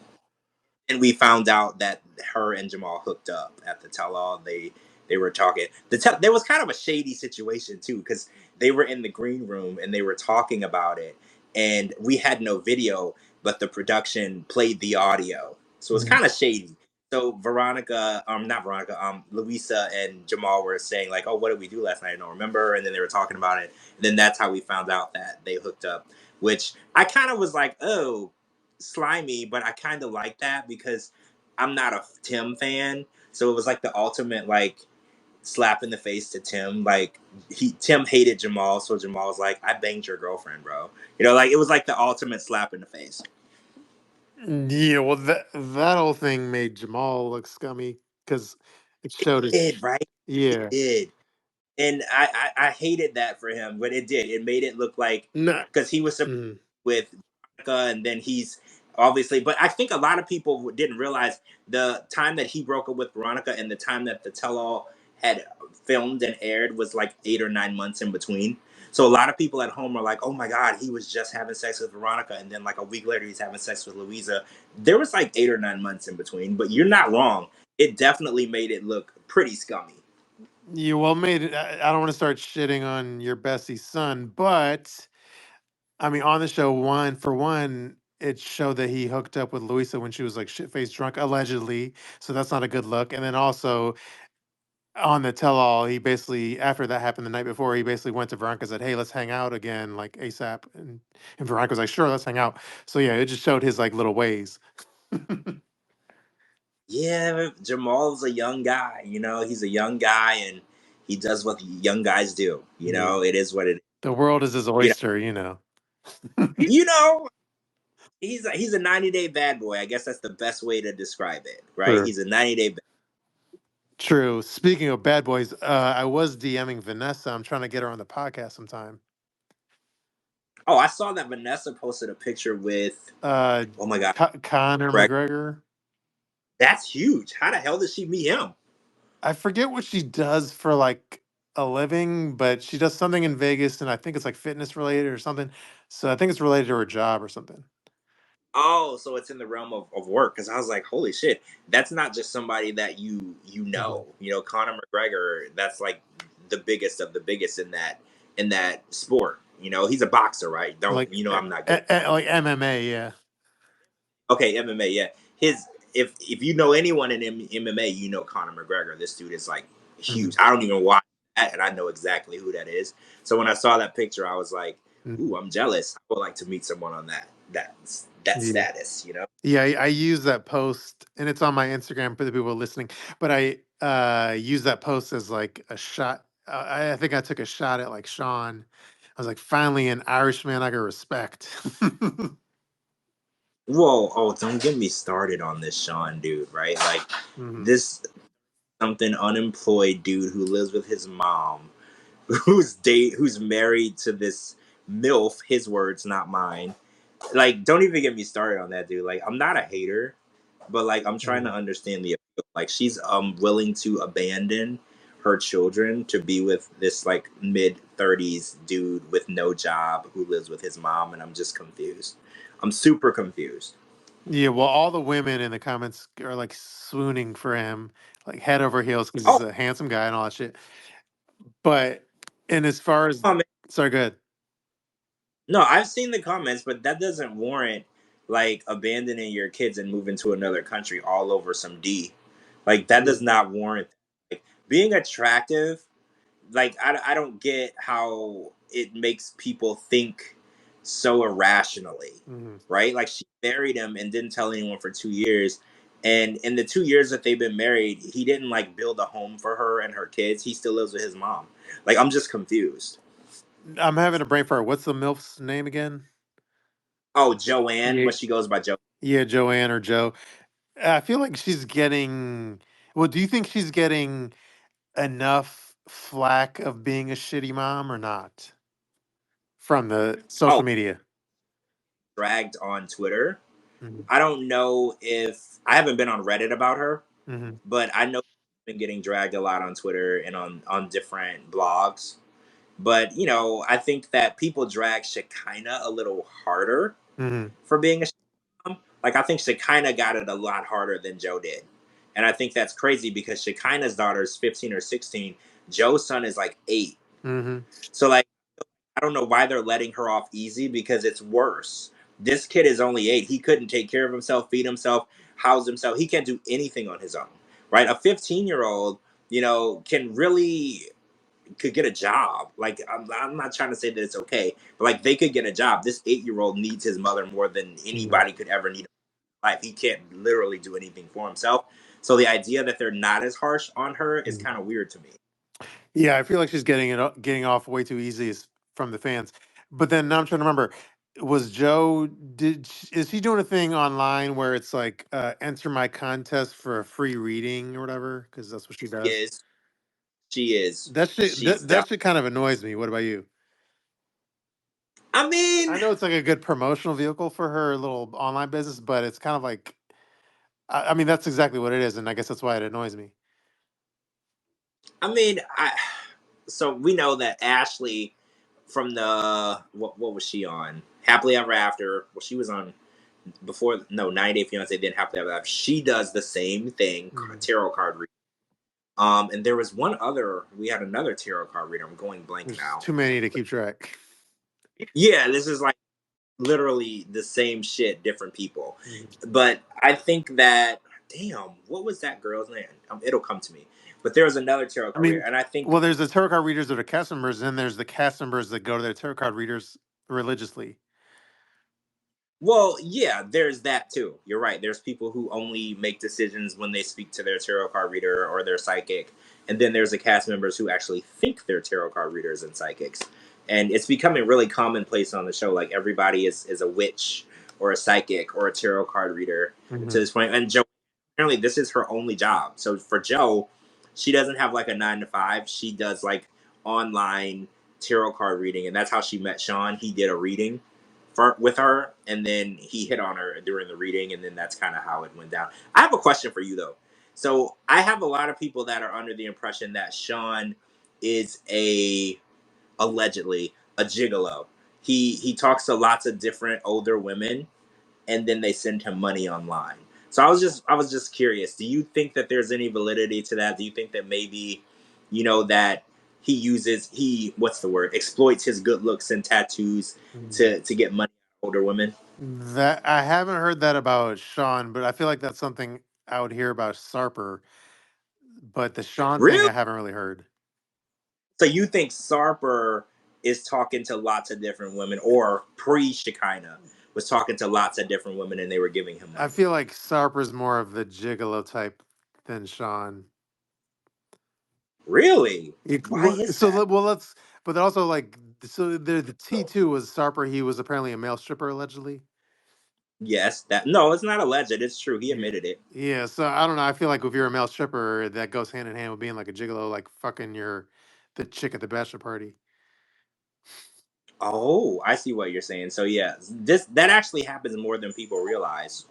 And we found out that her and Jamal hooked up at the tell-all. They were talking. There was kind of a shady situation too, because they were in the green room and they were talking about it, and we had no video, but the production played the audio, so it's Mhm. kind of shady. So Veronica, not Veronica, Louisa and Jamal were saying like, "Oh, what did we do last night? I don't remember." And then they were talking about it, and then that's how we found out that they hooked up. Which I kind of was like, "Oh, slimy," but I kind of like that because I'm not a Tim fan. So it was like the ultimate like slap in the face to Tim. Like Tim hated Jamal, so Jamal was like, "I banged your girlfriend, bro." Like it was like the ultimate slap in the face. Yeah, well, that whole thing made Jamal look scummy because it showed It his. did, right? It Yeah. did. And I hated that for him, but it did. It made it look like, No. because he was Mm. with Veronica, and then he's obviously. But I think a lot of people didn't realize the time that he broke up with Veronica and the time that the tell-all had filmed and aired was like 8 or 9 months in between. So a lot of people at home are like, "Oh my God, he was just having sex with Veronica, and then like a week later he's having sex with Louisa." There was like 8 or 9 months in between, but you're not wrong. It definitely made it look pretty scummy. You well made it. I don't want to start shitting on your Bessie's son, but I mean, on the show, one, it showed that he hooked up with Louisa when she was like shit faced drunk, allegedly. So that's not a good look. And then also on the tell all, he basically, after that happened the night before, he basically went to Veronica and said, "Hey, let's hang out again, like ASAP." And Veronica was like, "Sure, let's hang out." So yeah, it just showed his like little ways. Yeah, Jamal's a young guy. He's a young guy, and he does what young guys do. Yeah. It is what it is. The world is his You know, oyster, you know. you know, he's a 90-day bad boy. I guess that's the best way to describe it, right? True. He's a 90-day. True. Speaking of bad boys, I was DMing Vanessa. I'm trying to get her on the podcast sometime. Oh, I saw that Vanessa posted a picture with. Uh, Oh my God, Conor Greg. McGregor. That's huge. How the hell did she meet him? I forget what she does for like a living, but she does something in Vegas, and I think it's like fitness related or something. So I think it's related to her job or something. Oh, so it's in the realm of work. Because I was like, holy shit, that's not just somebody that you Mhm. know. Conor McGregor, that's like the biggest of the biggest in that sport. He's a boxer, right? Don't Like I'm not good. like MMA, yeah. Okay, MMA, yeah. His if you know anyone in MMA, you know Conor McGregor. This dude is like Mhm. huge. I don't even watch that, and I know exactly who that is. So when I saw that picture, I was like, Mhm. ooh, I'm jealous. I would like to meet someone on that Yeah. status. Yeah, I use that post, and it's on my Instagram for the people listening. But I use that post as like a shot. I think I took a shot at like Sean. I was like, finally, an Irishman I can respect. Whoa, oh, don't get me started on this Sean dude, right? Like Mhm. this something unemployed dude who lives with his mom, who's married to this MILF, his words, not mine. Like, don't even get me started on that dude. Like, I'm not a hater, but like I'm trying to Mhm. understand the appeal. Like she's willing to abandon her children to be with this like mid-30s dude with no job who lives with his mom, and I'm just confused. I'm super confused. Yeah, well, all the women in the comments are like swooning for him, like head over heels, because Oh, he's a handsome guy and all that shit. But and as far as man. sorry, good. No, I've seen the comments, but that doesn't warrant like abandoning your kids and moving to another country all over some D. Like that does not warrant, like, being attractive. Like I don't get how it makes people think so irrationally, Mhm. right? Like she married him and didn't tell anyone for 2 years, And in the 2 years that they've been married, he didn't like build a home for her and her kids. He still lives with his mom. Like, I'm just confused. I'm having a brain fart. What's the MILF's name again? Oh, Joanne, Yeah, but she goes by Joe. yeah, Joanne or Joe. I feel like she's getting. Well, do you think she's getting enough flack of being a shitty mom or not from the social Oh, media? dragged on Twitter. Hmm. I don't know if I haven't been on Reddit about her, Hmm. but I know she's been getting dragged a lot on Twitter and on different blogs. But I think that people drag Shekinah a little harder Hmm. for being a mom. Like, I think Shekinah got it a lot harder than Joe did, and I think that's crazy because Shekinah's daughter is 15 or 16. Joe's son is like 8. Hmm. So, like, I don't know why they're letting her off easy because it's worse. This kid is only 8. He couldn't take care of himself, feed himself, house himself. He can't do anything on his own, right? A 15-year-old, can really could get a job. Like, I'm not trying to say that it's okay, but like they could get a job. This 8-year-old needs his mother more than Yeah. anybody could ever need in life. He can't literally do anything for himself. So the idea that they're not as harsh on her is kind of weird to me. Yeah, I feel like she's getting off way too easy from the fans. But then now I'm trying to remember, was Joe is he doing a thing online where it's like enter my contest for a free reading or whatever? Because that's what she does. Is she is That shit she's that down. shit kind of annoys me. What about you? I mean, I know it's like a good promotional vehicle for her little online business, but it's kind of like I mean that's exactly what it is, and I guess that's why it annoys me. I so we know that Ashley from the what was she on? Happily Ever After. Well, she was on before, no, 90 Day Fiance, then Happily Ever After. She does the same thing, Mhm. tarot card reading. And there was we had another tarot card reader. I'm going blank There's now. too many to keep track. Yeah, this is like literally the same shit, different people. Mhm. But I think that, damn, what was that girl's name? It'll come to me. But there was another tarot I card reader, mean, and I think, well, there's the tarot card readers that are cast members, and there's the cast members that go to their tarot card readers religiously. well, yeah, there's that too. You're right. There's people who only make decisions when they speak to their tarot card reader or their psychic. And then there's the cast members who actually think they're tarot card readers and psychics. And it's becoming really commonplace on the show. Like, everybody is a witch or a psychic or a tarot card reader to Hmm. this point. And Joe, apparently, this is her only job. So for Joe, she doesn't have like a 9 to 5. She does like online tarot card reading. And that's how she met Sean. He did a reading with her, and then he hit on her during the reading, and then that's kind of how it went down. I have a question for you though. So I have a lot of people that are under the impression that Sean is a allegedly a gigolo. He talks to lots of different older women, and then they send him money online. So I was just curious. Do you think that there's any validity to that? Do you think that maybe, that he what's the word, exploits his good looks and tattoos to get money out of older women? That I haven't heard that about Sean, but I feel like that's something I would hear about Sarper. But the Sean thing, Really? I haven't really heard. So you think Sarper is talking to lots of different women, or pre Shekinah was talking to lots of different women and they were giving him I money? feel like Sarper's more of the gigolo type than Sean. Really? Why Well, is that? well, let's. But also, like, so the T2 was Sarper. He was apparently a male stripper, allegedly. Yes, that no, it's not alleged. It's true. He Yeah. admitted it. Yeah. So I don't know. I feel like if you're a male stripper, that goes hand in hand with being like a gigolo, like fucking the chick at the bachelor party. Oh, I see what you're saying. So yeah, this that actually happens more than people realize.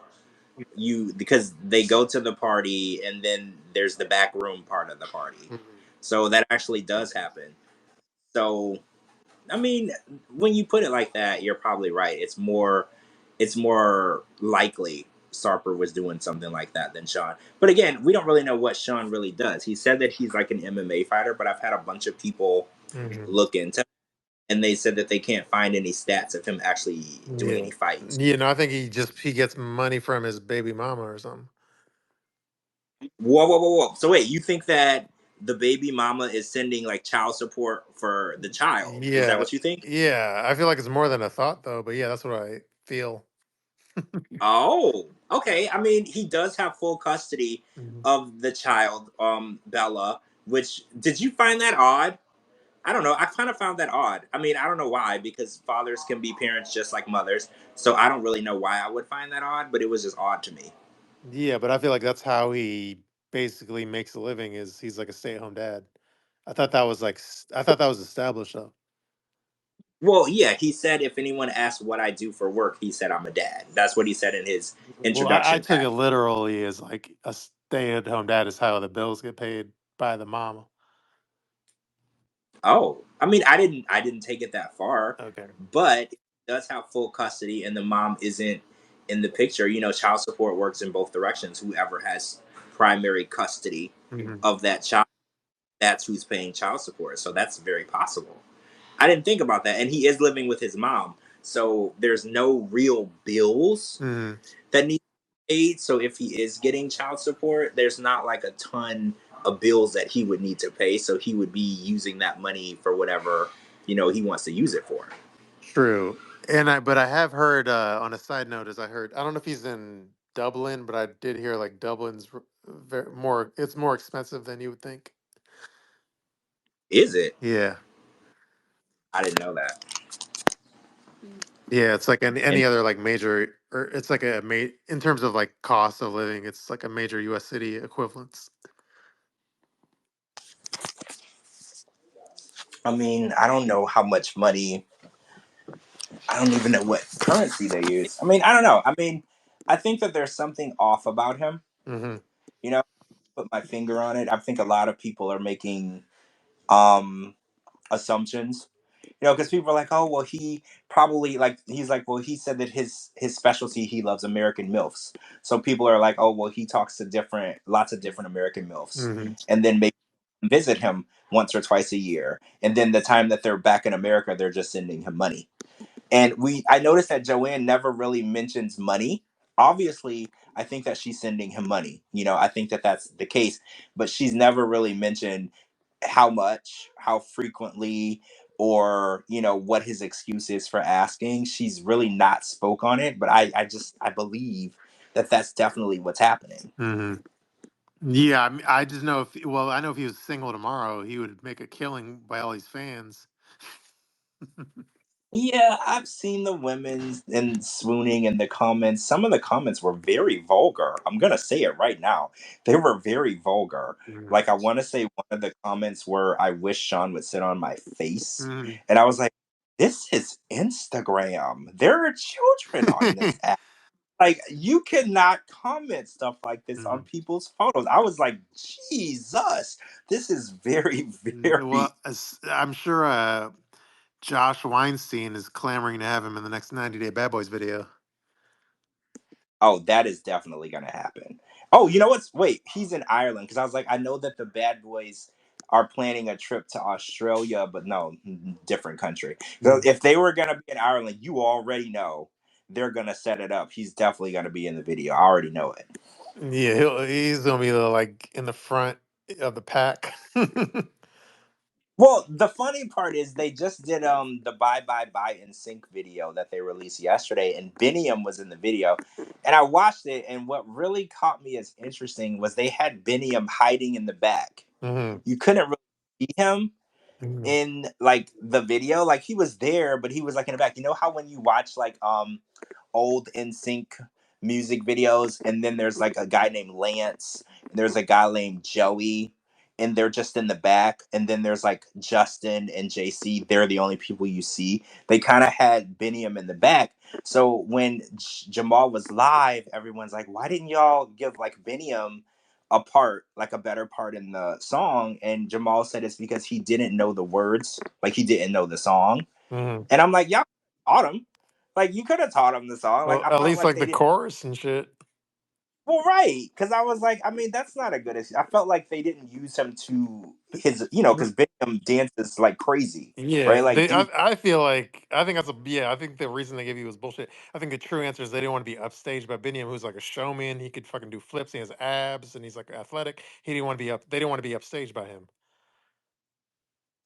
Because they go to the party and then there's the back room part of the party. Mhm. So that actually does happen. So I mean, when you put it like that, you're probably right. It's more likely Sarper was doing something like that than Sean. But again, we don't really know what Sean really does. He said that he's like an MMA fighter, but I've had a bunch of people Mhm. look into, and they said that they can't find any stats of him actually doing Yeah. any fighting. No, I think he gets money from his baby mama or something. Whoa, whoa, whoa, whoa! So wait, you think that the baby mama is sending like child support for the child? Is that Yeah. what you think? Yeah. I feel like it's more than a thought though, but yeah, that's what I feel. Oh, Okay, I mean, he does have full custody Mhm. of the child, Bella. Which did you find that odd? I don't know. I kind of found that odd. I mean, I don't know why, because fathers can be parents just like mothers. So I don't really know why I would find that odd, but it was just odd to me. Yeah, but I feel like that's how he basically makes a living. Is he's like a stay-at-home dad. I thought that was I thought that was established though. Well, yeah, he said if anyone asks what I do for work, he said I'm a dad. That's what he said in his Well, I introduction took it pack. literally as like a stay-at-home dad is how the bills get paid by the mama. Oh, I mean, I didn't take it that far, Okay. but he does have full custody, and the mom isn't in the picture. You know, child support works in both directions. Whoever has primary custody Hmm. of that child, that's who's paying child support. So that's very possible. I didn't think about that, and he is living with his mom, so there's no real bills Hmm. that need to be paid. So if he is getting child support, there's not like a ton of bills that he would need to pay. So he would be using that money for whatever he wants to use it for. True. But I have heard on a side note, as I heard, I don't know if he's in Dublin, but I did hear like more. It's more expensive than you would think. Is it? Yeah. I didn't know that. Yeah, it's like any And other like major, or it's like in terms of like cost of living, it's like a major U.S. city equivalence. I mean, I don't know how much money. I don't even know what currency they use. I mean, I don't know. I mean, I think that there's something off about him. Hmm. You know, put my finger on it. I think a lot of people are making um assumptions, because people are like, oh well, he probably, like, he's like, well, he said that his specialty, he loves American milfs. So people are like, oh well, he talks to lots of different American milfs, Hmm. and then maybe visit him once or twice a year, and then the time that they're back in America, they're just sending him money. And I noticed that Joanne never really mentions money. Obviously, I think that she's sending him money. I think that that's the case, but she's never really mentioned how much, how frequently, or what his excuse is for asking. She's really not spoke on it, but I believe that that's definitely what's happening. Hmm. Yeah, I just know well, I know if he was single tomorrow, he would make a killing by all these fans. Yeah, I've seen the women and swooning in the comments. Some of the comments were very vulgar. I'm gonna say it right now. They were very vulgar. Mhm. Like, I want to say one of the comments were, "I wish Sean would sit on my face," Mhm. and I was like, "This is Instagram. There are children on this app. Like, you cannot comment stuff like this on Mhm. people's photos." I was like, "Jesus, this is very, very." Well, I'm sure Josh Weinstein is clamoring to have him in the next 90-day Bad Boys video. Oh, that is definitely gonna happen. Oh, you know what's? Wait, he's in Ireland, because I was like, I know that the Bad Boys are planning a trip to Australia, but no, different country. So Mhm. if they were gonna be in Ireland, you already know they're gonna set it up. He's definitely gonna be in the video. I already know it. Yeah, he's gonna be like in the front of the pack. Well, the funny part is they just did the Bye Bye Bye in Sync video that they released yesterday, and Biniam was in the video. And I watched it, and what really caught me as interesting was they had Biniam hiding in the back. Hmm. You couldn't really see him Hmm. in like the video. Like, he was there, but he was like in the back. You know how when you watch like old NSYNC music videos, and then there's like a guy named Lance, and there's a guy named Joey, and they're just in the back, and then there's like Justin and JC, they're the only people you see. They kind of had Biniam in the back. So when Jamal was live, everyone's like, why didn't y'all give like Biniam a part, like a better part in the song? And Jamal said it's because he didn't know the words, like he didn't know the song. Hmm. And I'm like, y'all taught him. Like, you could have taught him the song. Like, Well, I at felt least like like they the didn't. chorus and shit. Well, right, because I was like, I mean, that's not a good issue. I felt like they didn't use him to his, because Biniam dances like crazy, Yeah, right? Like, dude. I feel like I think that's a yeah. I think the reason they gave you was bullshit. I think the true answer is they didn't want to be upstaged by Biniam, who's like a showman. He could fucking do flips. He has abs, and he's like athletic. He didn't want to be up. They didn't want to be upstaged by him.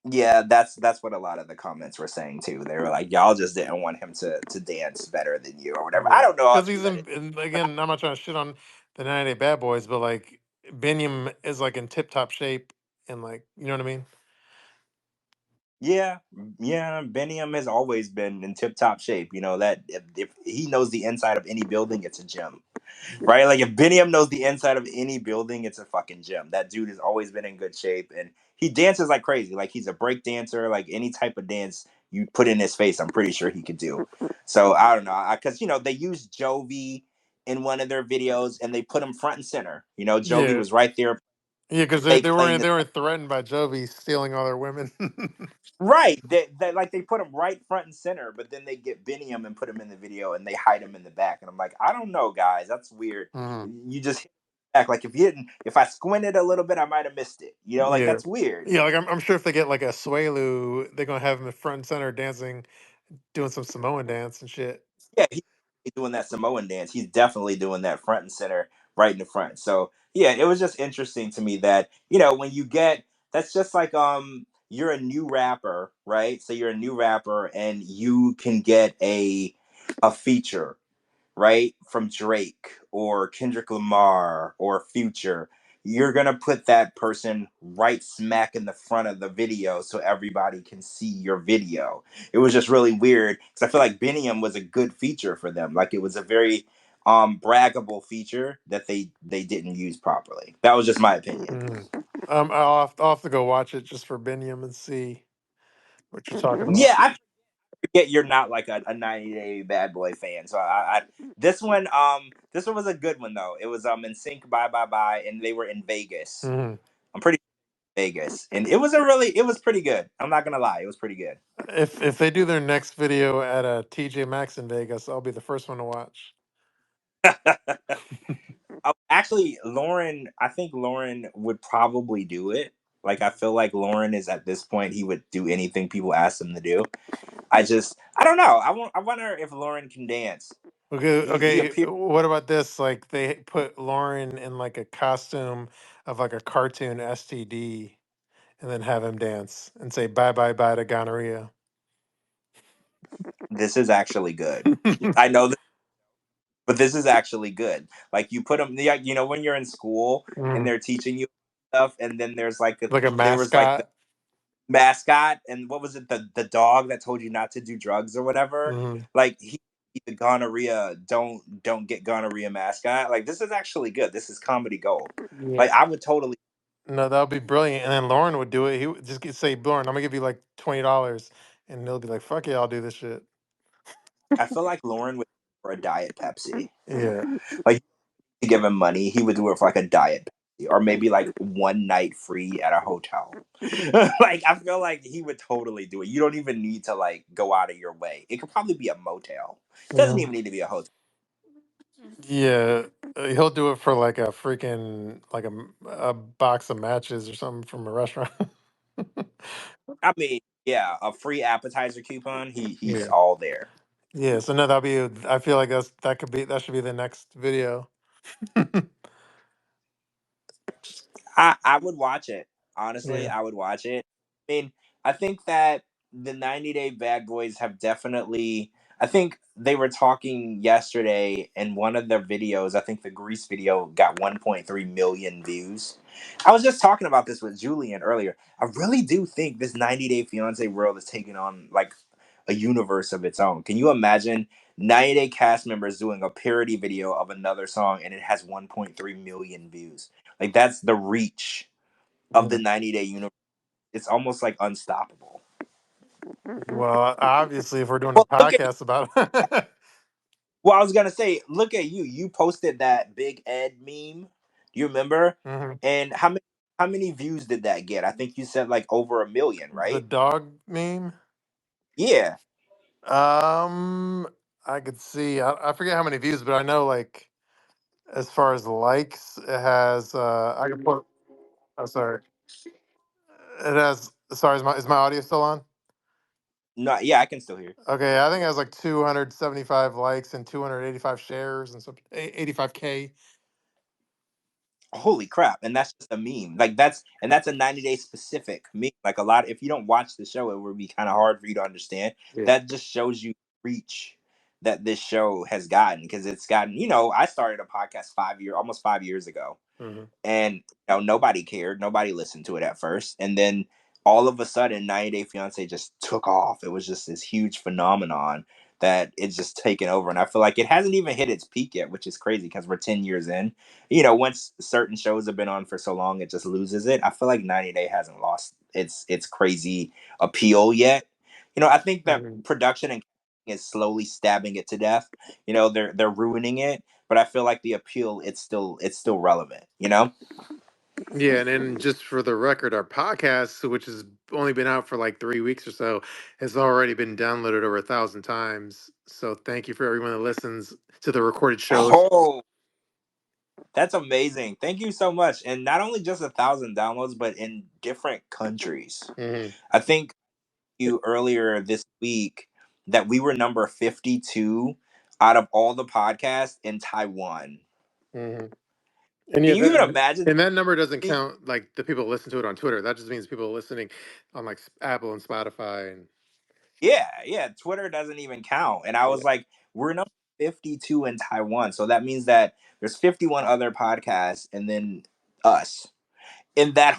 Yeah, that's what a lot of the comments were saying too. They were like, y'all just didn't want him to dance better than you or whatever. I Yeah, don't know how because true he's that is. again. I'm not trying to shit on the 90 Bad Boys, but like Benyam is like in tip top shape, and like you know what I mean. Yeah, yeah. Beniam has always been in tip top shape. You know that if he knows the inside of any building, it's a gym, right? Like if Beniam knows the inside of any building, it's a fucking gym. That dude has always been in good shape, and he dances like crazy. Like he's a break dancer. Like any type of dance you put in his face, I'm pretty sure he could do. So I don't know, because they used Jovi in one of their videos, and they put him front and center. Jovi Yeah, was right there. yeah, because they, They they playing were this. they were threatened by Jovi stealing all their women. Right. They put him right front and center, but then they get Biniam and put him in the video and they hide him in the back. And I'm like, I don't know, guys. That's weird. Mhm. You just hit the back. Like if I squinted a little bit, I might have missed it. Like Yeah, that's weird. yeah. Like I'm sure if they get like a Swelu, they're gonna have him in front and center dancing, doing some Samoan dance and shit. Yeah, he's doing that Samoan dance. He's definitely doing that front and center, right in the front. So yeah, it was just interesting to me that when you get that's just like you're a new rapper, right? So you're a new rapper and you can get a feature, right, from Drake or Kendrick Lamar or Future. You're gonna put that person right smack in the front of the video so everybody can see your video. It was just really weird because I feel like Beniam was a good feature for them. Like it was a very braggable feature that they didn't use properly. That was just my opinion. Mhm. I'll have to go watch it just for Benyam and see what you're talking about. Yeah, I forget you're not like a 90 Day Bad Boy fan. So this one was a good one though. It was in sync bye bye bye and they were in Vegas. Hmm. I'm pretty Vegas, and it was pretty good. I'm not gonna lie, it was pretty good. If they do their next video at a TJ Maxx in Vegas, I'll be the first one to watch. Actually, Lauren, I think Lauren would probably do it. Like, I feel like Lauren is at this point, he would do anything people ask him to do. I don't know. I wonder if Lauren can dance. Okay, He okay. appeared. What about this? Like they put Lauren in like a costume of like a cartoon STD, and then have him dance and say bye bye bye to gonorrhea. This is actually good. I know this, but this is actually good. Like you put them, yeah, when you're in school and Mm. they're teaching you stuff, and then Like a there was like mascot. mascot and what was it, the dog that told you not to do drugs or whatever, Hmm. like he the gonorrhea don't get gonorrhea mascot. Like this is actually good. This is comedy gold. Yeah. Like I would totally. No, that would be brilliant. And then Lauren would do it. He would just say, "Lauren, I'm gonna give you like $20," and they'll be like, "Fuck yeah, I'll do this shit." I feel like Lauren would for a diet Pepsi. Yeah. Like to give him money, he would do it for like a diet Pepsi or maybe like one night free at a hotel. Like I feel like he would totally do it. You don't even need to like go out of your way. It could probably be a motel. It doesn't Mhm. even need to be a hotel. Yeah, he'll do it for like a freaking like a box of matches or something from a restaurant. I mean, yeah, a free appetizer coupon. He's Yeah. all there. Yeah, so no, that'll be. I feel like that should be the next video. I would watch it. Honestly, Yeah. I would watch it. I mean, I think that the 90 Day Bad Boys have definitely. I think they were talking yesterday in one of their videos. I think the Grease video got 1.3 million views. I was just talking about this with Julian earlier. I really do think this 90 Day Fiance world is taking on like a universe of its own. Can you imagine 90 Day cast members doing a parody video of another song and it has 1.3 million views? Like that's the reach of the Mhm. 90 Day universe. It's almost like unstoppable. Well, obviously, if we're doing a Well, look at podcast about it. well, I was gonna say, look at you. You posted that Big Ed meme. Do you remember? Mhm. And how many views did that get? I think you said like over 1 million, The right? dog meme. Yeah. Um, I could see. I forget how many views, but I know like as far as likes, it has. I can put. Oh, sorry. It has. Sorry, is my audio still on? No, yeah, I can still hear. Okay, I think it has like 275 likes and 285 shares and some 85K. Holy crap. And that's just a meme. Like that's a 90-day specific meme. Like a lot, if you don't watch the show, it would be kind of hard for you to understand. Yeah. That just shows you reach that this show has gotten, because it's gotten, I started a podcast almost 5 years ago, Mhm. and nobody cared, nobody listened to it at first, and then all of a sudden 90 Day Fiance just took off. It was just this huge phenomenon that it's just taken over, and I feel like it hasn't even hit its peak yet, which is crazy because we're 10 years in. Once certain shows have been on for so long, it just loses it. I feel like 90 Day hasn't lost its crazy appeal yet. I think that Mhm. production and is slowly stabbing it to death. They're ruining it, but I feel like the appeal, it's still relevant. Yeah, and then just for the record, our podcast, which has only been out for like 3 weeks or so, has already been downloaded over 1,000 times. So thank you for everyone that listens to the recorded shows. Oh, that's amazing. Thank you so much. And not only just 1,000 downloads, but in different countries. Hmm. I think you earlier this week that we were number 52 out of all the podcasts in Taiwan. Hmm. And yeah, Can you even imagine? and that number doesn't count like the people that listen to it on Twitter. That just means people listening on like Apple and Spotify and Yeah. Twitter doesn't even count. And I was yeah. like, we're number 52 in Taiwan. So that means that there's 51 other podcasts and then us in that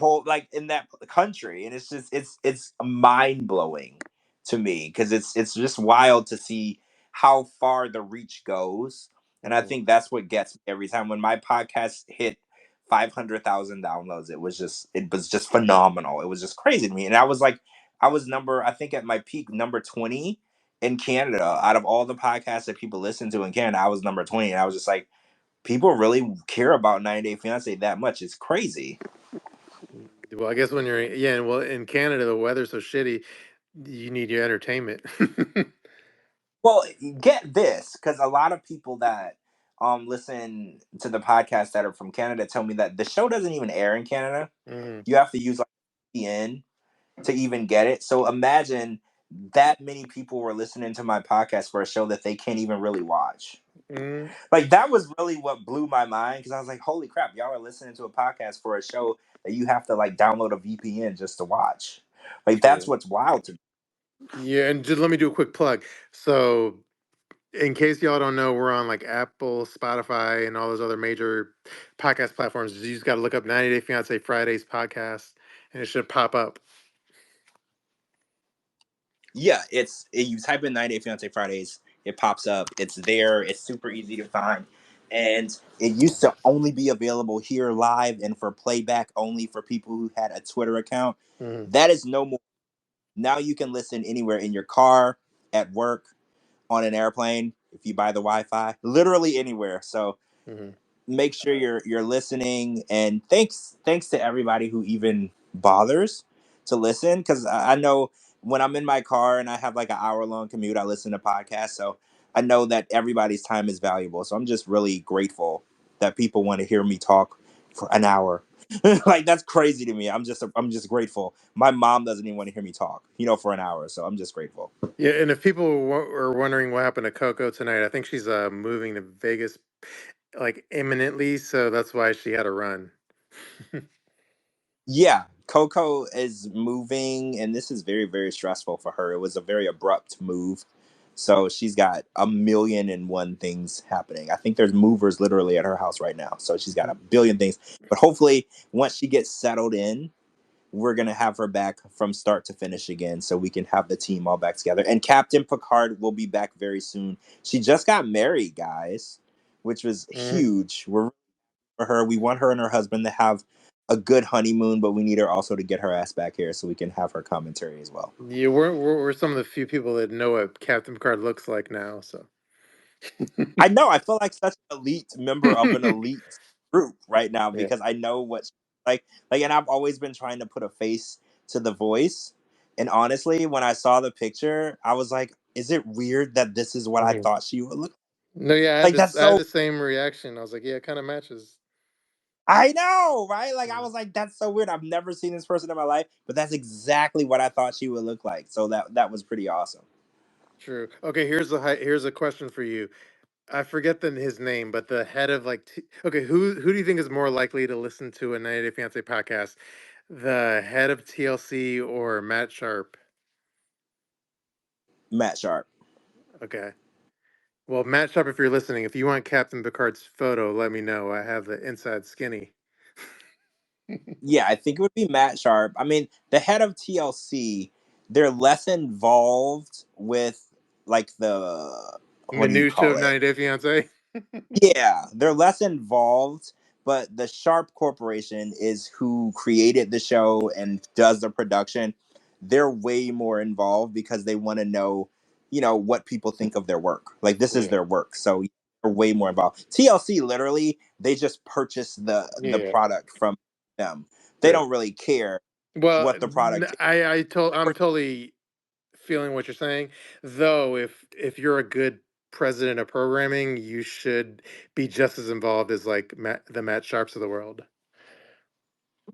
country. And it's just it's mind blowing to me, because it's just wild to see how far the reach goes. And I Hmm. think that's what gets me every time when my podcast hit 500,000 downloads. It was just phenomenal. It was just crazy to me. And I think at my peak number 20 in Canada. Out of all the podcasts that people listen to in Canada, I was number 20. And I was just like, people really care about 90 Day Fiance that much. It's crazy. Well, I guess when you're well in Canada, the weather's so shitty, you need your entertainment. Well, get this, because a lot of people that listen to the podcast that are from Canada tell me that the show doesn't even air in Canada. Hmm. You have to use like VPN to even get it. So imagine that many people were listening to my podcast for a show that they can't even really watch. Hmm. Like that was really what blew my mind, because I was like, holy crap, y'all are listening to a podcast for a show that you have to like download a VPN just to watch. Like that's what's wild to me. Yeah, and just let me do a quick plug. So, in case y'all don't know, we're on like Apple, Spotify, and all those other major podcast platforms. You just got to look up 90 Day Fiance Fridays podcast, and it should pop up. Yeah, you type in 90 Day Fiance Fridays, it pops up. It's there. It's super easy to find. And it used to only be available here live and for playback only for people who had a Twitter account. Hmm. That is no more. Now you can listen anywhere, in your car, at work, on an airplane, if you buy the Wi-Fi, literally anywhere. So Hmm. make sure you're listening, and thanks to everybody who even bothers to listen, because I know when I'm in my car and I have like an hour long commute, I listen to podcasts. So I know that everybody's time is valuable, so I'm just really grateful that people want to hear me talk for an hour. Like that's crazy to me. I'm just grateful. My mom doesn't even want to hear me talk, for an hour, so I'm just grateful. Yeah, and if people are wondering what happened to Coco tonight, I think she's moving to Vegas like imminently, so that's why she had to run. Yeah, Coco is moving, and this is very, very stressful for her. It was a very abrupt move. So she's got a million and one things happening. I think there's movers literally at her house right now. So she's got a billion things. But hopefully, once she gets settled in, we're going to have her back from start to finish again, so we can have the team all back together. And Captain Picard will be back very soon. She just got married, guys, which was Mhm. huge. We're for her. We want her and her husband to have a good honeymoon, but we need her also to get her ass back here so we can have her commentary as well. Yeah, we're some of the few people that know what Captain Picard looks like now. So, I know. I feel like such an elite member of an elite group right now, yeah, because I know what she's like, and I've always been trying to put a face to the voice. And honestly, when I saw the picture, I was like, "Is it weird that this is what I mhm. thought she would look No, yeah, like?" That's I had so. the same reaction. I was like, yeah, it kind of matches. I know, right? Like I Yeah, was like, "That's so weird. I've never seen this person in my life," but that's exactly what I thought she would look like. So that was pretty awesome. true. Okay, here's a question for you. I forget his name, but the head of like okay, who do you think is more likely to listen to a 90 Day Fiance podcast? The head of TLC or Matt Sharp? Matt Sharp. Okay. Well, Matt Sharp, if you're listening, if you want Captain Picard's photo, let me know. I have the inside skinny. Yeah, I think it would be Matt Sharp. I mean, the head of TLC, they're less involved with like the what do you Minutia call of it? 90 Day Fiance. Yeah, they're less involved, but the Sharp Corporation is who created the show and does the production. They're way more involved because they want to know, what people think of their work. Like this is Yeah. their work, so they're way more involved. TLC literally they just purchase the Yeah. product from them. They True. don't really care Well, what the product is. I'm totally feeling what you're saying. Though, if you're a good president of programming, you should be just as involved as like the Matt Sharps of the world.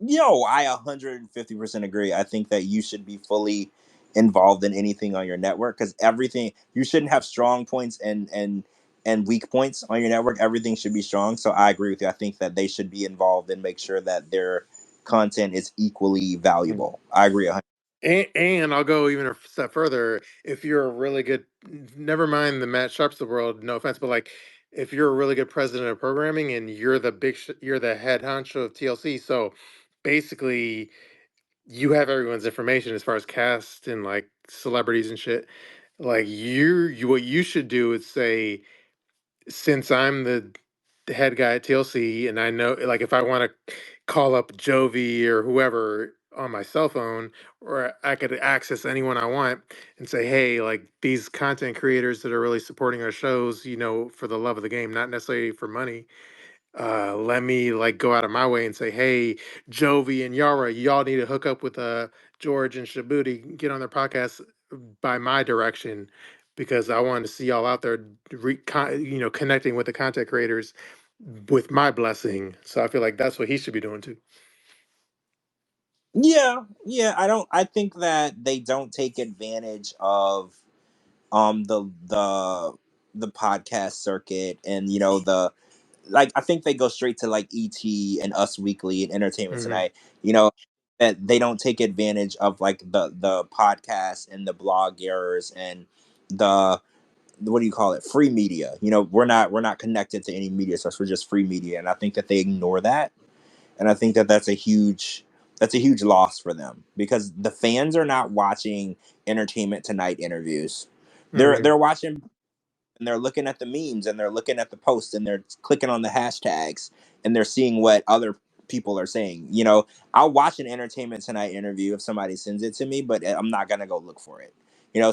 Yo, I 150% agree. I think that you should be fully involved in anything on your network because everything you shouldn't have strong points and weak points on your network. Everything should be strong. So I agree with you. I think that they should be involved and make sure that their content is equally valuable. I agree. And I'll go even a step further. If you're a really good, never mind the Matt Sharps of the world, no offense, but like if you're a really good president of programming and you're the you're the head honcho of TLC, so basically you have everyone's information as far as cast and like celebrities and shit. Like what you should do is say, since I'm the head guy at TLC and I know like if I want to call up Jovi or whoever on my cell phone, or I could access anyone I want and say, hey, like these content creators that are really supporting our shows, for the love of the game, not necessarily for money. Let me like go out of my way and say, hey, Jovi and Yara, y'all need to hook up with George and Shabooty, get on their podcast by my direction because I wanted to see y'all out there, connecting with the content creators with my blessing. So I feel like that's what he should be doing too. Yeah, yeah. I think that they don't take advantage of the podcast circuit and the like I think they go straight to like ET and Us Weekly and Entertainment Hmm. Tonight. You know that they don't take advantage of like the podcast and the bloggers and the what do you call it, free media. We're not connected to any media source. We're just free media, and I think that they ignore that. And I think that that's a huge loss for them because the fans are not watching Entertainment Tonight interviews. They're Hmm. they're watching and they're looking at the memes and they're looking at the posts and they're clicking on the hashtags and they're seeing what other people are saying. I'll watch an Entertainment Tonight interview if somebody sends it to me, but I'm not gonna go look for it.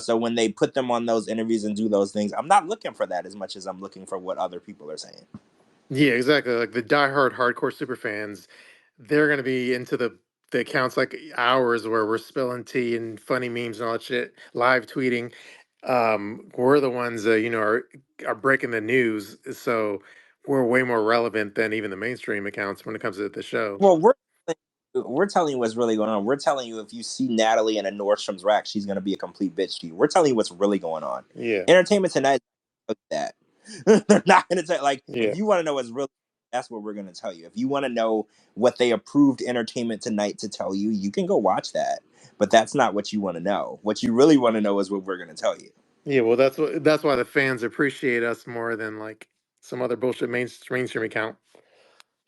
So when they put them on those interviews and do those things, I'm not looking for that as much as I'm looking for what other people are saying. Yeah, exactly. Like the diehard hardcore super fans, they're gonna be into the accounts like ours where we're spilling tea and funny memes and all that shit, live tweeting. We're the ones that are breaking the news, so we're way more relevant than even the mainstream accounts when it comes to the show. Well, we're telling you what's really going on. We're telling you if you see Natalie in a Nordstrom's rack, she's gonna be a complete bitch to you. We're telling you what's really going on. Yeah, Entertainment Tonight, look at that. They're not gonna tell like if yeah, you want to know what's really, that's what we're gonna tell you. If you want to know what they approved Entertainment Tonight to tell you, you can go watch that. But that's not what you want to know. What you really want to know is what we're gonna tell you. yeah. Well, that's why the fans appreciate us more than like some other bullshit mainstream account.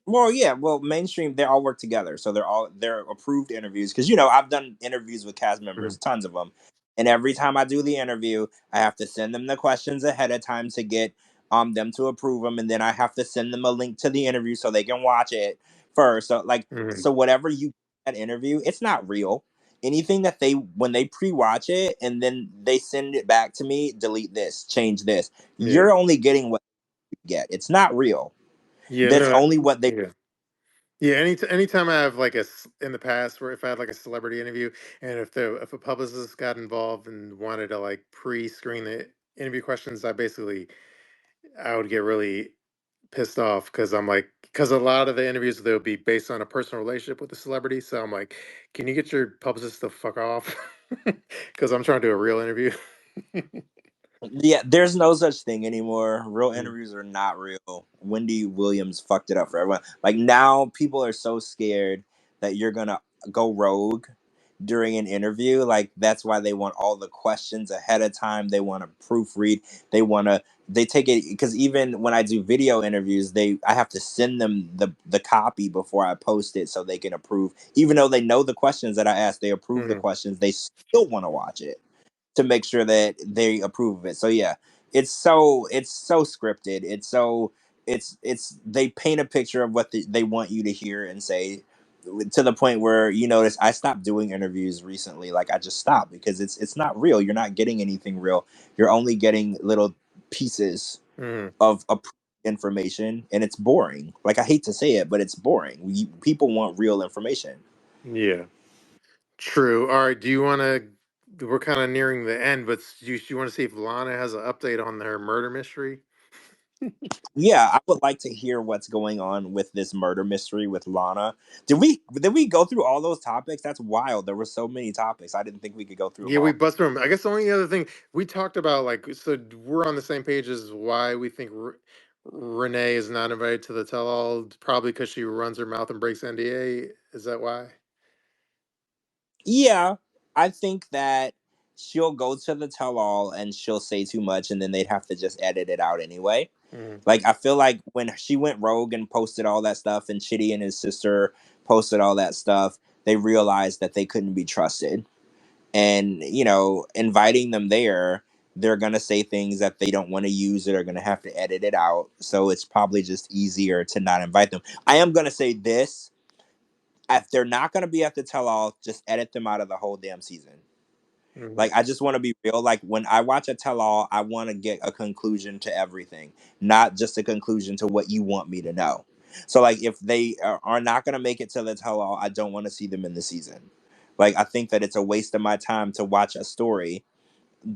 Well, yeah, well, mainstream they all work together, so they're approved interviews because I've done interviews with cast Mhm. members, tons of them, and every time I do the interview, I have to send them the questions ahead of time to get them to approve them, and then I have to send them a link to the interview so they can watch it first. So Mhm. so whatever you that interview, it's not real. Anything that they when they pre-watch it and then they send it back to me, delete this, change this. Yeah, You're only getting what you get. It's not real. yeah. That's No, only what they. yeah. Yeah, anytime I have like in the past where if I had like a celebrity interview and if a publicist got involved and wanted to like pre-screen the interview questions, I would get really pissed off because because a lot of the interviews they'll be based on a personal relationship with the celebrity. So I'm like, can you get your publicist to fuck off? Because I'm trying to do a real interview. Yeah, there's no such thing anymore. Real interviews are not real. Wendy Williams fucked it up for everyone. Like now, people are so scared that you're gonna go rogue during an interview. Like that's why they want all the questions ahead of time. They want to proofread. They take it because even when I do video interviews, I have to send them the copy before I post it so they can approve. Even though they know the questions that I asked, they approve the questions. They still want to watch it to make sure that they approve of it. So yeah, it's so scripted. It's they paint a picture of what they want you to hear and say, to the point where you notice I stopped doing interviews recently. Like I just stopped because it's not real. You're not getting anything real. You're only getting little pieces of information, and it's boring. Like I hate to say it, but it's boring. People want real information. Yeah. True. All right. Do you want to? We're kind of nearing the end, but you want to see if Lana has an update on her murder mystery? Yeah, I would like to hear what's going on with this murder mystery with Lana. Did we go through all those topics? That's wild. There were so many topics. I didn't think we could go through them Yeah, we all. bust through 'em. I guess the only other thing we talked about, like, so we're on the same page as why we think Renee is not invited to the tell-all. Probably because she runs her mouth and breaks NDA. Is that why? Yeah, I think that she'll go to the tell all and she'll say too much and then they'd have to just edit it out anyway. Mm, Like I feel like when she went rogue and posted all that stuff and Chitty and his sister posted all that stuff, they realized that they couldn't be trusted. And inviting them there, they're going to say things that they don't want to use, that are going to have to edit it out, so it's probably just easier to not invite them. I am going to say this: if they're not going to be at the tell all, just edit them out of the whole damn season. mm, Like I just want to be real. Like when I watch a tell all, I want to get a conclusion to everything, not just a conclusion to what you want me to know. So like if they are not going to make it to the tell all, I don't want to see them in the season. Like I think that it's a waste of my time to watch a story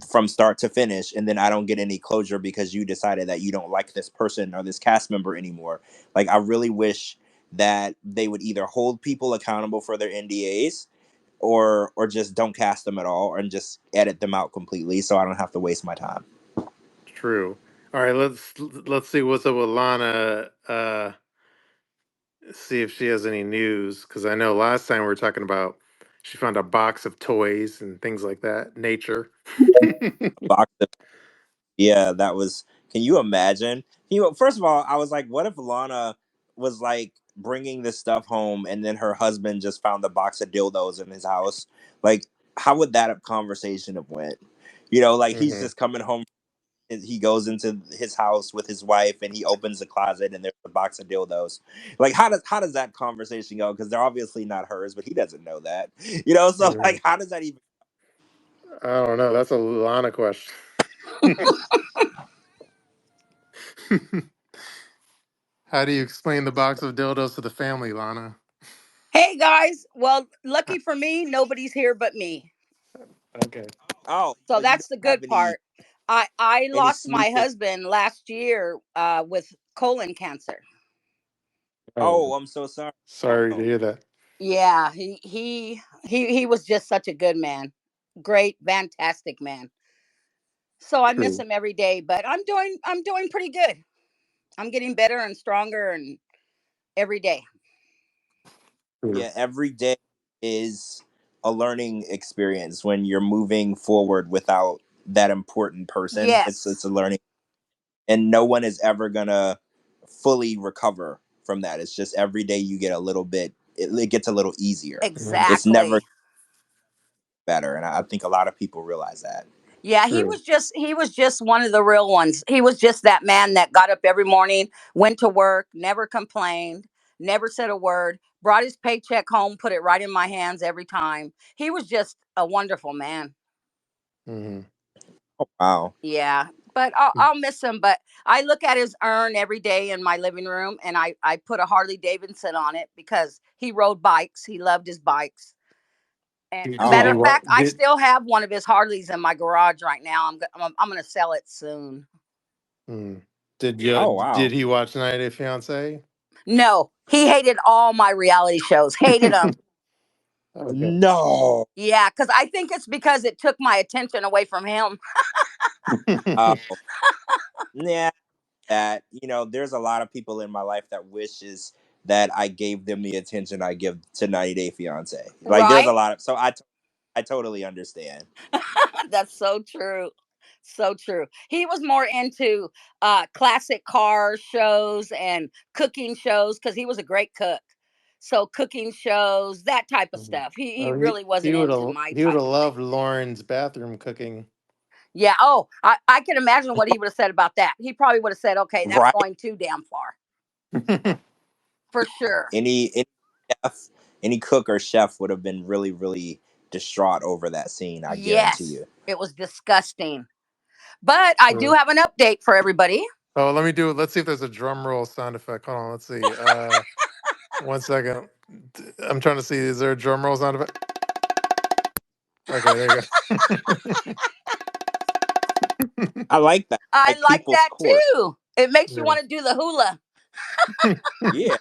from start to finish and then I don't get any closure because you decided that you don't like this person or this cast member anymore. Like I really wish that they would either hold people accountable for their NDAs or just don't cast them at all and just edit them out completely so I don't have to waste my time. true. All right, let's see what's up with Lana. See if she has any news, because I know last time we were talking about she found a box of toys and things like that. Nature. Box of, yeah, that was. Can you imagine? First of all, I was like, what if Lana was like bringing this stuff home and then her husband just found a box of dildos in his house? Like, how would that conversation have went? Like he's Hmm. just coming home. He goes into his house with his wife and he opens the closet and there's a box of dildos. Like how does that conversation go? Because they're obviously not hers, but he doesn't know that. So Hmm. like how does that even? I don't know. That's a Lana question. How do you explain the box of dildos to the family, Lana? Hey guys, well, lucky for me, nobody's here but me. Okay. Oh, So so you that's don't the have good part. I any lost my sneakers? husband last year with colon cancer. Oh, Oh, I'm so sorry. sorry to hear that. Yeah, he was just such a good man. Great, fantastic man. So I miss True. him every day, but I'm doing pretty good. I'm getting better and stronger and every day. True. Yeah, every day is a learning experience when you're moving forward without that important person. It's Yes. a learning, and no one is ever gonna fully recover from that. It's just every day you get a little bit. It gets a little easier. Mhm. It's never Exactly. better, and I think a lot of people realize that. Yeah, True. he was just one of the real ones. He was just that man that got up every morning, went to work, never complained, never said a word, brought his paycheck home, put it right in my hands every time. He was just a wonderful man. Hmm. Oh, wow. Yeah, but I'll miss him. But I look at his urn every day in my living room, and I put a Harley Davidson on it because he rode bikes. He loved his bikes. And Did matter he of Oh, what? fact, I still have one of his Harleys in my garage right now. I'm going to sell it soon. Mm. Did you? oh, Did wow. he watch 90 Day Fiance? No, he hated all my reality shows. Hated them. Okay. No. Yeah, because I think it's because it took my attention away from him. Oh, yeah, that there's a lot of people in my life that wishes that I gave them the attention I give to 90 Day Fiance. Like there's a Right? lot of I totally understand. That's so true. So true. He was more into classic car shows and cooking shows because he was a great cook. So cooking shows, that type of stuff. He Oh, really he wasn't would into have my he would type have of thing. loved Lauren's bathroom cooking. Yeah. Oh, I can imagine what he would have said about that. He probably would have said, okay, that's Right? going too damn far. For sure. Any chef, any cook or chef would have been really, really distraught over that scene, I guarantee Yes. you. It was disgusting. But I do True. have an update for everybody. Oh, let me do it. Let's see if there's a drum roll sound effect. Hold on, let's see. 1 second. I'm trying to see. Is there a drum roll sound effect? Okay, there you go. I like that. I Like like people's that court. too. It makes you Yeah. want to do the hula. Yeah.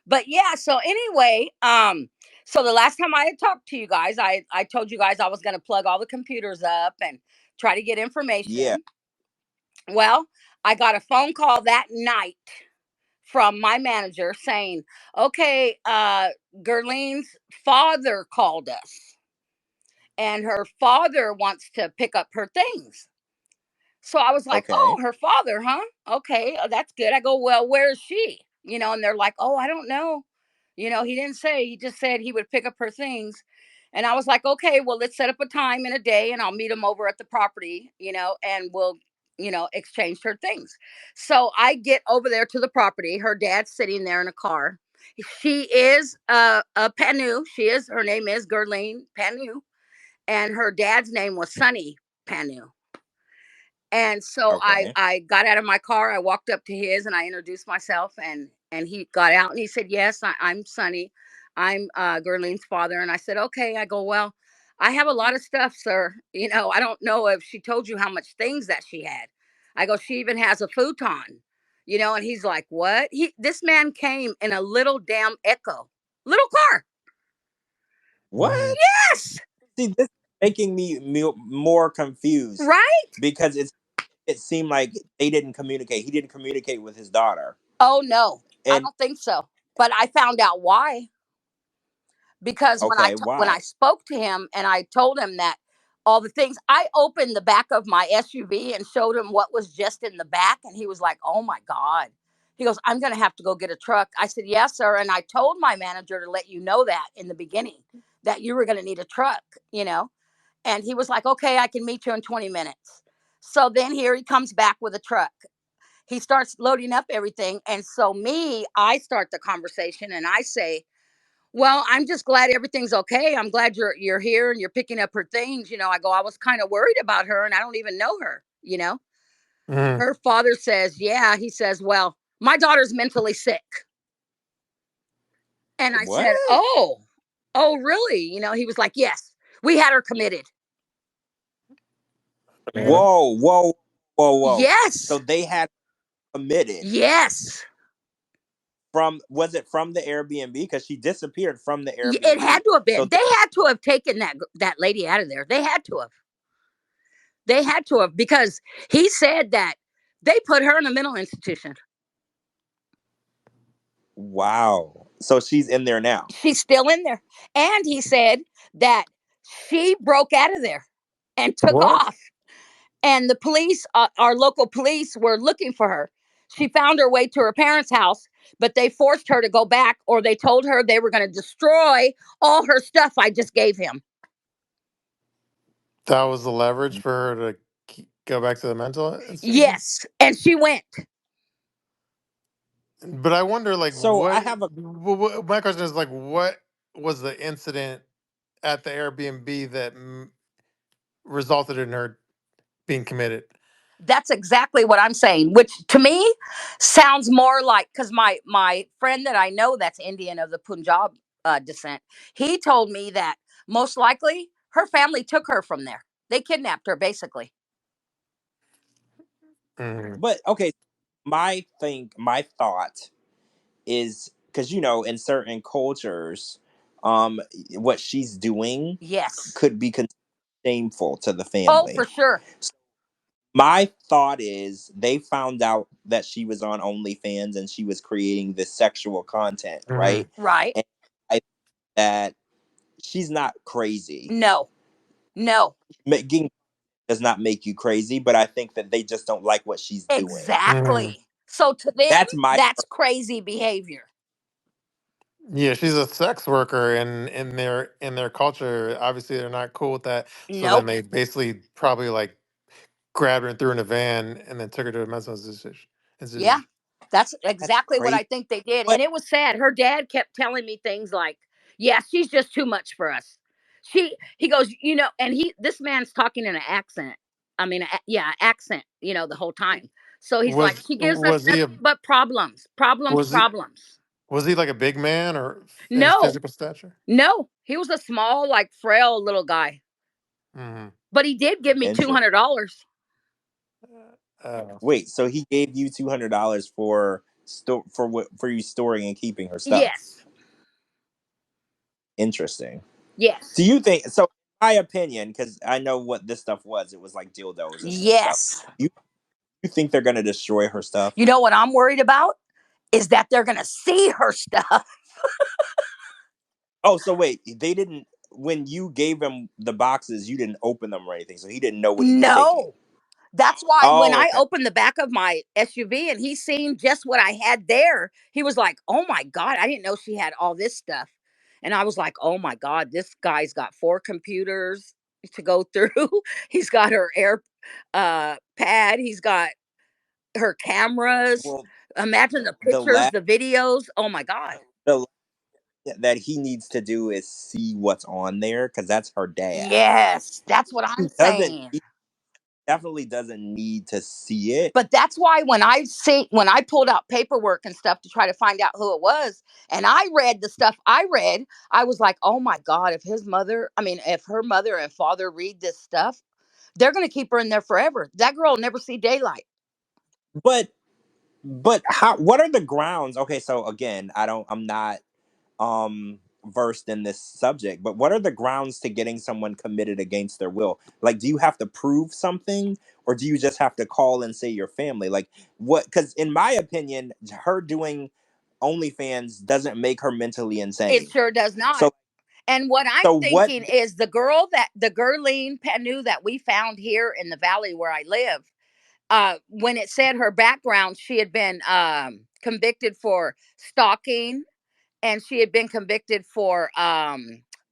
But yeah, so anyway, so the last time I had talked to you guys, I told you guys I was going to plug all the computers up and try to get Yeah. information. Well, I got a phone call that night from my manager saying, "Okay, Gerlene's father called us and her father wants to pick up her things." So I was like, "Oh, Okay. her father, huh? Okay, that's good." I go, "Well, where is she?" And they're like, "Oh, I don't know. He didn't say. He just said he would pick up her things." And I was like, "Okay, well, let's set up a time and a day and I'll meet him over at the property, and we'll, exchange her things." So I get over there to the property. Her dad's sitting there in a car. She is a Panu. Her name is Gerlene Panu, and her dad's name was Sonny Panu. And so I Okay. I got out of my car. I walked up to his and I introduced myself, and he got out and he said, "Yes, I'm Sonny. I'm Gerlene's father." And I said, "Okay." I go, "Well, I have a lot of stuff, sir. I don't know if she told you how much things that she had." I go, "She even has a futon." And he's like, "What?" This man came in a little damn Echo, little car. What? Yes, See, this is making me more confused right. because it seemed like they didn't communicate. He didn't communicate with his daughter. Oh no, I And don't think so. But I found out why. Because okay, when I why? spoke to him and I told him that all the things, I opened the back of my SUV and showed him what was just in the back, and he was like, "Oh my god." He goes, "I'm going to have to go get a truck." I said, "Yes, sir." And I told my manager to let you know that in the beginning, that you were going to need a truck. And he was like, "Okay, I can meet you in 20 minutes." So then here he comes back with a truck. He starts loading up everything, and so I start the conversation and I say, "Well, I'm just glad everything's okay. I'm glad you're here and you're picking up her things." I go, "I was kind of worried about her and I don't even know her." Mhm. Her father says, "Yeah." He says, "Well, my daughter's mentally sick." And I What? said, "Oh, really?" He was like, "Yes, we had her committed." Yeah. Whoa, whoa, whoa. So Yes. they had committed Yes. from was it from the Airbnb? Because she disappeared from the It had Airbnb. to have So been. They had to have taken that lady out of there. They had to have. They had to have, because he said that they put her in a mental institution. wow. So she's in there now. She's still in there. And he said that she broke out of there and took What? off. And the police, our local police, were looking for her. She found her way to her parents' house, but they forced her to go back, or they told her they were going to destroy all her stuff I just gave him. That was the leverage for her to go back to the mental institution. Yes. And she went. But I wonder, like, So I have a my question is, like, what was the incident at the Airbnb that resulted in her being committed? That's exactly what I'm saying, which to me sounds more like, because my friend that I know that's Indian of the Punjab descent, he told me that most likely her family took her from there. They kidnapped her, basically. Mhm. but okay, my thought is because in certain cultures, what she's doing Yes. could be considered shameful to the Oh, for family. sure. My thought is they found out that she was on OnlyFans and she was creating this sexual content, Mhm. right? Right. And I think that she's not crazy. No. No. Making does not make you crazy, but I think that they just don't like what she's doing. Mhm. Exactly. So to them, That's my that's crazy behavior. Yeah, she's a sex worker, and in their culture, obviously they're not cool with that. So then Nope. they basically probably like grabbed her and threw her in a van, and then took her to a mental institution. Yeah. institution. That's that's exactly what crazy. I think they did. But And it was sad. Her dad kept telling me things like, yeah, she's just too much for us. He goes, and this man's talking in an accent. I mean, yeah, accent, the whole time. So he's like, Was she gives us was he a nothing but problems, problems, was he problems. was he like a big man or in No, physical stature? no, he was a small, like frail little guy, Hmm. but he did give me interesting. $200. Uh, Wait, so he gave you $200 for you storing and keeping her stuff? Yes, Interesting. Do yes, you think so? In my opinion, because I know what this stuff was, it was like dildos and stuff. yes. You think they're gonna destroy her stuff? You know what I'm worried about is that they're gonna see her stuff. Oh, so wait, they didn't when you gave him the boxes, you didn't open them or anything, so he didn't know what he was taking. No. That's why when Oh, I okay. opened the back of my SUV and he seen just what I had there, he was like, "Oh my god, I didn't know she had all this stuff." And I was like, "Oh my god, this guy's got 4 computers to go through. He's got her air pad, he's got her cameras. Well, Imagine the the pictures, last the videos. Oh my god." the last that he needs to do is see what's on there because that's her dad. Yes, that's what He I'm doesn't. saying. He definitely doesn't need to see it. But that's why when I pulled out paperwork and stuff to try to find out who it was, and I read the stuff I read, I was like, "Oh my god, if her mother and father read this stuff, they're going to keep her in there forever. That girl will never see daylight." But how? What are the grounds? Okay, so again, I'm not versed in this subject, but what are the grounds to getting someone committed against their will? Like, do you have to prove something, or do you just have to call and say your family? Like, what? Because in my opinion, her doing OnlyFans doesn't make her mentally It insane. sure does not. So And what I'm what? thinking is the Gurleen Panu that we found here in the valley where I live, when it said her background, she had been convicted for stalking, and she had been convicted for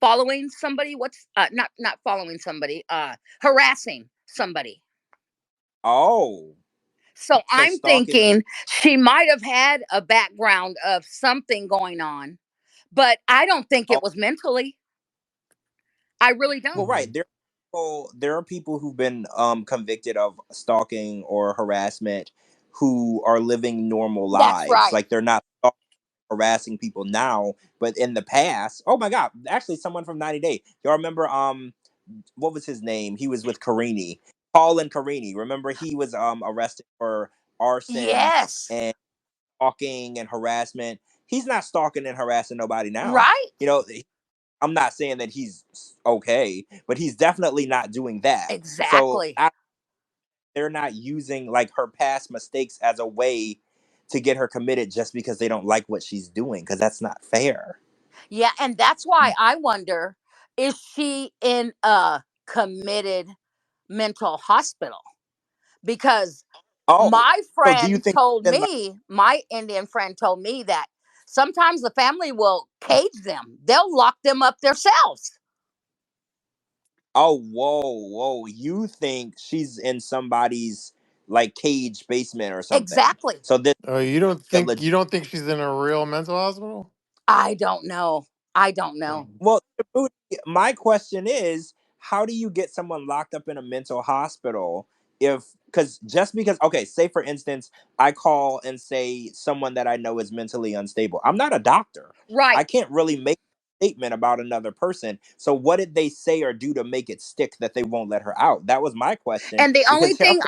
following somebody. What's not following somebody, harassing somebody. Oh, So so I'm stalking. thinking she might have had a background of something going on, but I don't think it Oh, was mentally. I really don't. well, mhm. right. There are people who've been convicted of stalking or harassment who are living normal That's lives. right. Like they're not harassing people now, but in the past, oh my god, actually someone from 90 Day. Y'all remember what was his name? He was with Carini. Paul and Carini. Remember he was arrested for arson Yes. and stalking and harassment. He's not stalking and harassing nobody now. Right. You know, I'm not saying that he's okay, but he's definitely not doing that. So Exactly. they're not using like her past mistakes as a way to get her committed just because they don't like what she's doing because that's not fair. Yeah, and that's why I wonder, is she in a committed mental hospital? Because Oh, so do you think then like my Indian friend told me that sometimes the family will cage them. They'll lock them up themselves. oh whoa you think she's in somebody's like cage basement or something? Exactly. So this Oh, a legit. you don't think she's in a real mental hospital? I don't know. I don't know. Mhm. Well, Shabooty, my question is, how do you get someone locked up in a mental hospital if, because just because, okay, say for instance, I call and say someone that I know is mentally unstable. I'm not a doctor. I Right. can't really make a statement about another person. So what did they say or do to make it stick that they won't let her out? That was my question. And the only Because, thing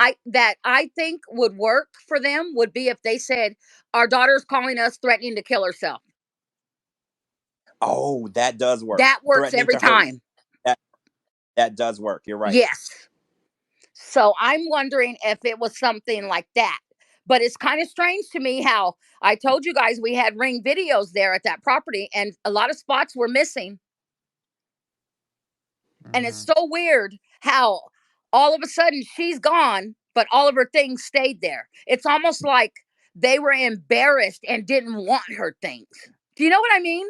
I think would work for them would be if they said, "Our daughter's calling us threatening to kill herself." oh, that does work. That works Threatening every to hurt. time. That does work. You're right. Yes. So I'm wondering if it was something like that. But it's kind of strange to me how I told you guys we had ring videos there at that property and a lot of spots were missing. And it's Mhm. so weird how all of a sudden she's gone, but all of her things stayed there. It's almost like they were embarrassed and didn't want her things. Do you know what I mean?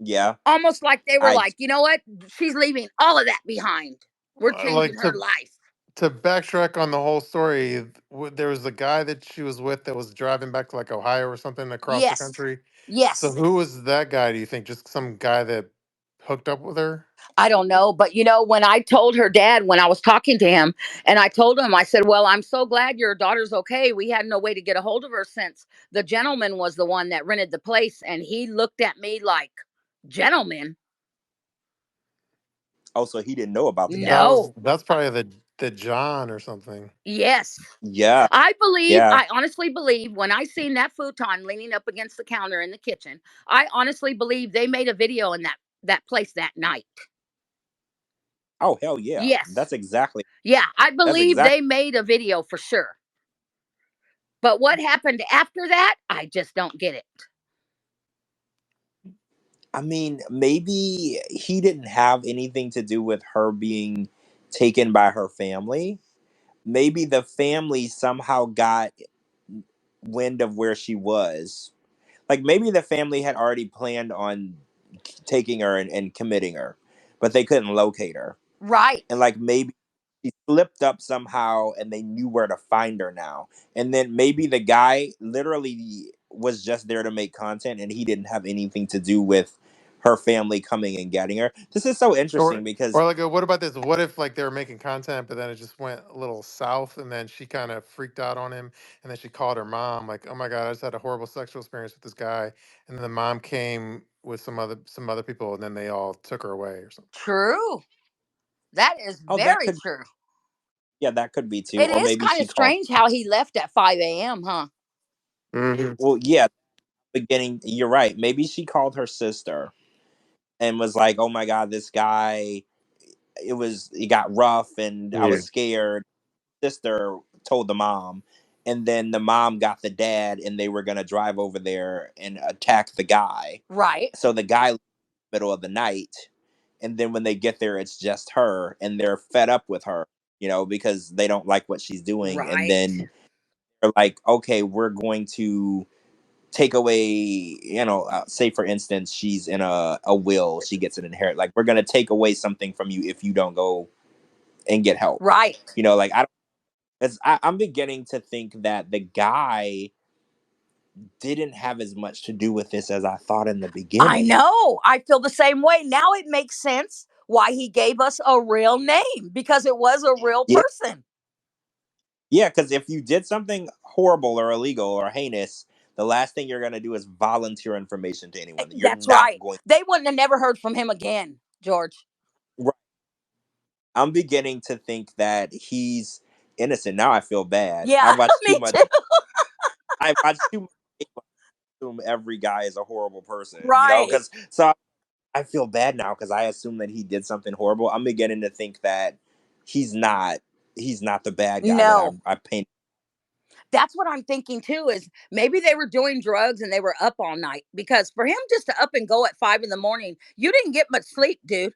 Yeah. Almost like they were I like, you know what? She's leaving all of that behind. We're Like changing her life. to backtrack on the whole story, there was a guy that she was with that was driving back to like Ohio or something across the Yes. country. So Yes. who was that guy? Do you think just some guy that hooked up with her? I don't know. But you know, when I told her dad, when I was talking to him, and I told him, I said, well, I'm so glad your daughter's okay. We had no way to get a hold of her since the gentleman was the one that rented the place. And he looked at me like, gentleman? also he didn't know about the guy. No. That's probably the John or something. Yes. Yeah. Yeah. I honestly believe when I seen that futon leaning up against the counter in the kitchen, I honestly believe they made a video in that place that night. Oh hell yeah. Yes. That's exactly. Yeah, I That's believe exactly. they made a video for sure. But what happened after that, I just don't get it. I mean, maybe he didn't have anything to do with her being taken by her family. Maybe the family somehow got wind of where she was. Like maybe the family had already planned on taking her and committing her, but they couldn't locate her. Right. And like maybe she slipped up somehow and they knew where to find her now. And then maybe the guy literally was just there to make content and he didn't have anything to do with her family coming and getting her. This is so interesting because Or like, what about this? What if like they were making content, but then it just went a little south, and then she kind of freaked out on him, and then she called her mom, like, "Oh my God, I just had a horrible sexual experience with this guy," and then the mom came with some other people, and then they all took her away or something. True. That is oh that very could true. yeah, that could be too. It Or is maybe kind she of called. strange how he left at 5 a.m., huh? Hmm. Well, yeah, beginning you're right. Maybe she called her sister and was like, "Oh my god, this guy it got rough and I Yeah. was scared." Sister told the mom, and then the mom got the dad, and they were gonna drive over there and attack the guy. Right. So the guy left in the middle of the night, and then when they get there, it's just her, and they're fed up with her, because they don't like what she's doing, and Right. then they're like, okay, we're going to take away, say for instance, she's in a will, she gets an inherit, like we're gonna take away something from you if you don't go and get help. Right. Like I'm beginning to think that the guy didn't have as much to do with this as I thought in the I beginning. know. I feel the same way. Now it makes sense why he gave us a real name because it was a real Yeah, person. yeah, because if you did something horrible or illegal or heinous, the last thing you're gonna do is volunteer information to anyone. You're That's not right. going. They wouldn't have never heard from him again, George. Right. I'm beginning to think that he's innocent now. I feel bad. Yeah, I watched too me much. too. I watched too much. Assume every guy is a horrible person, Right. because so I feel bad now because I assume that he did something horrible. I'm beginning to think that he's not he's not the bad guy that I No. I painted. That's what I'm thinking too is maybe they were doing drugs and they were up all night because for him just to up and go at 5 in the morning, you didn't get much sleep, dude.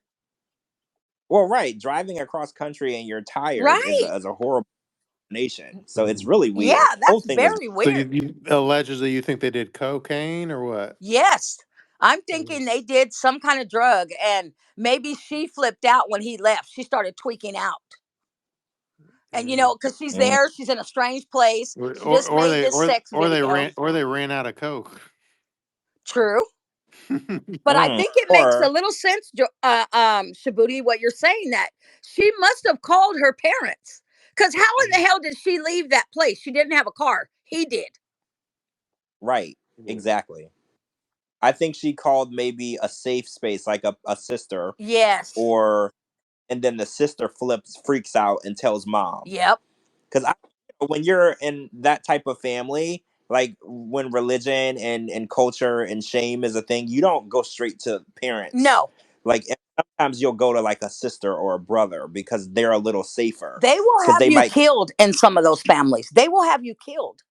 Well, right, driving across country and you're tired is Right. a horrible nation. So it's really Yeah, weird. Whole that's thing was very So weird. you allegedly you think they did cocaine or what? Yes. I'm Mhm. thinking they did some kind of drug and maybe she flipped out when he left. She started tweaking out. And Mhm. because she's mm, there, she's in a strange place. Or She just or made they this or sex or they video. ran out of coke. True. But I mm. think it makes a Or little sense, Shabooty, what you're saying that she must have called her parents. Because how in the hell did she leave that place? She didn't have a car. He did. right, exactly. I think she called maybe a safe space like a sister, Yes. or and then the sister freaks out and tells mom. Yep. Because when you're in that type of family, like when religion and culture and shame is a thing, you don't go straight to parents. No. Like sometimes you'll go to like a sister or a brother because they're a little safer. They will Because have they you might. killed in some of those families. They will have you killed.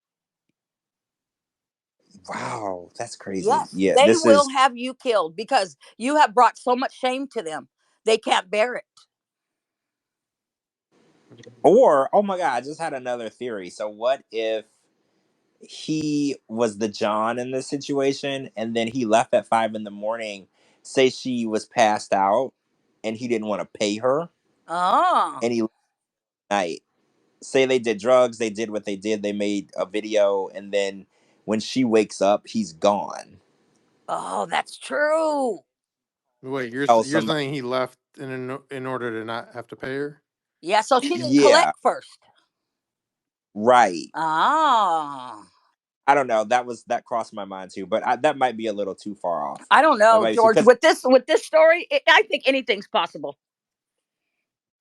Wow, that's crazy. Yes, Yeah, they this will is. have you killed because you have brought so much shame to them. They can't bear it. Or, oh my God, I just had another theory. So, what if he was the John in this situation and then he left at 5 in the morning? Say she was passed out and he didn't want to pay her Oh, and he left at night. Say they did drugs, they did what they did, they made a video, and then when she wakes up, he's gone. oh, that's true. Wait, Tell you're somebody. saying he left in order to not have to pay her? Yeah, so she didn't Yeah, collect first. right. Ah, I don't know. That crossed my mind too, but that might be a little too far off. I don't That know, might be George. because With this story, I think anything's possible.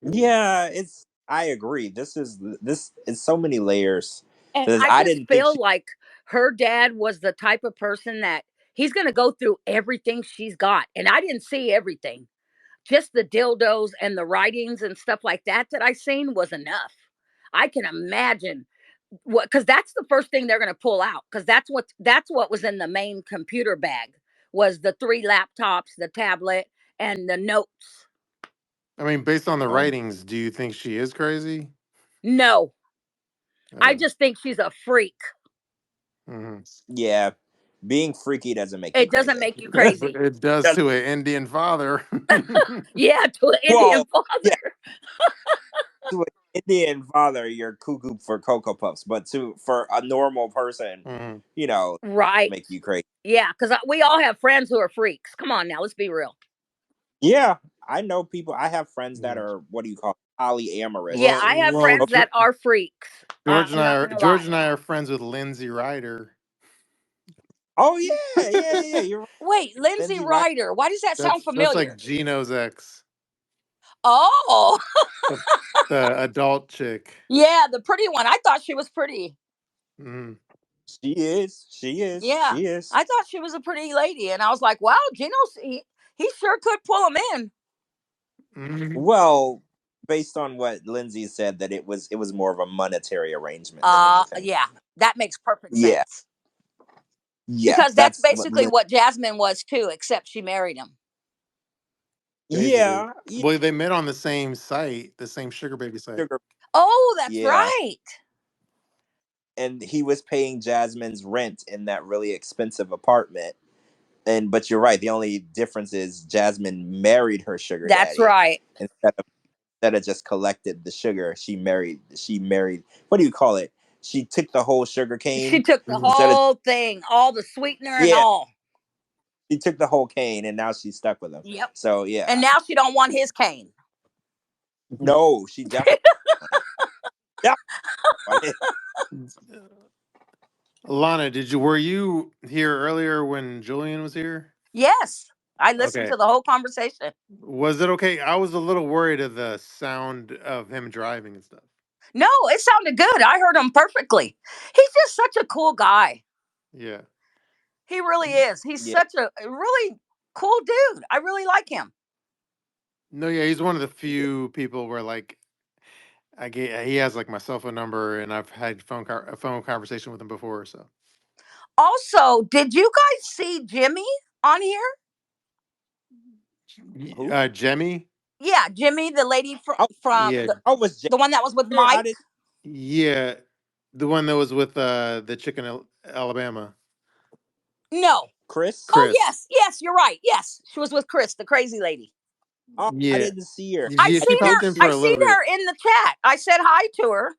yeah, it's. I agree. This is so many layers And to this. I I just didn't think feel she. like her dad was the type of person that he's going to go through everything she's got. And I didn't see everything. Just the dildos and the writings and stuff like that I seen was enough. I can imagine what, because that's the first thing they're going to pull out, because that's what was in the main computer bag was the 3 laptops, the tablet, and the notes. I mean, based on the Um, writings, do you think she is crazy? No, I Uh, just think she's a freak. mhm. yeah, being freaky doesn't make you It doesn't crazy. make you crazy. It does to an Indian father. Yeah, to an Indian Well, father. yeah, to an Indian father, you're cuckoo for Cocoa Puffs, but to for a normal person, Mhm. you know, Right. make you crazy. Yeah, because we all have friends who are freaks. Come on now, let's be real. Yeah, I know people. I have friends that Yeah. are what do you call it, polyamorous. Yeah, Well, I have well, friends that are freaks. I'm not gonna lie. George and I are friends with Lindsay Ryder. Oh yeah, yeah, yeah. You're right. Wait, Lindsay Lindsay Right. Ryder. Why does that sound That's like familiar? Gino's ex, Oh, the, the adult chick. yeah, the pretty one. I thought she was pretty. Mhm. She is. She is. Yeah, She is. I thought she was a pretty lady, and I was like, wow, he sure could pull him in. Mhm. Well, based on what Lindsay said, that it was more of a monetary arrangement than anything. Yeah, that makes perfect Yeah. sense Yeah. because that's That's what. basically what Jasmine was too, except she married him. Basically, Yeah. Yeah. well, they met on the same site, the same sugar baby site. Sugar. Oh, that's Yeah. right. And he was paying Jasmine's rent in that really expensive apartment. And but you're right. The only difference is Jasmine married her sugar That's daddy right. instead of just collected the sugar. She married. What do you call it? She took the whole sugar She cane took the Mhm. instead of. whole thing, all the sweetener and Yeah. all. She took the whole cane, and now she's stuck with him. Yep. So yeah. And now she don't want his cane. No, she definitely. Yeah. Lana, were you here earlier when Julian was here? Yes, I listened Okay. to the whole conversation. Was it okay? I was a little worried of the sound of him driving and stuff. No, it sounded good. I heard him perfectly. He's just such a cool guy. Yeah. He really is. He's Yeah. such a really cool dude. I really like him. No, yeah, he's one of the Yeah. few people where like he has like my cell phone number and I've had a phone conversation with him before. So Also, did you guys see Jimmy on here? Who? Jemmy, Yeah, Jimmy, the lady from Oh, from yeah, the, was Jay the one that was with there? I Mike. didn't. yeah, the one that was with the chick in Alabama, No. Chris. Oh Chris. yes, yes, you're right. Yes, she was with Chris, the crazy lady. Oh, I Yeah, didn't see her. I yeah, I she seen did popped her. in see. for I a seen little bit. her in the chat. I said hi to her.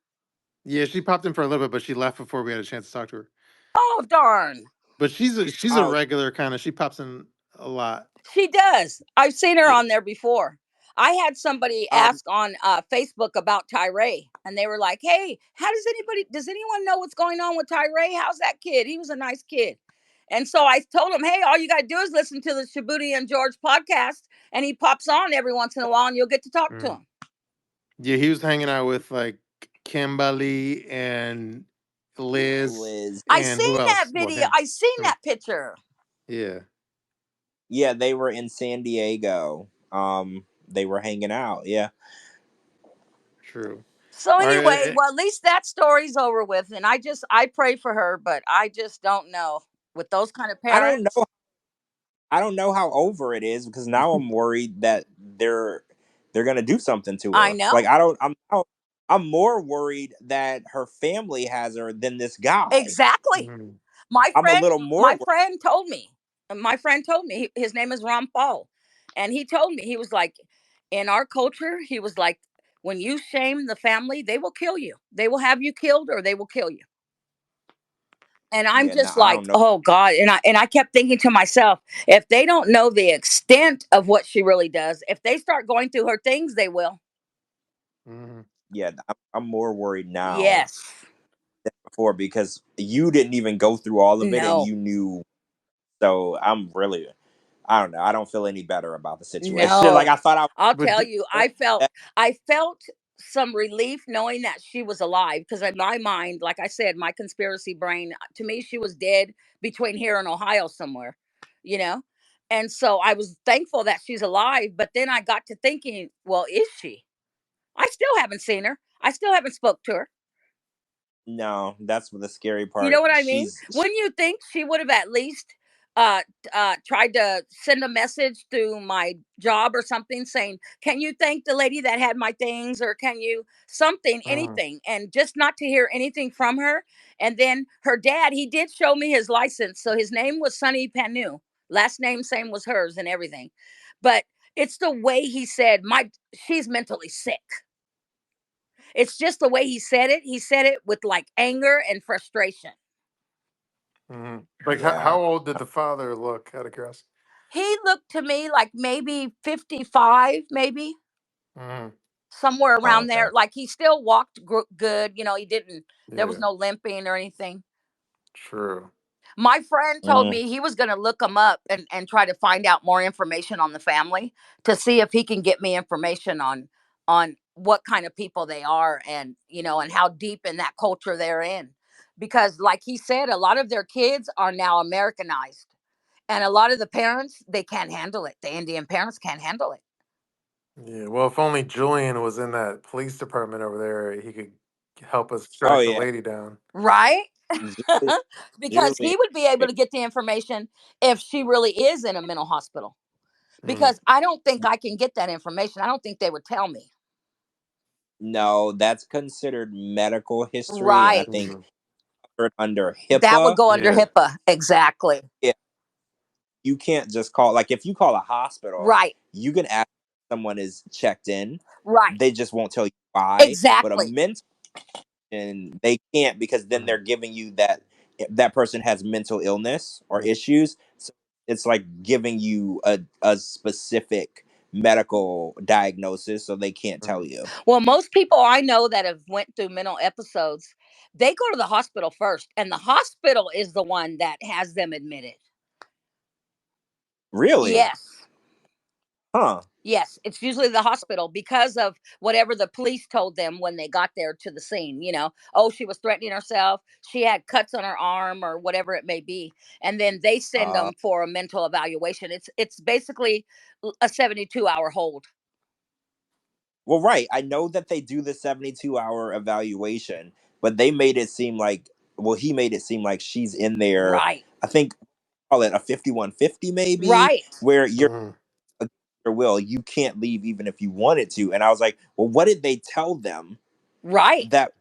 Yeah, she popped in for a little bit, but she left before we had a chance to talk to her. Oh darn. But she's a Oh, regular kind of. She pops in a lot. She does. I've seen her yeah. on there before. I had somebody Um. ask on Facebook about Tyree, and they were like, "Hey, does anyone know what's going on with Tyree? How's that kid? He was a nice kid." And so I told him, "Hey, all you got to do is listen to the Shabooty and George podcast, and he pops on every once in a while, and you'll get to talk to Mm. him." Yeah, he was hanging out with like Kimberly and Liz Liz. I and seen who that else? Well, video. him. I seen Him. that picture. Yeah. Yeah, they were in San Diego. they were hanging out. Yeah. True. So All right. anyway, well, at least that story's over with, and I pray for her, but I just don't know with those kind of I don't parents. know. I don't know how over it is because now I'm worried that they're gonna do something to I her. know. Like I don't. I'm more worried that her family has her than this guy. Exactly. Mhm. My I'm a friend, little more my worried. friend told me. My friend told me his name is Ron Paul, and he told me he was like, in our culture, he was like, when you shame the family, they will kill you. They will have you killed, or they will kill you. And I'm Yeah, no, just I like, don't know. oh God. And I kept thinking to myself, if they don't know the extent of what she really does, if they start going through her things, they will. Mhm. Yeah, I'm more worried now Yes. than before because you didn't even go through all of it and No. you knew. So I'm really, I don't know. I don't feel any better about the situation. Like No. I thought I I'll But tell d- you, I felt some relief knowing that she was alive, because in my mind, like I said, my conspiracy brain, to me, she was dead between here and Ohio somewhere, you know? And so I was thankful that she's alive, but then I got to thinking, well, is she? I still haven't seen her. I still haven't spoke to her. no. That's the scary You part. know what I mean? Wouldn't you think she would have at least uh tried to send a message through my job or something saying, "Can you thank the lady that had my things?" or "Can you something, Mhm. anything?" And just not to hear anything from her. And then her dad, he did show me his license. So his name was Sonny Panu. Last name same was hers and everything. But it's the way he said, "My she's mentally sick." It's just the way he said it. He said it with like anger and frustration. Mhm. Like, Yeah. how old did the father look? Out of curiosity. He looked to me like maybe 55, maybe Mhm. somewhere Oh, around okay. there. Like he still walked good. He didn't, there was Yeah. no limping or anything. True. My friend told Mm, me he was going to look them up and try to find out more information on the family to see if he can get me information on what kind of people they are, and and how deep in that culture they're in, because like he said, a lot of their kids are now Americanized, and a lot of the parents, they can't handle it. The Indian parents can't handle it. Yeah. Well, if only Julian was in that police department over there, he could help us oh track the yeah. lady down. Right. Julian, Because Julian. he would be able to get the information if she really is in a mental hospital, Mhm. because I don't think I can get that information. I don't think they would tell me. No, that's considered medical history, and I Right. think Mhm. covered under That would HIPAA. go under Yeah. HIPAA. Exactly. Yeah, you can't just call. Like if you call a hospital, Right. you can ask if someone is checked in. Right. They just won't tell you why. But a Exactly. mental, and they can't because then they're Mhm. giving you that person has mental illness or Mhm. issues. So it's like giving you a specific medical diagnosis, so they can't tell Mhm. you. Well, most people I know that have went through mental episodes, they go to the hospital first, and the hospital is the one that has them admitted. Really? Yes. Huh? Yes, it's usually the hospital because of whatever the police told them when they got there to the scene. Oh, she was threatening herself. She had cuts on her arm or whatever it may be. And then they send Uh, them for a mental evaluation. It's basically a 72-hour hold. well, right. I know that they do the 72-hour evaluation, but they made it seem like, well, he made it seem like she's in there. Right. I think call it a 5150 maybe, Right. where you're Mhm. against your will, you can't leave even if you wanted to. And I was like, well, what did they tell them Right. that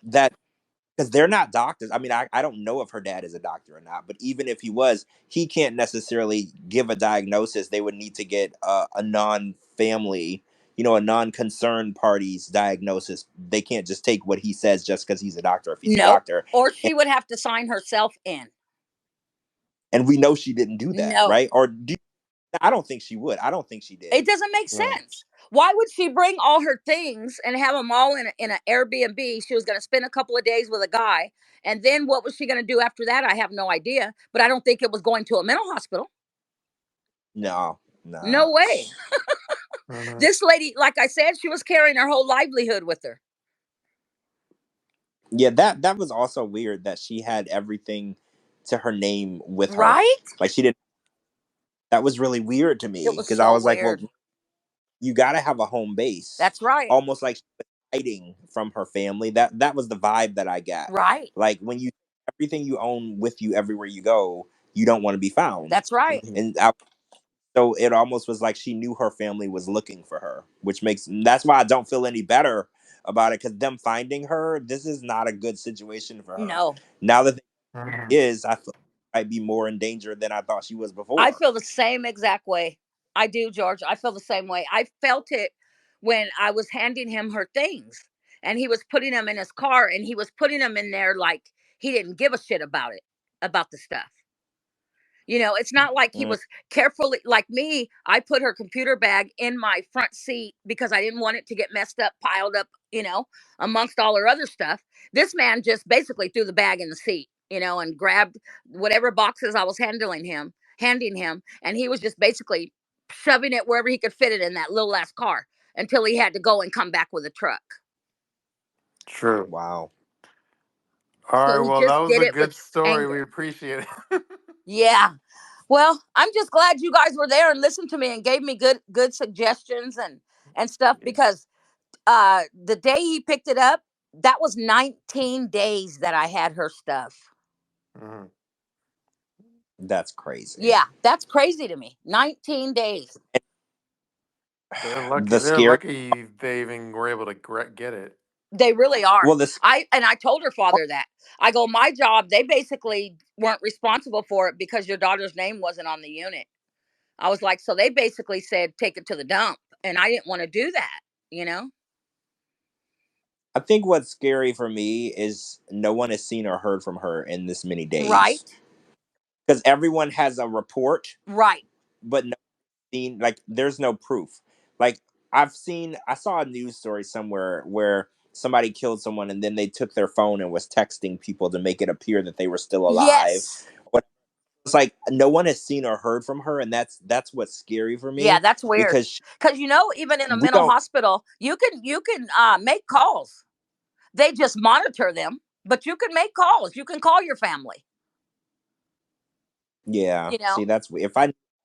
because they're not doctors. I mean, I don't know if her dad is a doctor or not, but even if he was, he can't necessarily give a diagnosis. They would need to get a non-family, a non-concerned party's diagnosis. They can't just take what he says just because he's a doctor if he's a Nope. doctor. Or And, she would have to sign herself in. and we know she didn't do that, No. right? I don't think she would. I don't think she It did. doesn't make Right. sense. Why would she bring all her things and have them all in an Airbnb? She was going to spend a couple of days with a guy. And then what was she going to do after that? I have no idea. But I don't think it was going to a mental hospital. No, nah. No way. Mhm. This lady, like I said, she was carrying her whole livelihood with her. Yeah, that was also weird that she had everything to her name with her. Right? Like she didn't. That was really weird to It me was because I so was like, well, weird. you got to have a home base. That's right. Almost like she was hiding from her family. That was the vibe that I got. Right. Like when you everything you own with you everywhere you go, you don't want to be found. That's right. And so it almost was like she knew her family was looking for her, which that's why I don't feel any better about it, because them finding her, this is not a good situation for her. No. Now the thing is, I feel she might be more in danger than I thought she was before. I feel the same exact way. I do, George. I feel the same way. I felt it when I was handing him her things and he was putting them in his car and he was putting them in there like he didn't give a shit about it, about the stuff. You know, it's not like he was carefully, like me. I put her computer bag in my front seat because I didn't want it to get messed up, piled up, you know, amongst all her other stuff. This man just basically threw the bag in the seat, you know, and grabbed whatever boxes I was handing him, and he was just basically shoving it wherever he could fit it in that little ass car until he had to go and come back with a truck. True. Wow. All So right. he Well, just that was did a it with good story. We anger. appreciate it. Yeah. Well, I'm just glad you guys were there and listened to me and gave me good suggestions and stuff, because the day he picked it up, that was 19 days that I had her stuff. Mhm. That's crazy. Yeah, that's crazy to me. 19 days. They're lucky. The They're scary. lucky they even were able to get it. They really are. Well, I told her father that. I go, my job, they basically weren't responsible for it because your daughter's name wasn't on the unit. I was like, so they basically said take it to the dump, and I didn't want to do that, you know? I think what's scary for me is no one has seen or heard from her in this many days. Right. Because everyone has a report. Right. But no seen, like, there's no proof. Like, I saw a news story somewhere where somebody killed someone and then they took their phone and was texting people to make it appear that they were still alive. Yes. It's like no one has seen or heard from her, and that's what's scary for me. Yeah, that's weird. Because you know, even in a we mental don't. hospital, you can make calls. They just monitor them, but you can make calls. You can call your family. Yeah. You know? See, that's if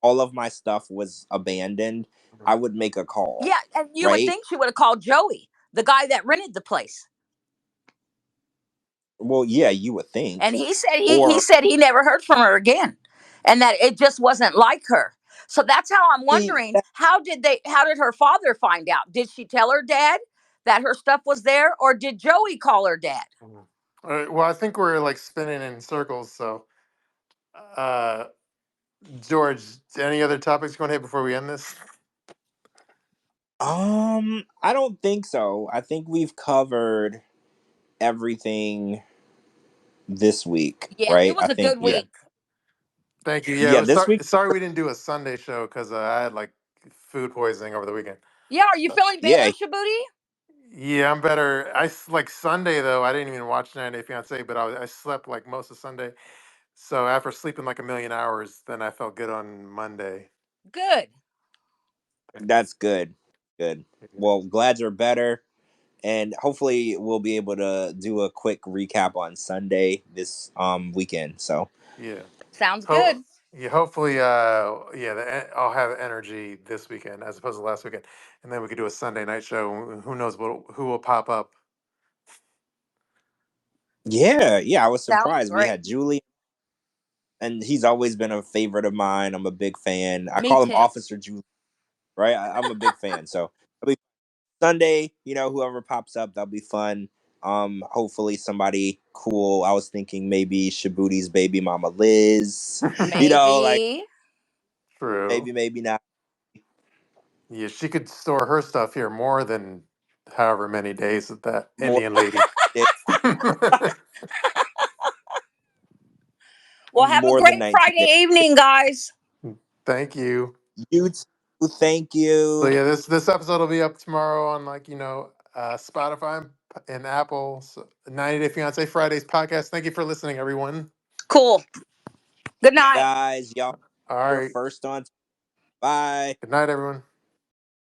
all of my stuff was abandoned, I would make a call. Yeah, and you right? would think she would have called Joey, the guy that rented the place. Well, yeah, you would think. And he said he never heard from her again, and that it just wasn't like her. So that's how I'm wondering, how did her father find out? Did she tell her dad that her stuff was there, or did Joey call her dad? Well, I think we're like spinning in circles. So, George, any other topics you want to hit before we end this? I don't think so. I think we've covered everything this week, Yeah, right? it was a good week. Thank you. Yeah, Yeah, this week. Sorry we didn't do a Sunday show because I had like food poisoning over the weekend. Yeah, are you feeling better, Shabooty? Yeah, I'm better. Like Sunday though. I didn't even watch 90 Day Fiance, but I slept like most of Sunday. So after sleeping like a million hours, then I felt good on Monday. Good. That's good. Good. Well, glad you're better. And hopefully we'll be able to do a quick recap on Sunday this weekend. So yeah, sounds good. Yeah, hopefully, I'll have energy this weekend as opposed to last weekend, and then we could do a Sunday night show. Who knows who will pop up? Yeah, I was Sounds surprised. We great. had Julian, and he's always been a favorite of mine. I'm a big fan. I Me call him too. Officer Julian, right? I'm a big fan. So it'll be Sunday, whoever pops up, that'll be fun. Hopefully somebody cool. I was thinking maybe Shabooty's baby mama Liz. Maybe. Like True. maybe not. Yeah, she could store her stuff here more than however many days that More. Indian lady. Well, have a More than great 19 Friday days. evening, guys. Thank you. You too. Thank you. So yeah, this episode will be up tomorrow on Spotify and Apple. So 90 Day Fiance Fridays podcast. Thank you for listening, everyone. Cool. Good night, guys. Y'all. All You're right. first on. Bye. Good night, everyone.